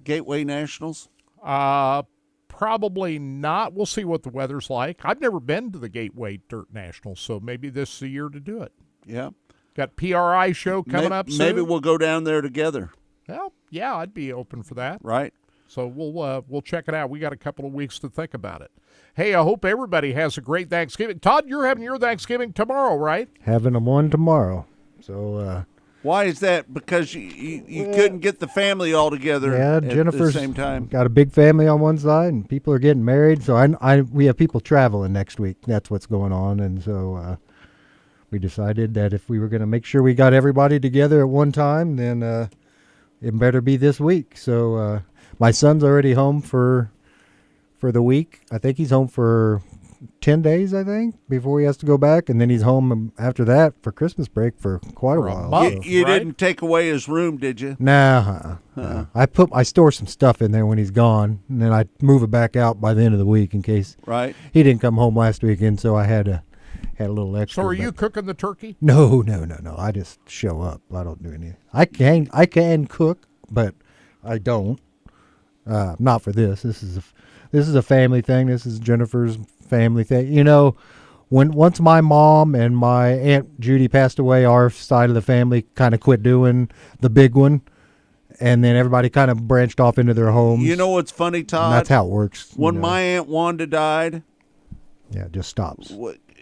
Gateway Nationals? Probably not. We'll see what the weather's like. I've never been to the Gateway Dirt Nationals, so maybe this is the year to do it. Yeah. Got PRI show coming up soon. Maybe we'll go down there together. Well, yeah, I'd be open for that. Right. So we'll check it out. We got a couple of weeks to think about it. Hey, I hope everybody has a great Thanksgiving. Todd, you're having your Thanksgiving tomorrow, right? Having them one tomorrow. So why is that? Because you couldn't get the family all together at Jennifer's the same time. got a big family on one side, and people are getting married. So we have people traveling next week. That's what's going on, and so we decided that if we were going to make sure we got everybody together at one time, then it better be this week. So my son's already home for the week. I think he's home for 10 days, I think, before he has to go back, and then he's home after that for Christmas break for quite a while. Month, you didn't take away his room, did you? Nah. I store some stuff in there when he's gone, and then I move it back out by the end of the week in case he didn't come home last weekend, so I had a little extra. So are you cooking the turkey? No. I just show up. I don't do anything. I can cook, but I don't. Not for this. This is a family thing. This is Jennifer's family thing. You know, once my mom and my Aunt Judy passed away, our side of the family kind of quit doing the big one, and then everybody kind of branched off into their homes. You know what's funny, Todd? And that's how it works. When my Aunt Wanda died, it just stops.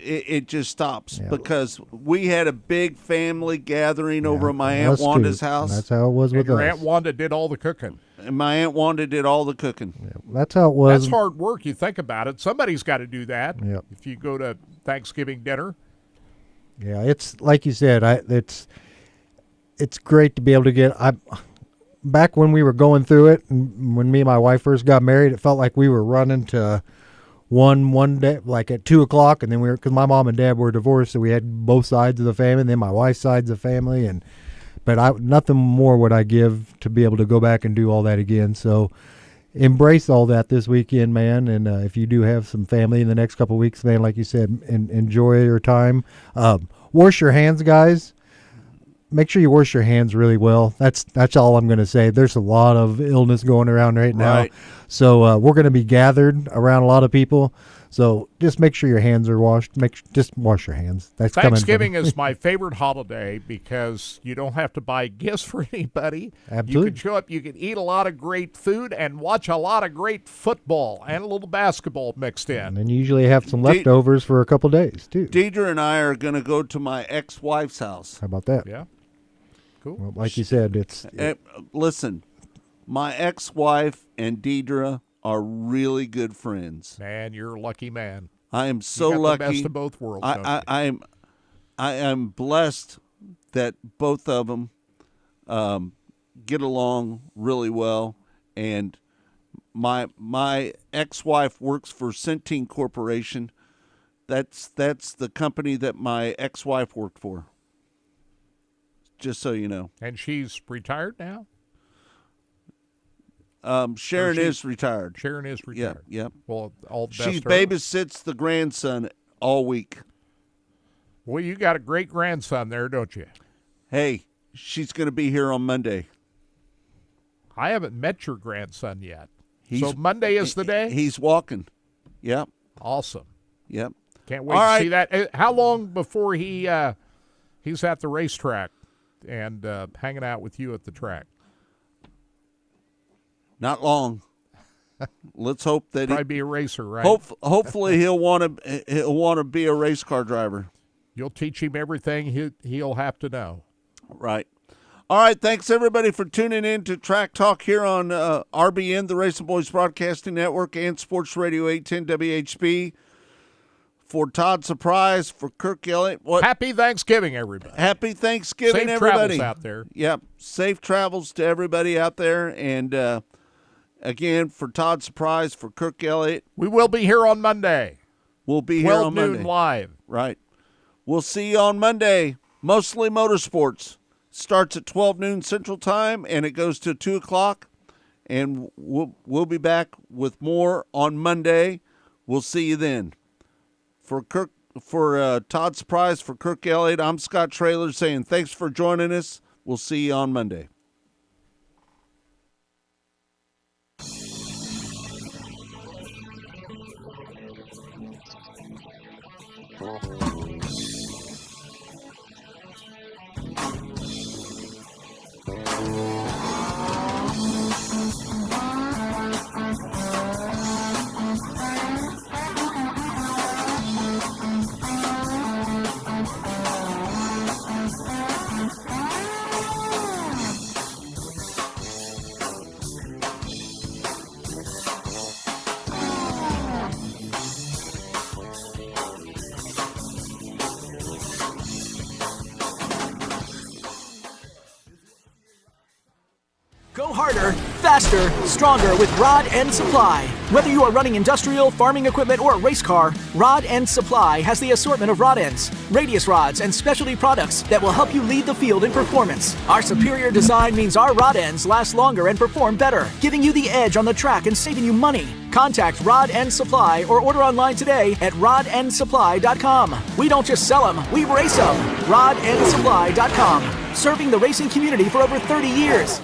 It just stops because we had a big family gathering over at my Aunt Us Wanda's too. house. That's how it was with Your us. Aunt Wanda did all the cooking. And my Aunt Wanda did all the cooking. That's how it was. That's hard work. You think about it. Somebody's got to do that. Yep. If you go to Thanksgiving dinner. Yeah, it's like you said. It's great to be able to get. Back when we were going through it, and when me and my wife first got married, it felt like we were running to one day, like at 2:00, and then because my mom and dad were divorced, so we had both sides of the family, and then my wife's side's of the family, but nothing more would I give to be able to go back and do all that again. So embrace all that this weekend, man. And if you do have some family in the next couple of weeks, man, like you said, enjoy your time. Wash your hands, guys. Make sure you wash your hands really well. That's all I'm going to say. There's a lot of illness going around right now. Right. So we're going to be gathered around a lot of people. So just make sure your hands are washed. Just wash your hands. That's Thanksgiving is my favorite holiday because you don't have to buy gifts for anybody. Absolutely. You can show up, you can eat a lot of great food and watch a lot of great football and a little basketball mixed in. And then you usually have some leftovers for a couple days, too. Deidre and I are going to go to my ex-wife's house. How about that? Yeah. Cool. Well, like you said, listen, my ex-wife and Deidre are really good friends. Man, you're a lucky man. I am so you got lucky. The best of both worlds. I am blessed that both of them get along really well, and my ex-wife works for Centene Corporation. That's the company that my ex-wife worked for. Just so you know. And she's retired now? Sharon is retired. Sharon is retired. Yep. Well, all the best. She to her. babysits the grandson all week. Well, you got a great grandson there, don't you? Hey, she's going to be here on Monday. I haven't met your grandson yet. So Monday is the day? He's walking. Yep. Awesome. Yep. Can't wait to see that. How long before he's at the racetrack and hanging out with you at the track? Not long. Let's hope that probably be a racer, right? Hopefully he'll want to be a race car driver. You'll teach him everything he'll have to know. Right. All right. Thanks everybody for tuning in to Track Talk here on RBN, the Racing Boys Broadcasting Network, and Sports Radio 810 WHB. For Todd Surprise, for Kirk Elliott. Happy Thanksgiving, everybody. Happy Thanksgiving, Safe everybody. Travels out there. Yep. Safe travels to everybody out there. And again, for Todd Surprise, for Kirk Elliott. We will be here on Monday. We'll be here 12 on noon Monday. live. Right. We'll see you on Monday. Mostly Motorsports. Starts at 12 noon Central Time, and it goes to 2 o'clock. And we'll be back with more on Monday. We'll see you then. For Todd Surprise, for Kirk Elliott, I'm Scott Traylor saying thanks for joining us. We'll see you on Monday. Go harder, faster, stronger with Rod End Supply. Whether you are running industrial, farming equipment, or a race car, Rod End Supply has the assortment of rod ends, radius rods, and specialty products that will help you lead the field in performance. Our superior design means our rod ends last longer and perform better, giving you the edge on the track and saving you money. Contact Rod End Supply or order online today at rodendsupply.com. We don't just sell them, we race them. rodendsupply.com. Serving the racing community for over 30 years.